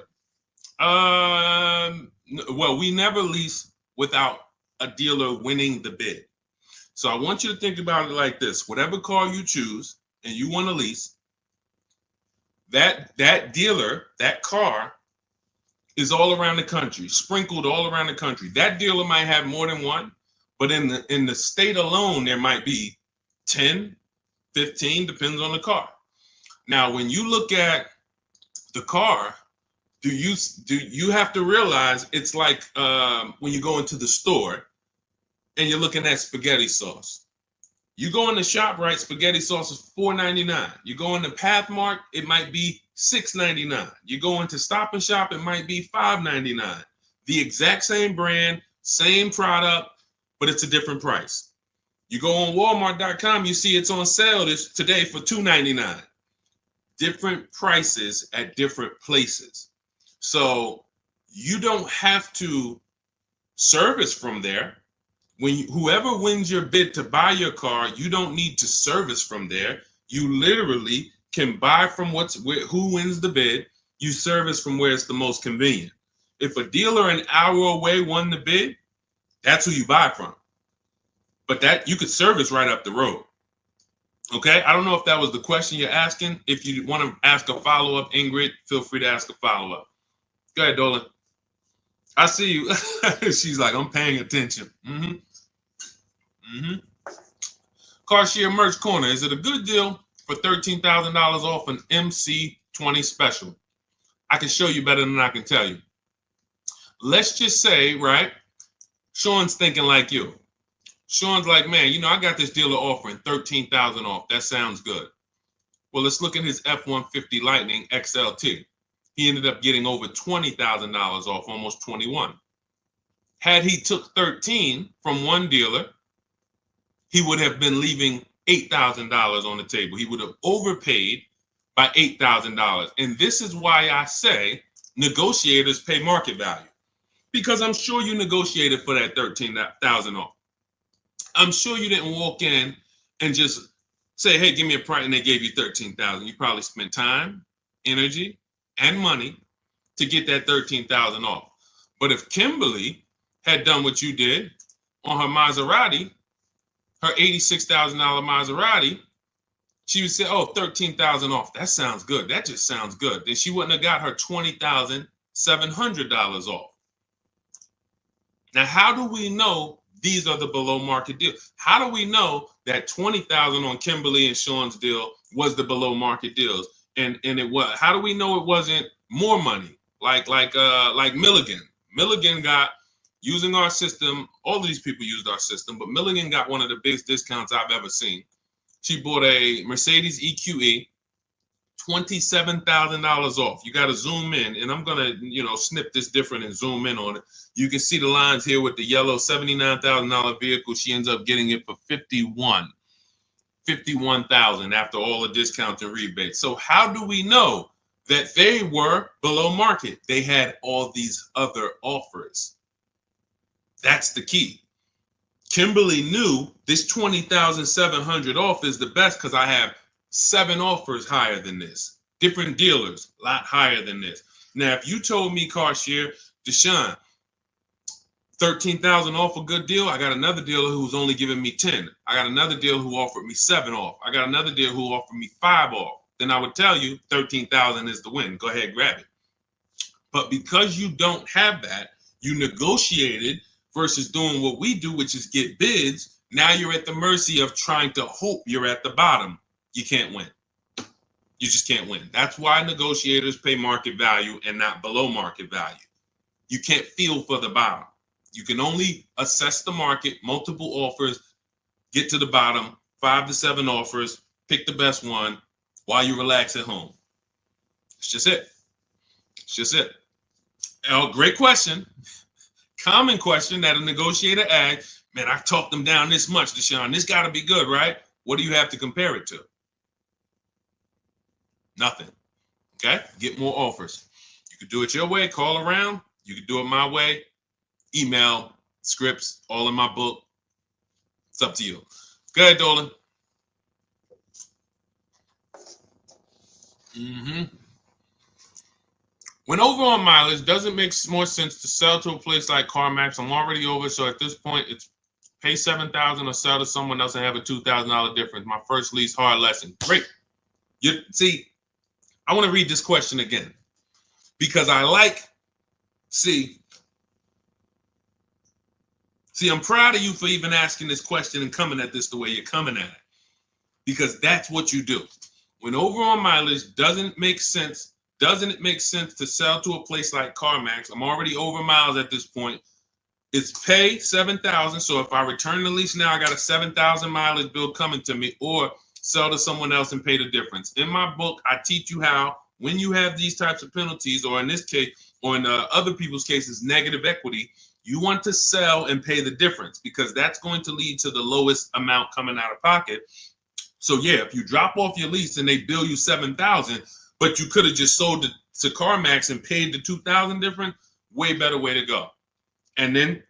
Well, we never lease without a dealer winning the bid. So I want you to think about it like this. Whatever car you choose and you want to lease, that dealer, that car is all around the country, sprinkled all around the country. That dealer might have more than one, but in the state alone, there might be 10, 15, depends on the car. Now, when you look at the car, do you have to realize it's like when you go into the store and you're looking at spaghetti sauce. You go in the ShopRite, spaghetti sauce is $4.99. You go into Pathmark, it might be $6.99. You go into Stop and Shop, it might be $5.99. The exact same brand, same product, but it's a different price. You go on Walmart.com, you see it's on sale today for $2.99. Different prices at different places. So you don't have to service from there. Whoever wins your bid to buy your car, you don't need to service from there. You literally can buy from who wins the bid. You service from where it's the most convenient. If a dealer an hour away won the bid, that's who you buy from. But that you could service right up the road. Okay, I don't know if that was the question you're asking. If you want to ask a follow-up, Ingrid, feel free to ask a follow-up. Go ahead, Dolan. I see you. She's like, I'm paying attention. Car Merch Corner. Is it a good deal for $13,000 off an MC20 special? I can show you better than I can tell you. Let's just say, right, Sean's thinking like you. Sean's like, man, I got this dealer offering $13,000 off. That sounds good. Well, let's look at his F-150 Lightning XLT. He ended up getting over $20,000 off, almost 21. Had he took 13 from one dealer, he would have been leaving $8,000 on the table. He would have overpaid by $8,000. And this is why I say negotiators pay market value, because I'm sure you negotiated for that $13,000 off. I'm sure you didn't walk in and just say, hey, give me a price, and they gave you $13,000. You probably spent time, energy, and money to get that $13,000 off. But if Kimberly had done what you did on her Maserati, her $86,000 Maserati, she would say, oh, $13,000 off. That sounds good. That just sounds good. Then she wouldn't have got her $20,700 off. Now, how do we know these are the below market deals? How do we know that $20,000 on Kimberly and Sean's deal was the below market deals? And it was. How do we know it wasn't more money? Like Milligan. Milligan got, using our system, all of these people used our system, but Milligan got one of the biggest discounts I've ever seen. She bought a Mercedes EQE, $27,000 off. You got to zoom in, and I'm gonna, snip this different and zoom in on it. You can see the lines here with the yellow $79,000 vehicle. She ends up getting it for $51,000 after all the discounts and rebates. So how do we know that they were below market? They had all these other offers. That's the key. Kimberly knew this $20,700 off is the best because I have 7 offers higher than this. Different dealers, a lot higher than this. Now, if you told me, CarShare, Deshaun, $13,000 off a good deal, I got another dealer who's only giving me 10. I got another dealer who offered me 7 off. I got another dealer who offered me 5 off. Then I would tell you $13,000 is the win. Go ahead, grab it. But because you don't have that, you negotiated versus doing what we do, which is get bids. Now you're at the mercy of trying to hope you're at the bottom. You can't win. You just can't win. That's why negotiators pay market value and not below market value. You can't feel for the bottom. You can only assess the market, multiple offers, get to the bottom, 5 to 7 offers, pick the best one while you relax at home. It's just it. It's just it. Oh, great question. Common question that a negotiator asks, man, I talked them down this much, Deshaun. This got to be good, right? What do you have to compare it to? Nothing. Okay? Get more offers. You could do it your way, call around. You could do it my way. Email, scripts, all in my book. It's up to you. Go ahead, Dolan. When over on mileage, does it make more sense to sell to a place like CarMax? I'm already over, so at this point, it's pay $7,000 or sell to someone else and have a $2,000 difference. My first lease, hard lesson. Great. See, I want to read this question again because see, I'm proud of you for even asking this question and coming at this the way you're coming at it, because that's what you do. When over on mileage, doesn't it make sense to sell to a place like CarMax? I'm already over miles at this point. It's pay $7,000. So if I return the lease now, I got a 7,000 mileage bill coming to me, or sell to someone else and pay the difference. In my book, I teach you how, when you have these types of penalties, or in this case, or in other people's cases, negative equity, you want to sell and pay the difference, because that's going to lead to the lowest amount coming out of pocket. So yeah, if you drop off your lease and they bill you $7,000, but you could have just sold it to CarMax and paid the $2,000 difference, way better way to go. And then,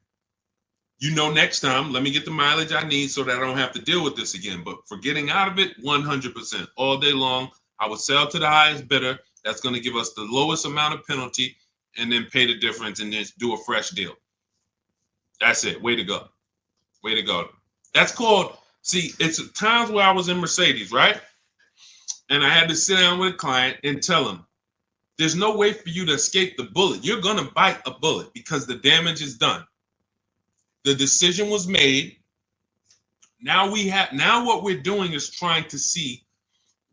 next time, let me get the mileage I need so that I don't have to deal with this again. But for getting out of it, 100%. All day long, I would sell to the highest bidder. That's going to give us the lowest amount of penalty, and then pay the difference and then do a fresh deal. That's it. Way to go. Way to go. That's called See, it's times where I was in Mercedes, right? And I had to sit down with a client and tell him, there's no way for you to escape the bullet. You're going to bite a bullet because the damage is done. The decision was made. Now what we're doing is trying to see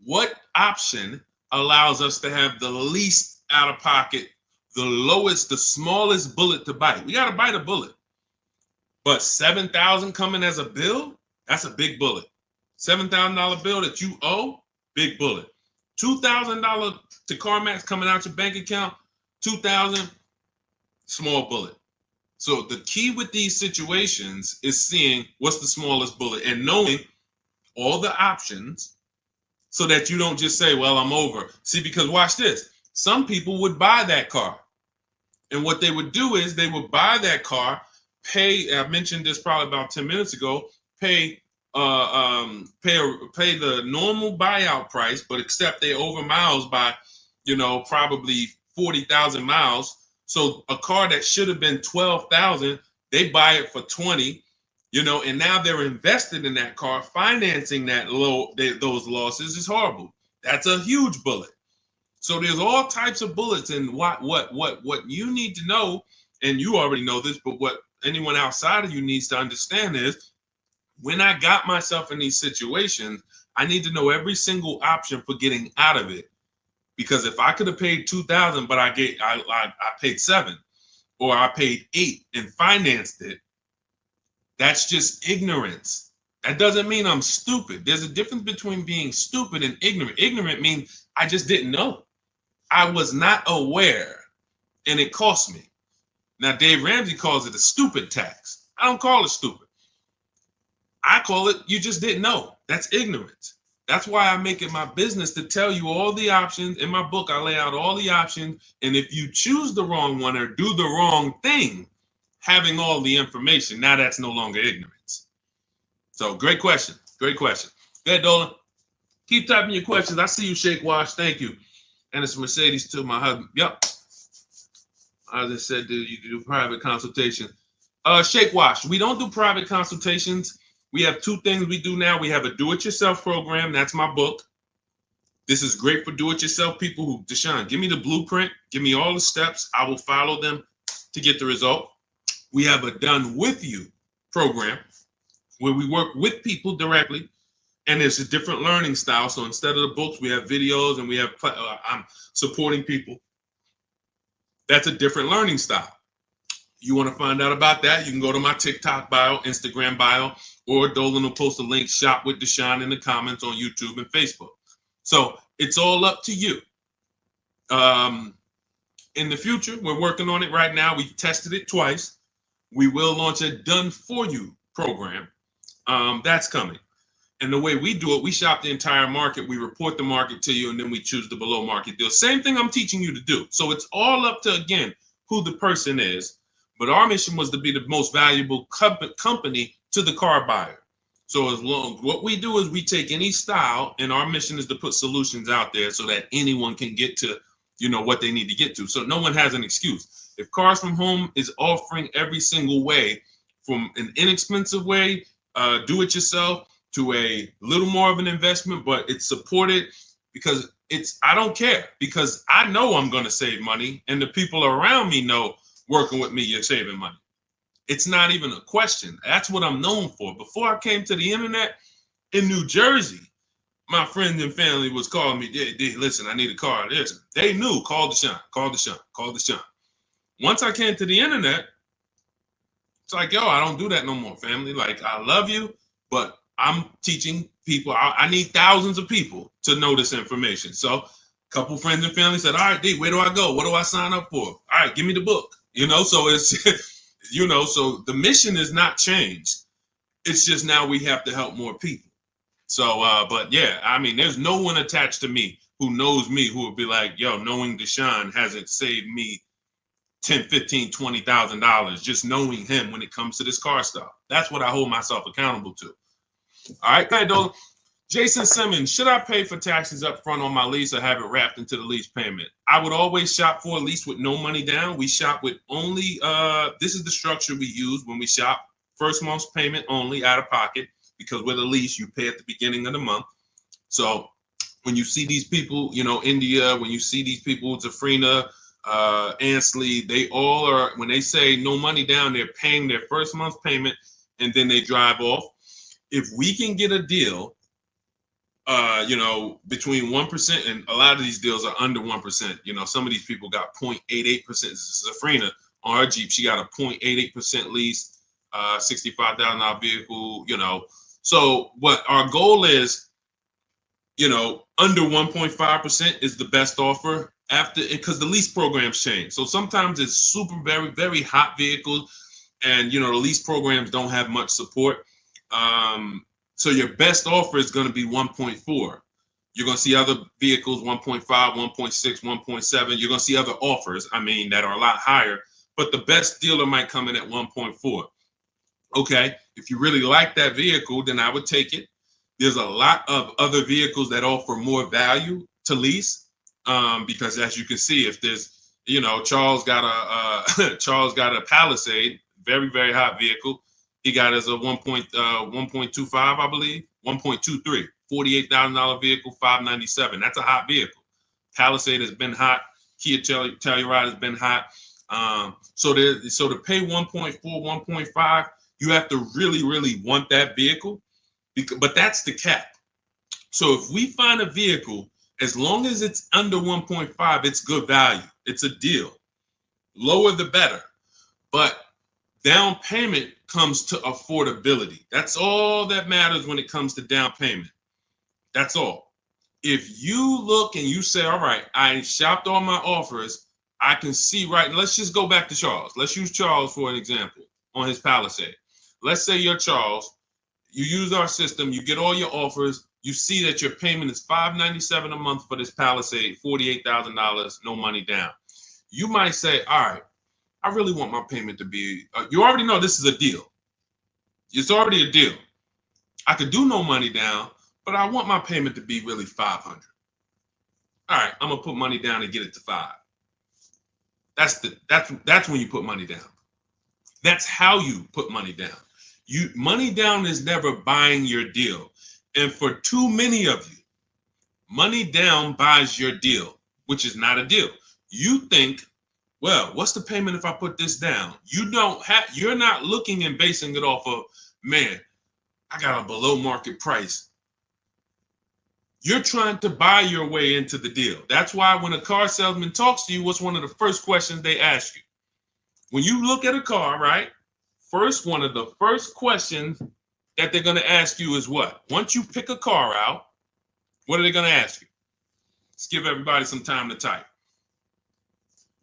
what option allows us to have the least out of pocket, the lowest, the smallest bullet to bite. We got to bite a bullet. But $7,000 coming as a bill, that's a big bullet. $7,000 bill that you owe, big bullet. $2,000 to CarMax coming out your bank account, $2,000, small bullet. So the key with these situations is seeing what's the smallest bullet and knowing all the options so that you don't just say, well, I'm over. See, because watch this. Some people would buy that car. And what they would do is they would buy that car, pay, I mentioned this probably about 10 minutes ago, pay the normal buyout price, but except they over miles by, probably 40,000 miles. So a car that should have been 12,000, they buy it for 20, and now they're invested in that car. Financing those losses is horrible. That's a huge bullet. So there's all types of bullets, and what you need to know, and you already know this, but what anyone outside of you needs to understand is, when I got myself in these situations, I need to know every single option for getting out of it. Because if I could have paid $2,000, but I paid $7,000, or I paid $8,000 and financed it, that's just ignorance. That doesn't mean I'm stupid. There's a difference between being stupid and ignorant. Ignorant means I just didn't know. I was not aware, and it cost me. Now, Dave Ramsey calls it a stupid tax. I don't call it stupid. I call it you just didn't know. That's ignorance. That's why I make it my business to tell you all the options. In my book, I lay out all the options. And if you choose the wrong one or do the wrong thing, having all the information, now that's no longer ignorance. So great question. Great question. Go ahead, Dolan. Keep typing your questions. I see you, Shake Wash. Thank you. And it's Mercedes to my husband. Yep. As I said, you can do private consultation. Shake Wash. We don't do private consultations. We have two things we do now. We have a do-it-yourself program. That's my book. This is great for do-it-yourself people who, Deshaun, give me the blueprint. Give me all the steps. I will follow them to get the result. We have a done with you program where we work with people directly. And it's a different learning style. So instead of the books, we have videos and we have, I'm supporting people. That's a different learning style. You want to find out about that, you can go to my TikTok bio, Instagram bio, or Dolan will post a link, Shop with Deshaun, in the comments on YouTube and Facebook. So it's all up to you. In the future, we're working on it right now. We've tested it twice. We will launch a done for you program. That's coming. And the way we do it, we shop the entire market. We report the market to you, and then we choose the below market deal. Same thing I'm teaching you to do. So it's all up to, again, who the person is. But our mission was to be the most valuable company to the car buyer. So what we do is we take any style, and our mission is to put solutions out there so that anyone can get to, what they need to get to. So no one has an excuse. If Cars From Home is offering every single way, from an inexpensive way, do it yourself, to a little more of an investment, but it's supported because I don't care, because I know I'm going to save money, and the people around me know working with me, you're saving money. It's not even a question. That's what I'm known for. Before I came to the internet in New Jersey, my friends and family was calling me, listen, I need a car. Listen, they knew, call Deshaun, call Deshaun, call Deshaun. Once I came to the internet, it's like, yo, I don't do that no more, family. Like, I love you, but I'm teaching people. I need thousands of people to know this information. So a couple friends and family said, all right, D, where do I go? What do I sign up for? All right, give me the book. So it's, so the mission is not changed. It's just now we have to help more people. So, but yeah, I mean, there's no one attached to me who knows me who would be like, yo, knowing Deshaun hasn't saved me $10, $15, $20,000 just knowing him when it comes to this car stuff. That's what I hold myself accountable to. All right, okay, Dolan. Jason Simmons, should I pay for taxes up front on my lease or have it wrapped into the lease payment? I would always shop for a lease with no money down. We shop with only, this is the structure we use when we shop. First month's payment only out of pocket, because with a lease, you pay at the beginning of the month. So when you see these people, you know, India, when you see these people, Zafrina, Ansley, they all are, when they say no money down, they're paying their first month's payment and then they drive off. If we can get a deal, you know, between 1%, and a lot of these deals are under 1%. You know, some of these people got 0.88%. Zafrina on her Jeep, she got a 0.88% lease, $65,000 vehicle, you know. So what our goal is, you know, under 1.5% is the best offer after, because the lease programs change. So sometimes it's super, very, very hot vehicles, and, you know, the lease programs don't have much support. So your best offer is going to be 1.4. You're going to see other vehicles 1.5, 1.6, 1.7. You're going to see other offers, I mean, that are a lot higher, but the best dealer might come in at 1.4. Okay, if you really like that vehicle, then I would take it. There's a lot of other vehicles that offer more value to lease, because as you can see, if there's, you know, Charles got a Palisade, very, very hot vehicle. He got as a 1.25, I believe, 1.23, $48,000 vehicle, $597. That's a hot vehicle. Palisade has been hot. Kia Telluride has been hot. So to pay 1.4, 1.5, you have to really, really want that vehicle. But that's the cap. So if we find a vehicle, as long as it's under 1.5, it's good value. It's a deal. Lower the better. But down payment comes to affordability. That's all that matters when it comes to down payment. That's all. If you look and you say, all right, I shopped all my offers, I can see right. Let's just go back to Charles. Let's use Charles for an example on his Palisade. Let's say you're Charles. You use our system, you get all your offers, you see that your payment is $597 a month for this Palisade, $48,000, no money down. You might say, all right, I really want my payment to be, you already know this is a deal. It's already a deal. I could do no money down, but I want my payment to be really $500. All right, I'm gonna put money down and get it to $5. That's when you put money down. That's how you put money down. Money down is never buying your deal. And for too many of you, money down buys your deal, which is not a deal. You think, well, what's the payment if I put this down? You're not looking and basing it off of, man, I got a below market price. You're trying to buy your way into the deal. That's why when a car salesman talks to you, what's one of the first questions they ask you? When you look at a car, right? One of the first questions that they're going to ask you is what? Once you pick a car out, what are they going to ask you? Let's give everybody some time to type.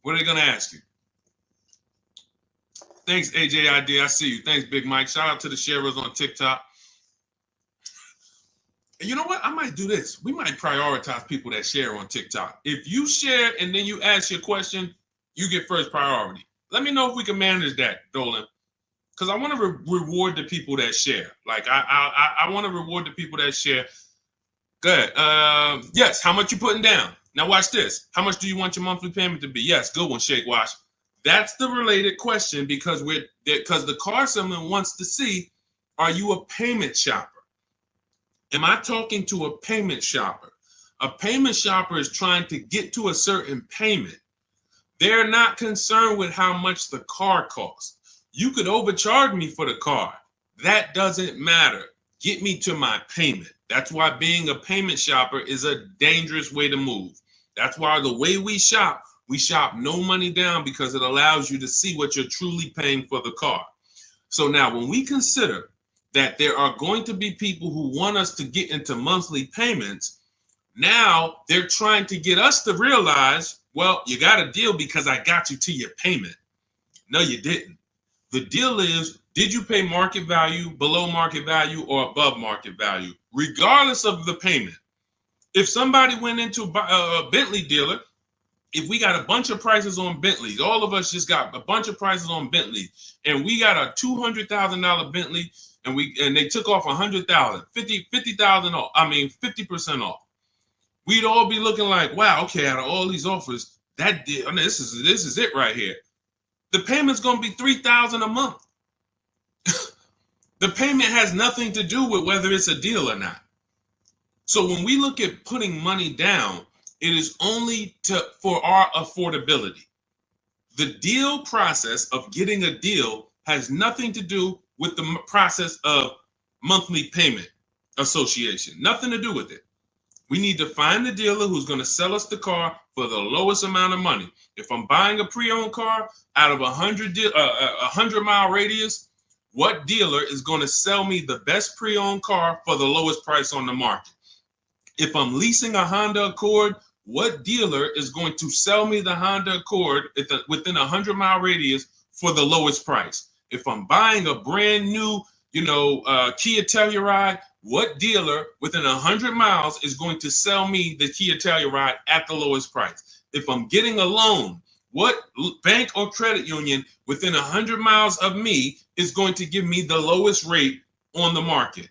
What are they going to ask you? Thanks, AJID. I see you. Thanks, Big Mike. Shout out to the sharers on TikTok. And you know what? I might do this. We might prioritize people that share on TikTok. If you share and then you ask your question, you get first priority. Let me know if we can manage that, Dolan. Because I want to reward the people that share. Like, I want to reward the people that share. Good. Yes, how much you putting down? Now watch this. How much do you want your monthly payment to be? Yes, good one, Shake Wash. That's the related question, because the car salesman wants to see, are you a payment shopper? Am I talking to a payment shopper? A payment shopper is trying to get to a certain payment. They're not concerned with how much the car costs. You could overcharge me for the car. That doesn't matter. Get me to my payment. That's why being a payment shopper is a dangerous way to move. That's why the way we shop no money down, because it allows you to see what you're truly paying for the car. So now when we consider that there are going to be people who want us to get into monthly payments, now they're trying to get us to realize, well, you got a deal because I got you to your payment. No, you didn't. The deal is, did you pay market value, below market value, or above market value, regardless of the payment? If somebody went into a Bentley dealer, if we got a bunch of prices on Bentleys, all of us just got a bunch of prices on Bentley, and we got a $200,000 Bentley, and they took off $100,000, $50,000 off. I mean, 50% off. We'd all be looking like, wow, okay, out of all these offers, that deal, I mean, this is it right here. The payment's gonna be $3,000 a month. The payment has nothing to do with whether it's a deal or not. So when we look at putting money down, it is only for our affordability. The deal process of getting a deal has nothing to do with the process of monthly payment association. Nothing to do with it. We need to find the dealer who's going to sell us the car for the lowest amount of money. If I'm buying a pre-owned car out of a 100-mile radius, what dealer is going to sell me the best pre-owned car for the lowest price on the market? If I'm leasing a Honda Accord, what dealer is going to sell me the Honda Accord within a 100-mile radius for the lowest price? If I'm buying a brand new, Kia Telluride, what dealer within 100 miles is going to sell me the Kia Telluride at the lowest price? If I'm getting a loan, what bank or credit union within 100 miles of me is going to give me the lowest rate on the market?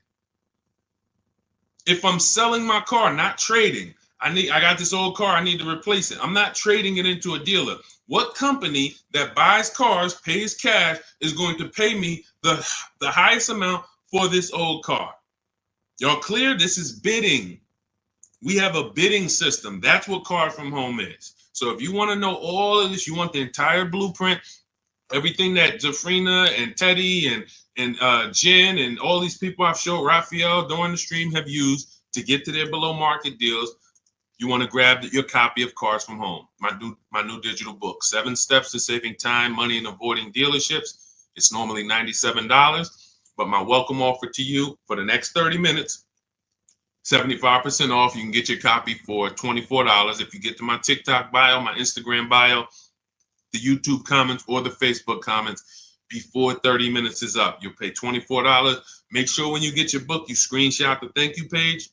If I'm selling my car, not trading, I got this old car, I need to replace it. I'm not trading it into a dealer. What company that buys cars, pays cash, is going to pay me the highest amount for this old car? Y'all clear? This is bidding. We have a bidding system. That's what Cars from Home is. So if you want to know all of this, you want the entire blueprint, everything that Jafrina and Teddy and Jen and all these people I've showed, Raphael during the stream, have used to get to their below market deals, you want to grab your copy of Cars from Home, my new digital book, 7 Steps to Saving Time, Money, and Avoiding Dealerships. It's normally $97, but my welcome offer to you for the next 30 minutes, 75% off. You can get your copy for $24 if you get to my TikTok bio, my Instagram bio, the YouTube comments, or the Facebook comments before 30 minutes is up. You'll pay $24. Make sure when you get your book, you screenshot the thank you page.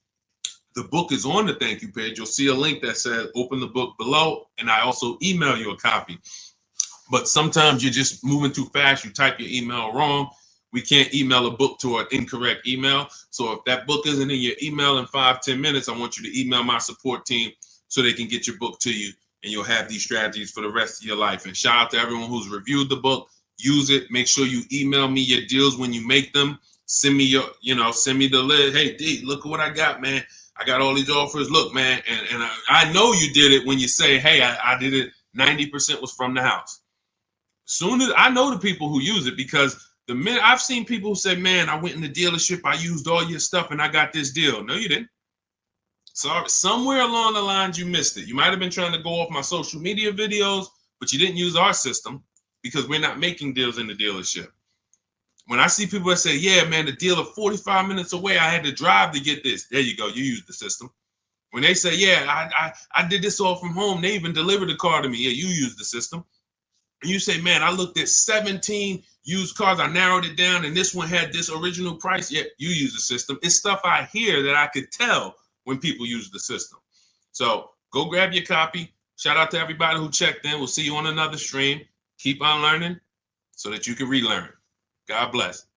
The book is on the thank you page. You'll see a link that says open the book below, and I also email you a copy. But sometimes you're just moving too fast. You type your email wrong. We can't email a book to an incorrect email. So if that book isn't in your email in 5-10 minutes, I want you to email my support team so they can get your book to you, and you'll have these strategies for the rest of your life. And shout out to everyone who's reviewed the book. Use it. Make sure you email me your deals when you make them. Send me send me the list. Hey, D, look at what I got, man. I got all these offers. Look, man, and I know you did it when you say, hey, I did it. 90% was from the house. Soon as I know the people who use it, because the minute I've seen people who say, man, I went in the dealership, I used all your stuff, and I got this deal. No, you didn't. Sorry, somewhere along the lines you missed it. You might have been trying to go off my social media videos, but you didn't use our system because we're not making deals in the dealership. When I see people that say, yeah, man, the dealer 45 minutes away, I had to drive to get this. There you go. You use the system. When they say, yeah, I did this all from home, they even delivered the car to me. Yeah, you use the system. And you say, man, I looked at 17 used cars. I narrowed it down, and this one had this original price. Yeah, you use the system. It's stuff I hear that I could tell when people use the system. So go grab your copy. Shout out to everybody who checked in. We'll see you on another stream. Keep on learning so that you can relearn. God bless.